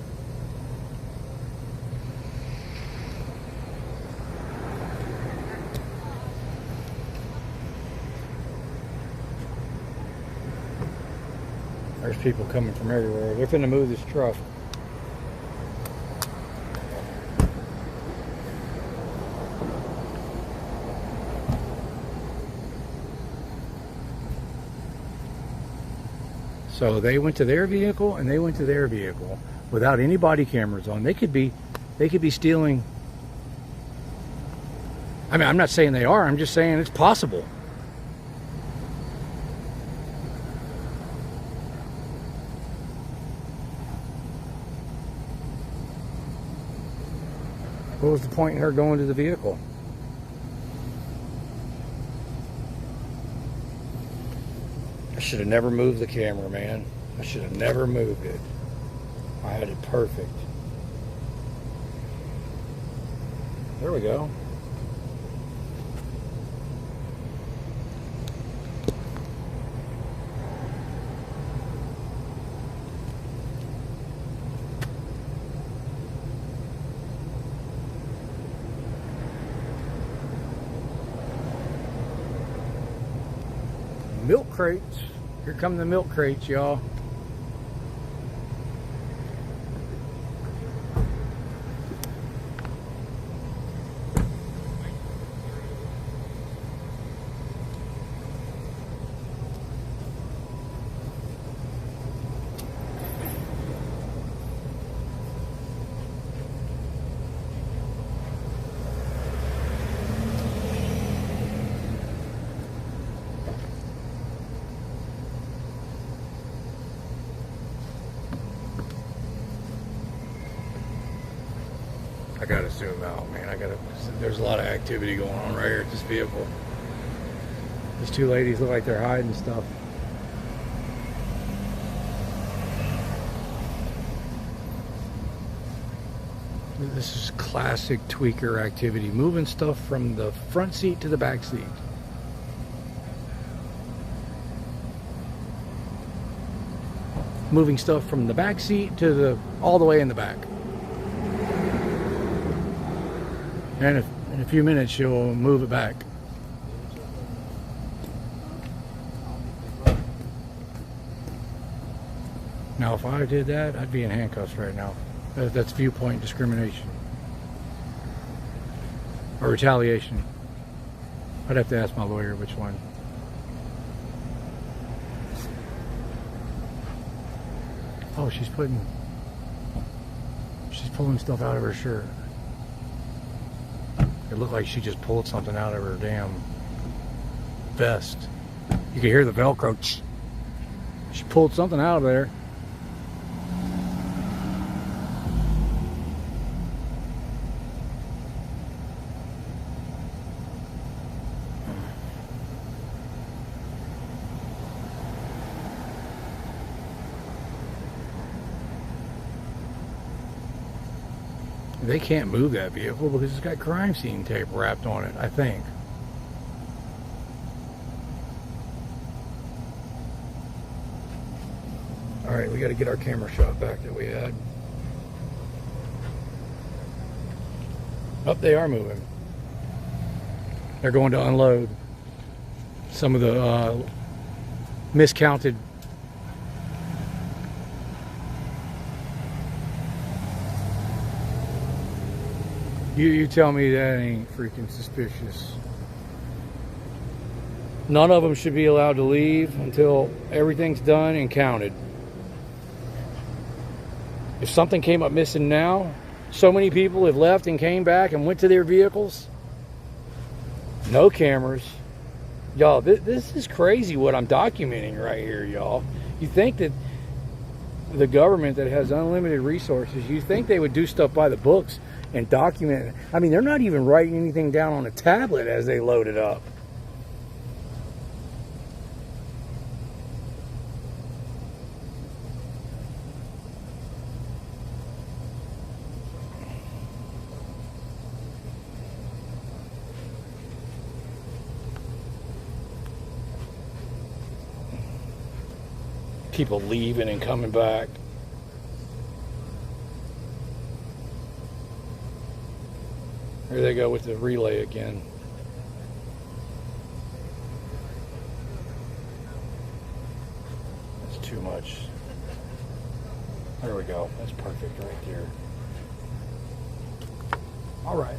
[SPEAKER 3] There's people coming from everywhere. They're finna move this truck. So they went to their vehicle and they went to their vehicle without any body cameras on. They could be stealing. I mean, I'm not saying they are. I'm just saying it's possible. What was the point in her going to the vehicle? I should have never moved the camera, man. I should have never moved it. I had it perfect. There we go. Milk crates. Here come the milk crates, y'all. gotta zoom out, man. There's a lot of activity going on right here at this vehicle. These two ladies look like they're hiding stuff. This is classic tweaker activity, moving stuff from the front seat to the back seat. Moving stuff from the back seat to all the way in the back. And in a few minutes, she'll move it back. Now, if I did that, I'd be in handcuffs right now. That's viewpoint discrimination. Or retaliation. I'd have to ask my lawyer which one. Oh, she's pulling stuff out of her shirt. It looked like she just pulled something out of her damn vest. You could hear the Velcro. She pulled something out of there. They can't move that vehicle because it's got crime scene tape wrapped on it, I think. Alright, we got to get our camera shot back that we had. Oh, they are moving. They're going to unload some of the miscounted. You tell me that ain't freaking suspicious. None of them should be allowed to leave until everything's done and counted. If something came up missing now, so many people have left and came back and went to their vehicles. No cameras. Y'all, this is crazy what I'm documenting right here, y'all. You think that the government that has unlimited resources, you think they would do stuff by the books and document it. I mean, they're not even writing anything down on a tablet as they load it up. People leaving and coming back. Here they go with the relay again. That's too much. There we go. That's perfect right there. All right.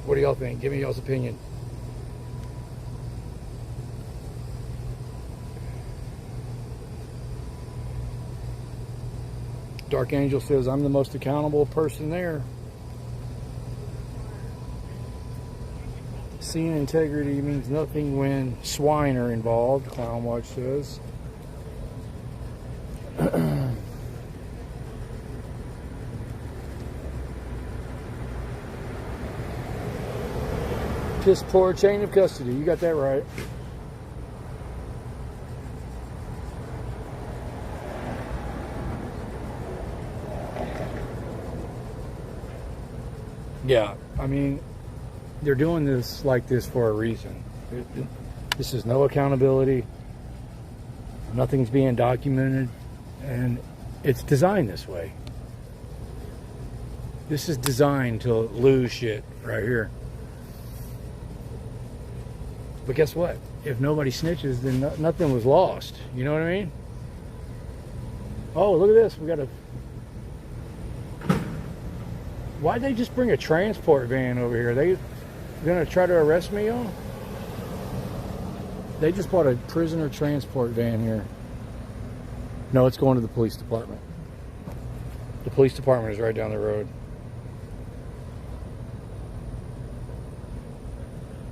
[SPEAKER 3] What do y'all think? Give me y'all's opinion. Dark Angel says, I'm the most accountable person there. Scene integrity means nothing when swine are involved, Clown Watch says. Piss poor chain of custody. You got that right. Yeah, I mean, they're doing this like this for a reason. This is no accountability. Nothing's being documented, and it's designed this way. This is designed to lose shit right here. But guess what? If nobody snitches, then nothing was lost. You know what I mean? Oh, look at this. We got a... Why'd they just bring a transport van over here? They gonna try to arrest me, y'all? They just bought a prisoner transport van here. No, it's going to the police department. The police department is right down the road.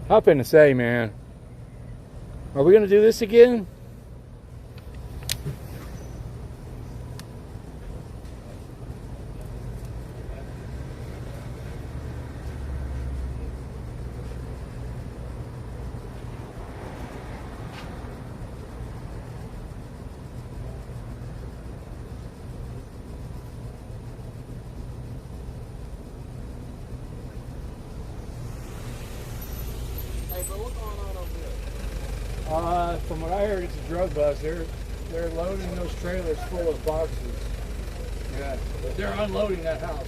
[SPEAKER 3] I'm finna say, man, are we gonna do this again?
[SPEAKER 8] bro. What's going on over there?
[SPEAKER 3] From what I heard, it's a drug bust. They're loading those trailers full of boxes. Yeah, they're unloading that house.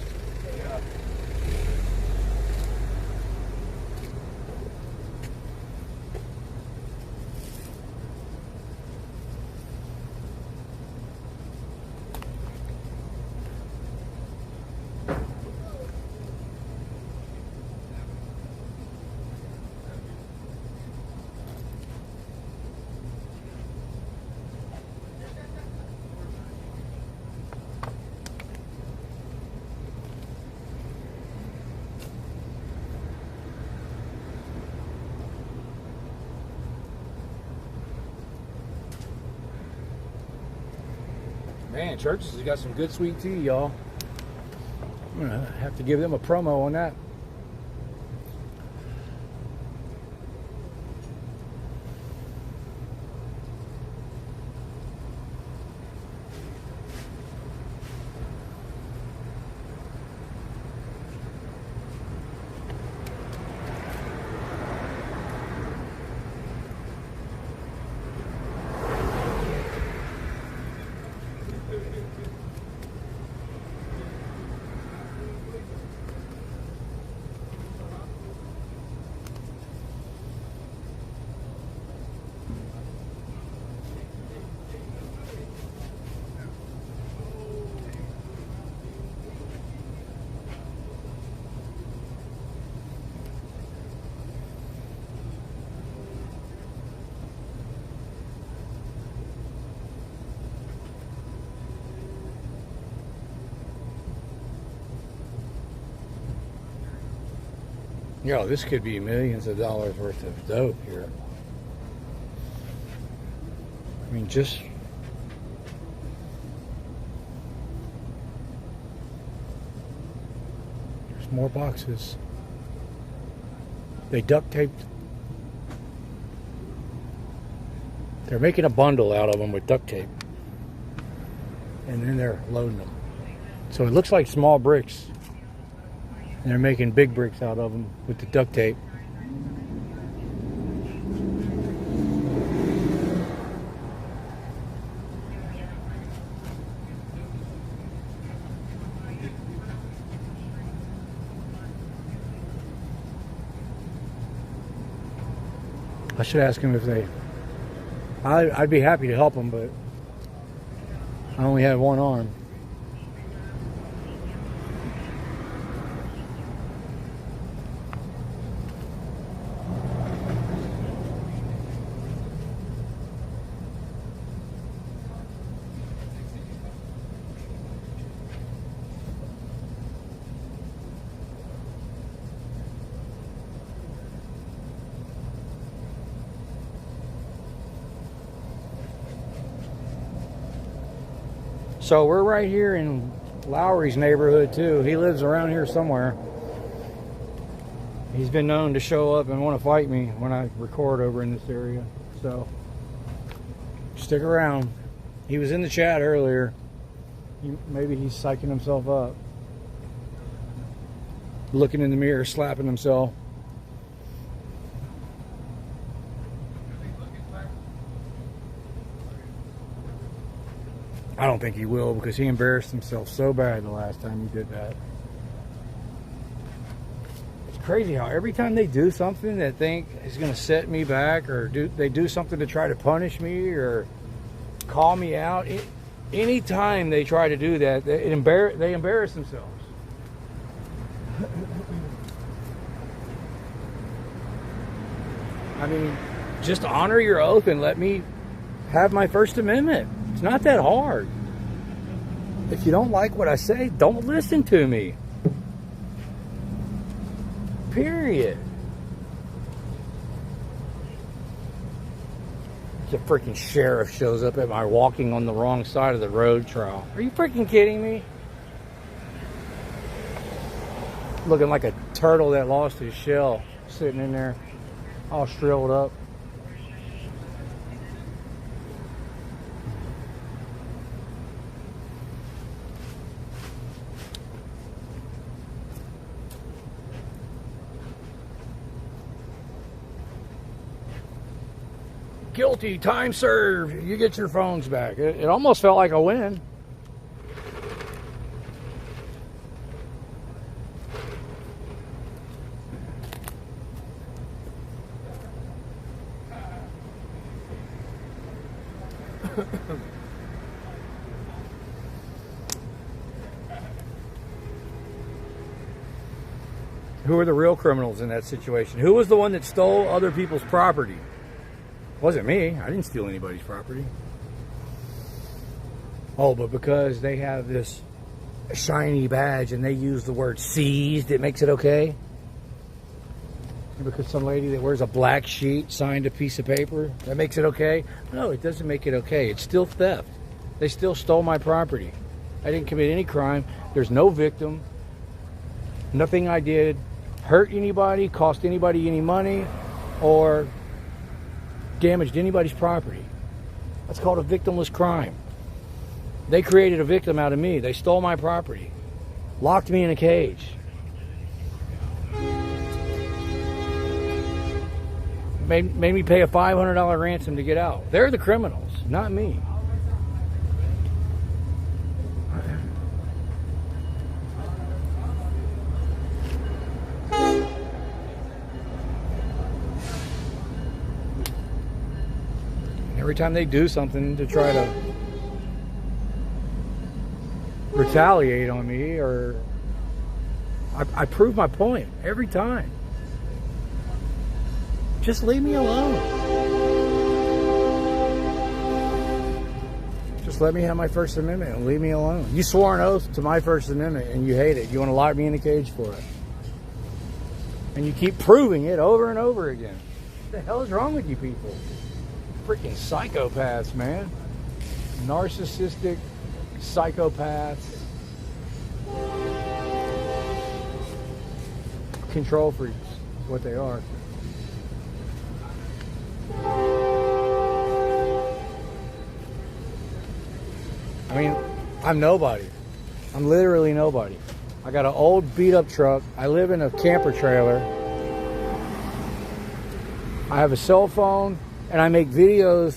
[SPEAKER 3] Yeah. Man, Churches has got some good sweet tea, y'all. I'm gonna have to give them a promo on that. Yo, this could be millions of dollars worth of dope here. I mean, just... There's more boxes. They duct taped. They're making a bundle out of them with duct tape. And then they're loading them. So it looks like small bricks. And they're making big bricks out of them with the duct tape. I should ask him if they... I'd be happy to help them, but I only have one arm. So we're right here in Lowry's neighborhood too. He lives around here somewhere. He's been known to show up and want to fight me when I record over in this area. So stick around. He was in the chat earlier. Maybe he's psyching himself up. Looking in the mirror, slapping himself. I don't think he will, because he embarrassed himself so bad the last time he did that. It's crazy how every time they do something that think is going to set me back, or they do something to try to punish me or call me out, anytime they try to do that, they embarrass themselves. I mean, just honor your oath and let me have my First Amendment. It's not that hard. If you don't like what I say, don't listen to me. Period. The freaking sheriff shows up at my walking on the wrong side of the road trial. Are you freaking kidding me? Looking like a turtle that lost his shell, sitting in there all shriveled up. Guilty, time served. You get your phones back. It almost felt like a win. Who are the real criminals in that situation? Who was the one that stole other people's property? It wasn't me. I didn't steal anybody's property. Oh, but because they have this shiny badge and they use the word seized, it makes it okay? And because some lady that wears a black sheet signed a piece of paper, that makes it okay? No, it doesn't make it okay. It's still theft. They still stole my property. I didn't commit any crime. There's no victim. Nothing I did hurt anybody, cost anybody any money, or damaged anybody's property. That's called a victimless crime. They created a victim out of me. They stole my property, locked me in a cage. Made me pay a $500 ransom to get out. They're the criminals, not me. Every time they do something to try to retaliate on me, or I prove my point every time. Just leave me alone. Just let me have my First Amendment and leave me alone. You swore an oath to my First Amendment and you hate it. You want to lock me in a cage for it. And you keep proving it over and over again. What the hell is wrong with you people? Freaking psychopaths, man. Narcissistic psychopaths. Control freaks is what they are. I mean, I'm nobody. I'm literally nobody. I got an old beat up truck. I live in a camper trailer. I have a cell phone. And I make videos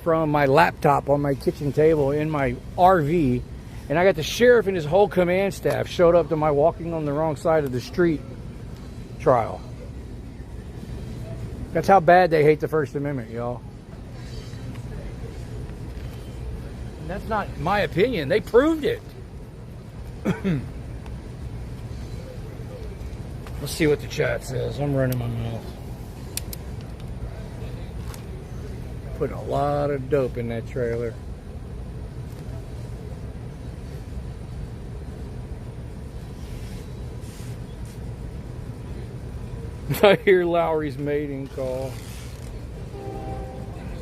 [SPEAKER 3] from my laptop on my kitchen table in my RV. And I got the sheriff and his whole command staff showed up to my walking on the wrong side of the street trial. That's how bad they hate the First Amendment, y'all. And that's not my opinion. They proved it. Let's see what the chat says. I'm running my mouth. Putting a lot of dope in that trailer. I hear Lowry's mating call.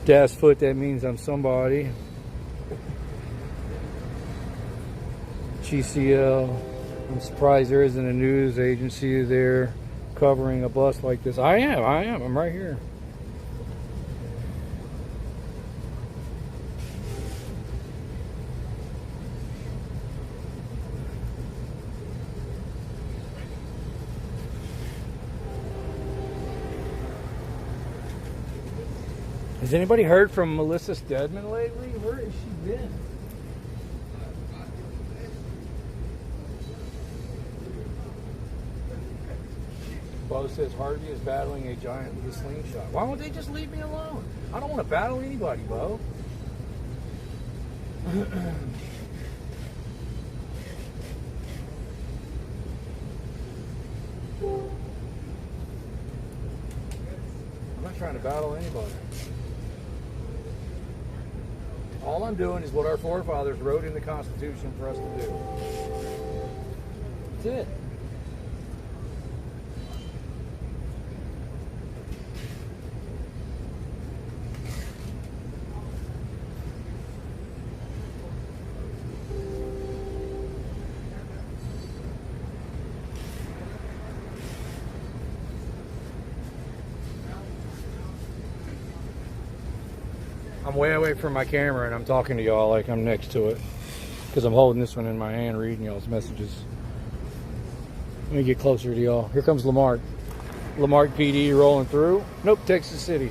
[SPEAKER 3] Das foot, that means I'm somebody. GCL. I'm surprised there isn't a news agency there covering a bust like this. I am. I'm right here. Has anybody heard from Melissa Stedman lately? Where has she been? Bo says Harvey is battling a giant with a slingshot. Why won't they just leave me alone? I don't want to battle anybody, Bo. I'm not trying to battle anybody. All I'm doing is what our forefathers wrote in the Constitution for us to do. That's it. I'm way away from my camera and I'm talking to y'all like I'm next to it because I'm holding this one in my hand reading y'all's messages. Let me get closer to y'all. Here comes Lamarck. Lamarck PD rolling through. Nope, Texas City.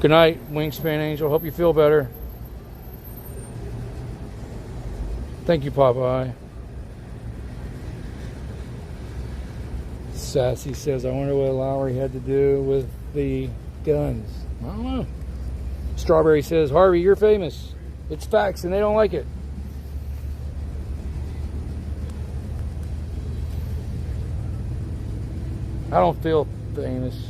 [SPEAKER 3] Good night, Wingspan Angel. Hope you feel better. Thank you, Popeye. Sassy says, I wonder what Lowry had to do with the guns. I don't know. Strawberry says, Harvey, you're famous. It's facts and they don't like it. I don't feel famous.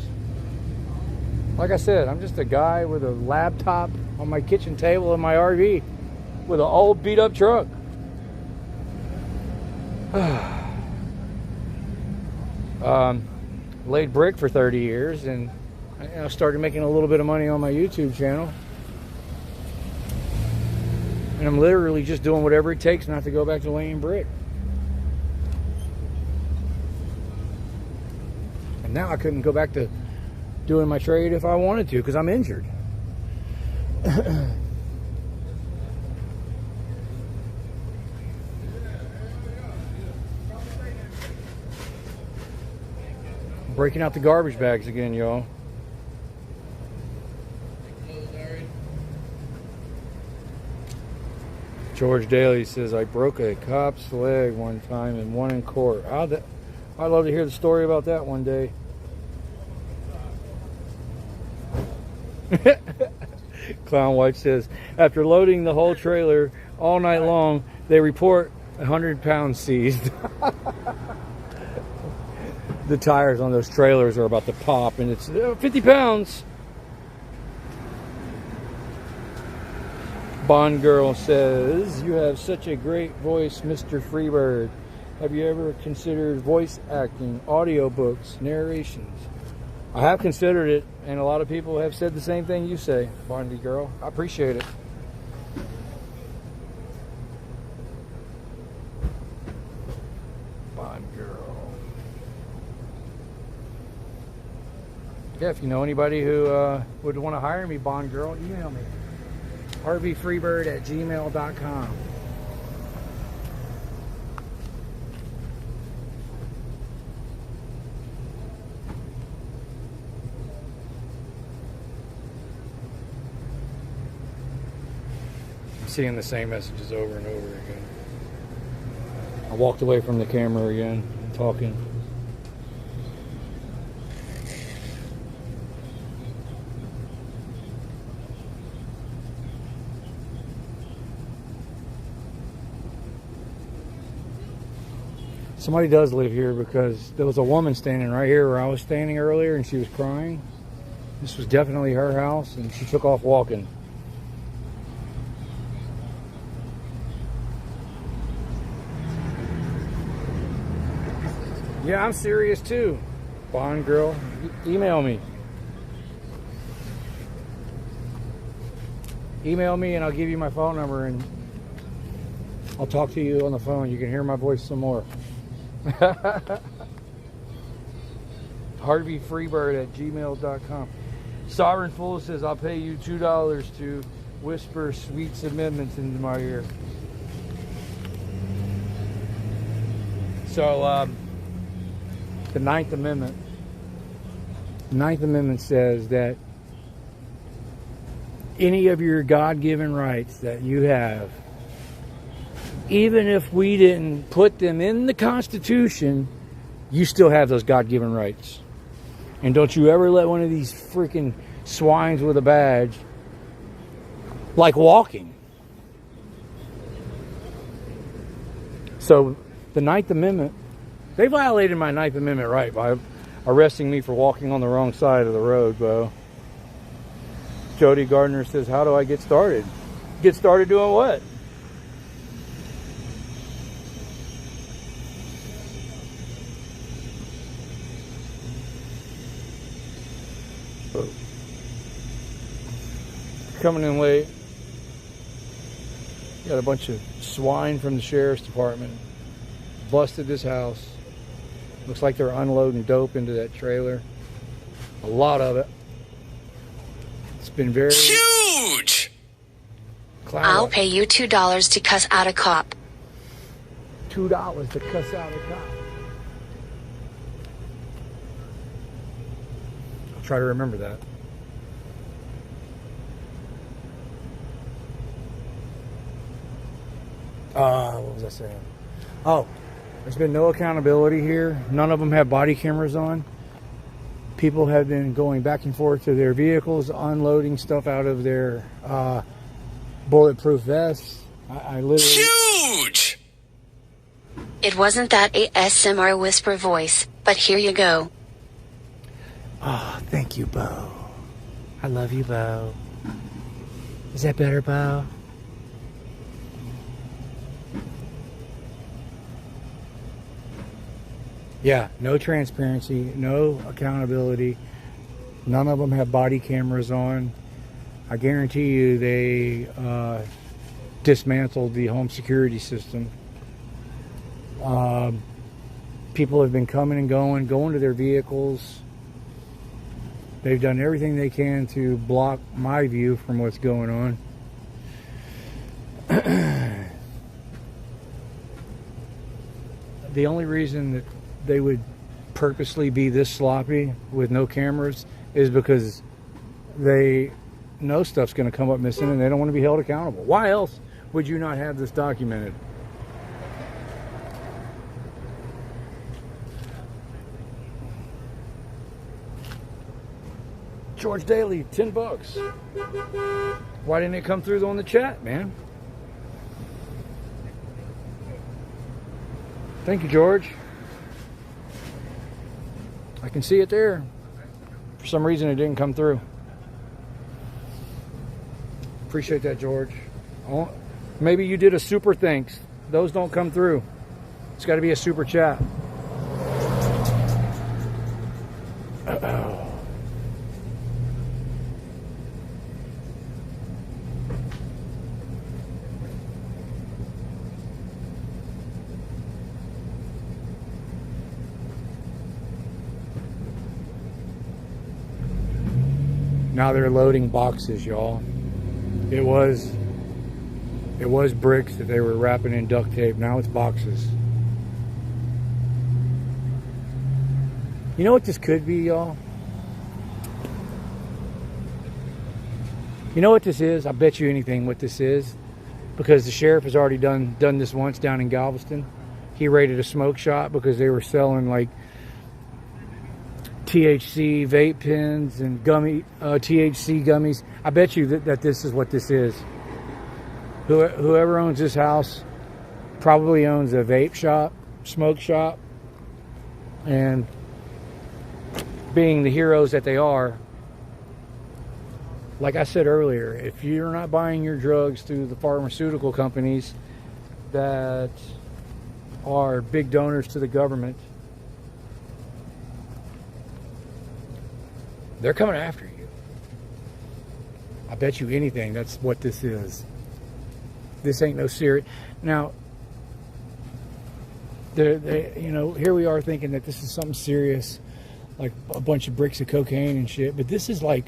[SPEAKER 3] Like I said, I'm just a guy with a laptop on my kitchen table in my RV with an old beat up truck. Laid brick for 30 years and I started making a little bit of money on my YouTube channel. And I'm literally just doing whatever it takes not to go back to laying brick. And now I couldn't go back to doing my trade if I wanted to because I'm injured. Breaking out the garbage bags again, y'all. George Daly says, I broke a cop's leg one time and won in court. I'd love to hear the story about that one day. Clown White says, after loading the whole trailer all night long, they report 100 pounds seized. The tires on those trailers are about to pop and it's 50 pounds. Bond Girl says, you have such a great voice, Mr. Freebird. Have you ever considered voice acting, audiobooks, narrations? I have considered it, and a lot of people have said the same thing you say, Bondy Girl. I appreciate it. Bond Girl. Yeah, if you know anybody who would want to hire me, Bond Girl, email me. harveyfreebird@gmail.com. I'm seeing the same messages over and over again. I walked away from the camera again, talking. Somebody does live here because there was a woman standing right here where I was standing earlier and she was crying. This was definitely her house and she took off walking. Yeah, I'm serious too. Bond Girl, email me. Email me and I'll give you my phone number and I'll talk to you on the phone. You can hear my voice some more. harveyfreebird@gmail.com. Sovereign Fool says, I'll pay you $2 to whisper sweet amendments into my ear. So, the Ninth Amendment. The Ninth Amendment says that any of your God-given rights that you have, even if we didn't put them in the Constitution, you still have those God-given rights. And don't you ever let one of these freaking swines with a badge, like walking. So the Ninth Amendment, they violated my Ninth Amendment right by arresting me for walking on the wrong side of the road, Bo. Jody Gardner says, how do I get started? Get started doing what? Coming in late. Got a bunch of swine from the sheriff's department. Busted this house. Looks like they're unloading dope into that trailer. A lot of it. It's been very
[SPEAKER 7] huge.
[SPEAKER 4] I'll pay you $2 to cuss out a cop.
[SPEAKER 3] $2 to cuss out a cop. I'll try to remember that. What was I saying? Oh, there's been no accountability here. None of them have body cameras on. People have been going back and forth to their vehicles, unloading stuff out of their bulletproof vests. I literally...
[SPEAKER 7] Huge!
[SPEAKER 4] It wasn't that ASMR whisper voice, but here you go.
[SPEAKER 3] Oh, thank you, Bo. I love you, Bo. Is that better, Bo? Yeah, no transparency, no accountability. None of them have body cameras on. I guarantee you they dismantled the home security system. People have been coming and going to their vehicles. They've done everything they can to block my view from what's going on. The only reason that they would purposely be this sloppy with no cameras is because they know stuff's going to come up missing and they don't want to be held accountable. Why else would you not have this documented? George Daly, $10. Why didn't it come through on the chat, man? Thank you, George. I can see it there. For some reason, it didn't come through. Appreciate that, George. Oh, maybe you did a super thanks. Those don't come through. It's got to be a super chat. Now they're loading boxes, y'all. It was bricks that they were wrapping in duct tape. Now it's boxes. You know what this could be, y'all? You know what this is? I bet you anything what this is. Because the sheriff has already done this once down in Galveston. He raided a smoke shop because they were selling like THC vape pens and THC gummies. I bet you that this is what this is. Whoever owns this house probably owns a vape shop, smoke shop, and being the heroes that they are, like I said earlier, if you're not buying your drugs through the pharmaceutical companies that are big donors to the government, they're coming after you. I bet you anything that's what this is. This ain't no serious. Now, here we are thinking that this is something serious, like a bunch of bricks of cocaine and shit. But this is like,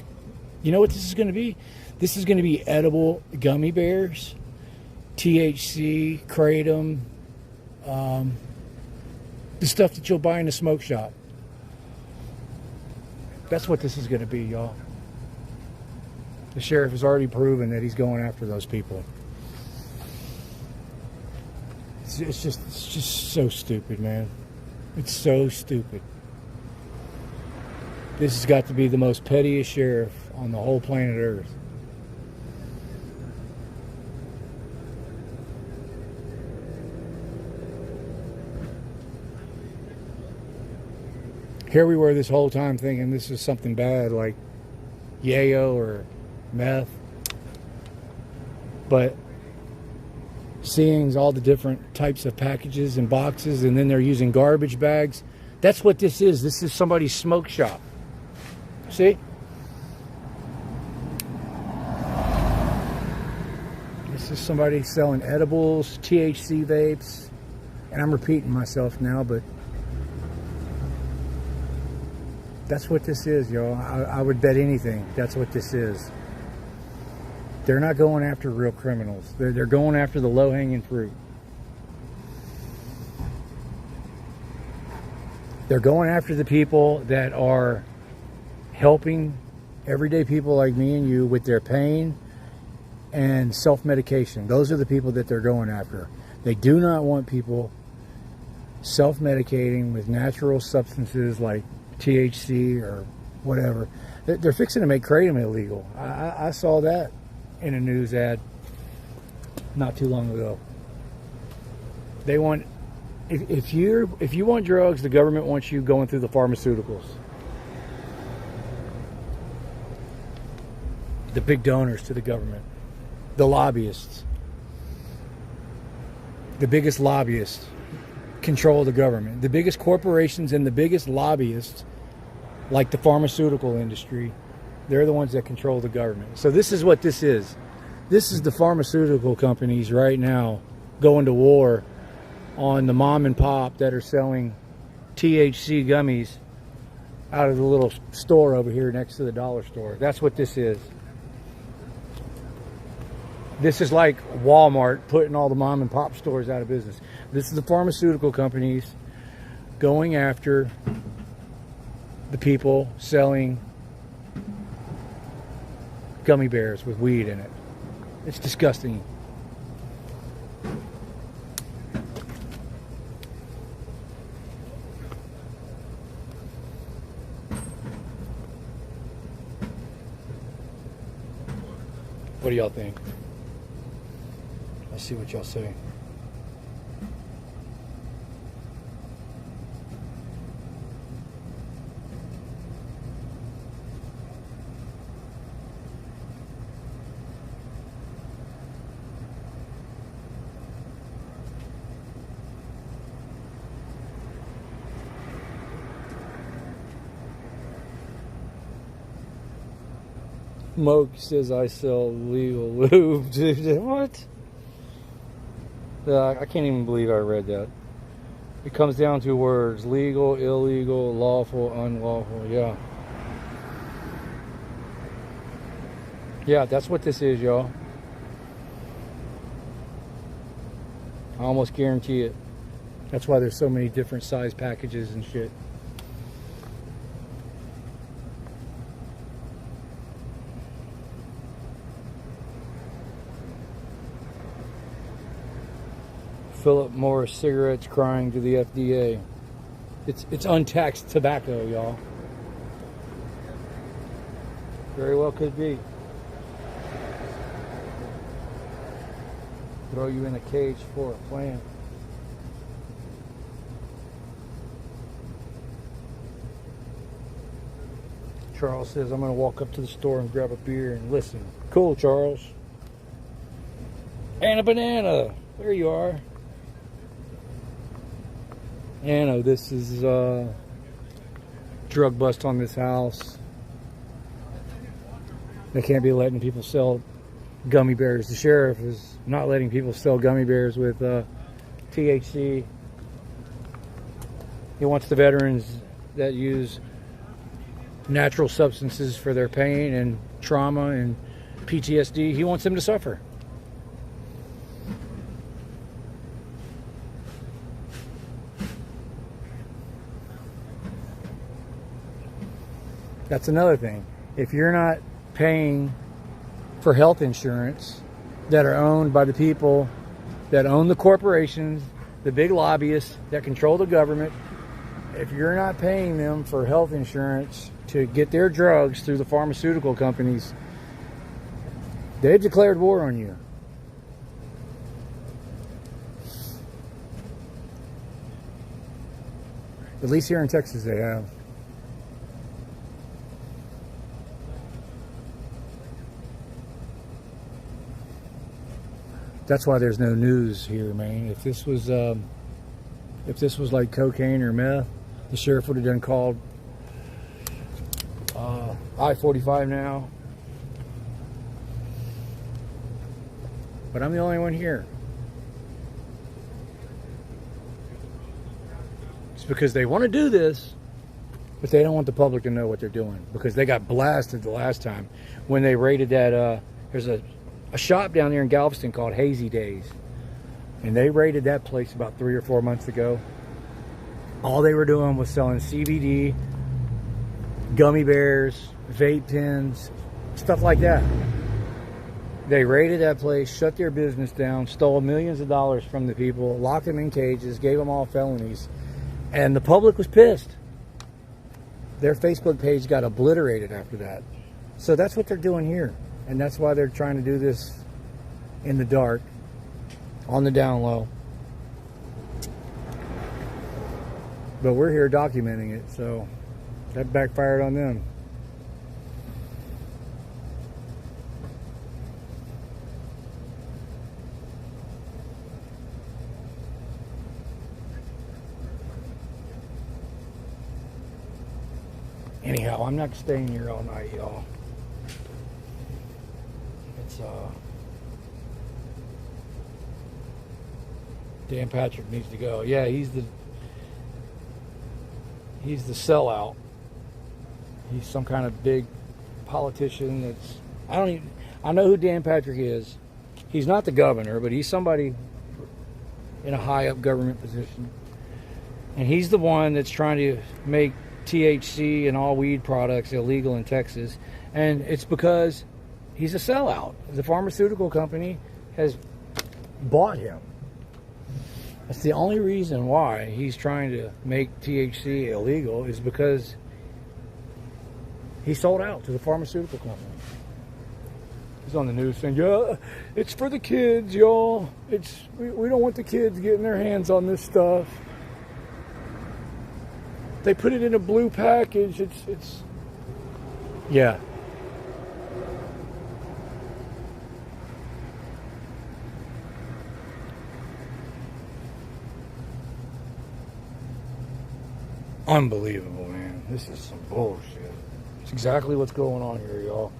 [SPEAKER 3] you know what this is going to be? This is going to be edible gummy bears, THC, kratom, the stuff that you'll buy in the smoke shop. That's what this is going to be, y'all. The sheriff has already proven that he's going after those people. It's just so stupid, man. It's so stupid. This has got to be the most pettiest sheriff on the whole planet Earth. Here we were this whole time thinking this is something bad like yayo or meth. But seeing all the different types of packages and boxes, and then they're using garbage bags. That's what this is. This is somebody's smoke shop. See? This is somebody selling edibles, THC vapes. And I'm repeating myself now, but that's what this is, y'all. I would bet anything that's what this is. They're not going after real criminals. They're going after the low-hanging fruit. They're going after the people that are helping everyday people like me and you with their pain and self-medication. Those are the people that they're going after. They do not want people self-medicating with natural substances like THC or whatever. They're fixing to make kratom illegal. I saw that in a news ad not too long ago. They want, if you want drugs, the government wants you going through the pharmaceuticals. The big donors to the government, the lobbyists, the biggest lobbyists control the government. The biggest corporations and the biggest lobbyists, like the pharmaceutical industry, they're the ones that control the government. So this is what this is. This is the pharmaceutical companies right now going to war on the mom and pop that are selling THC gummies out of the little store over here next to the dollar store. That's what this is. This is like Walmart putting all the mom and pop stores out of business. This is the pharmaceutical companies going after the people selling gummy bears with weed in it. It's disgusting. What do y'all think? Let's see what y'all say. Moke says I sell legal lube. What? I can't even believe I read that. It comes down to words: legal, illegal, lawful, unlawful. Yeah. Yeah, that's what this is, y'all. I almost guarantee it. That's why there's so many different size packages and shit. Philip Morris cigarettes crying to the FDA. It's untaxed tobacco, y'all. Very well could be. Throw you in a cage for a plant. Charles says, I'm going to walk up to the store and grab a beer and listen. Cool, Charles. And a banana. There you are. Anno, this is drug bust on this house. They can't be letting people sell gummy bears. The sheriff is not letting people sell gummy bears with THC. He wants the veterans that use natural substances for their pain and trauma and PTSD. He wants them to suffer. That's another thing. If you're not paying for health insurance that are owned by the people that own the corporations, the big lobbyists that control the government, if you're not paying them for health insurance to get their drugs through the pharmaceutical companies, they've declared war on you. At least here in Texas they have. That's why there's no news here, man. If this was like cocaine or meth, the sheriff would have done called I-45 now. But I'm the only one here. It's because they want to do this, but they don't want the public to know what they're doing, because they got blasted the last time when they raided that. There's a shop down there in Galveston called Hazy Days, and they raided that place about 3 or 4 months ago. All they were doing was selling CBD, gummy bears, vape pens, stuff like that. They raided that place, shut their business down, stole millions of dollars from the people, locked them in cages, gave them all felonies, and the public was pissed. Their Facebook page got obliterated after that. So that's what they're doing here, and that's why they're trying to do this in the dark, on the down low. But we're here documenting it, so that backfired on them. Anyhow, I'm not staying here all night, y'all. It's Dan Patrick needs to go. Yeah, he's the sellout. He's some kind of big politician that's I know who Dan Patrick is. He's not the governor, but he's somebody in a high up government position. And he's the one that's trying to make THC and all weed products illegal in Texas. And it's because he's a sellout. The pharmaceutical company has bought him. That's the only reason why he's trying to make THC illegal, is because he sold out to the pharmaceutical company. He's on the news saying, yeah, it's for the kids, y'all. We don't want the kids getting their hands on this stuff. They put it in a blue package. It's yeah. Unbelievable, man. This is some bullshit. It's exactly what's going on here, y'all.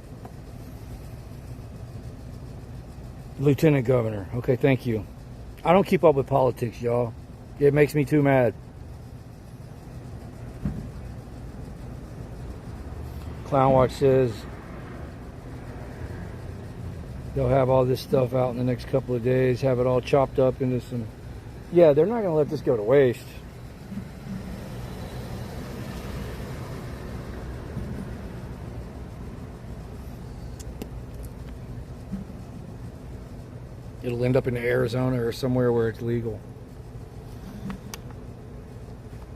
[SPEAKER 3] Lieutenant Governor. Okay, thank you. I don't keep up with politics, y'all. It makes me too mad. Clownwatch says they'll have all this stuff out in the next couple of days, have it all chopped up into some... Yeah, they're not going to let this go to waste. It'll end up in Arizona or somewhere where it's legal.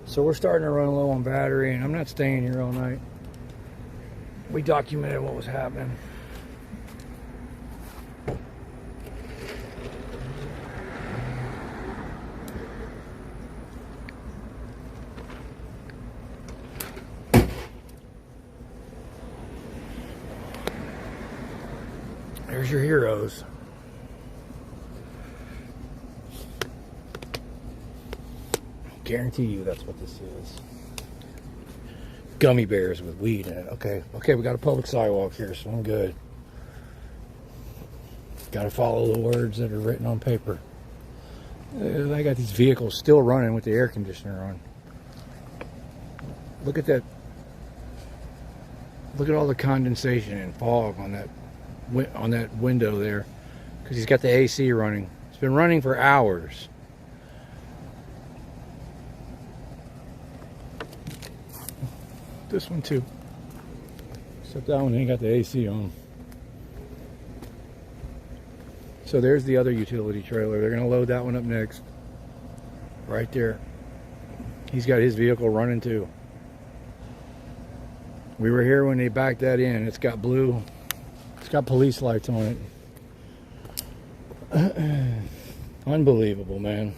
[SPEAKER 3] So we're starting to run low on battery, and I'm not staying here all night. We documented what was happening. There's your heroes. Guarantee you that's what this is. Gummy bears with weed in it. Okay, we got a public sidewalk here, so I'm good. Got to follow the words that are written on paper. I got these vehicles still running with the air conditioner on. Look at that. Look at all the condensation and fog on that window there, because he's got the AC running. It's been running for hours. This one too. Except that one ain't got the AC on. So there's the other utility trailer. They're gonna load that one up next. Right there. He's got his vehicle running too. We were here when they backed that in. It's got blue. It's got police lights on it. Unbelievable, man.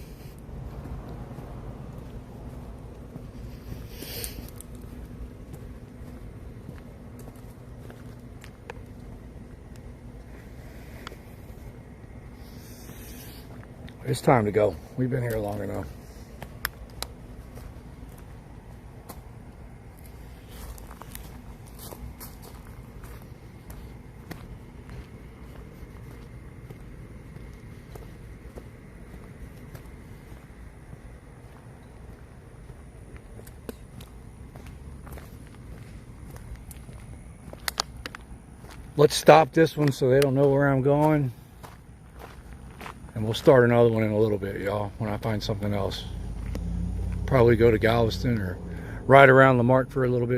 [SPEAKER 3] It's time to go. We've been here long enough. Let's stop this one so they don't know where I'm going. And we'll start another one in a little bit, y'all, when I find something else. Probably go to Galveston or ride around Lamarck for a little bit.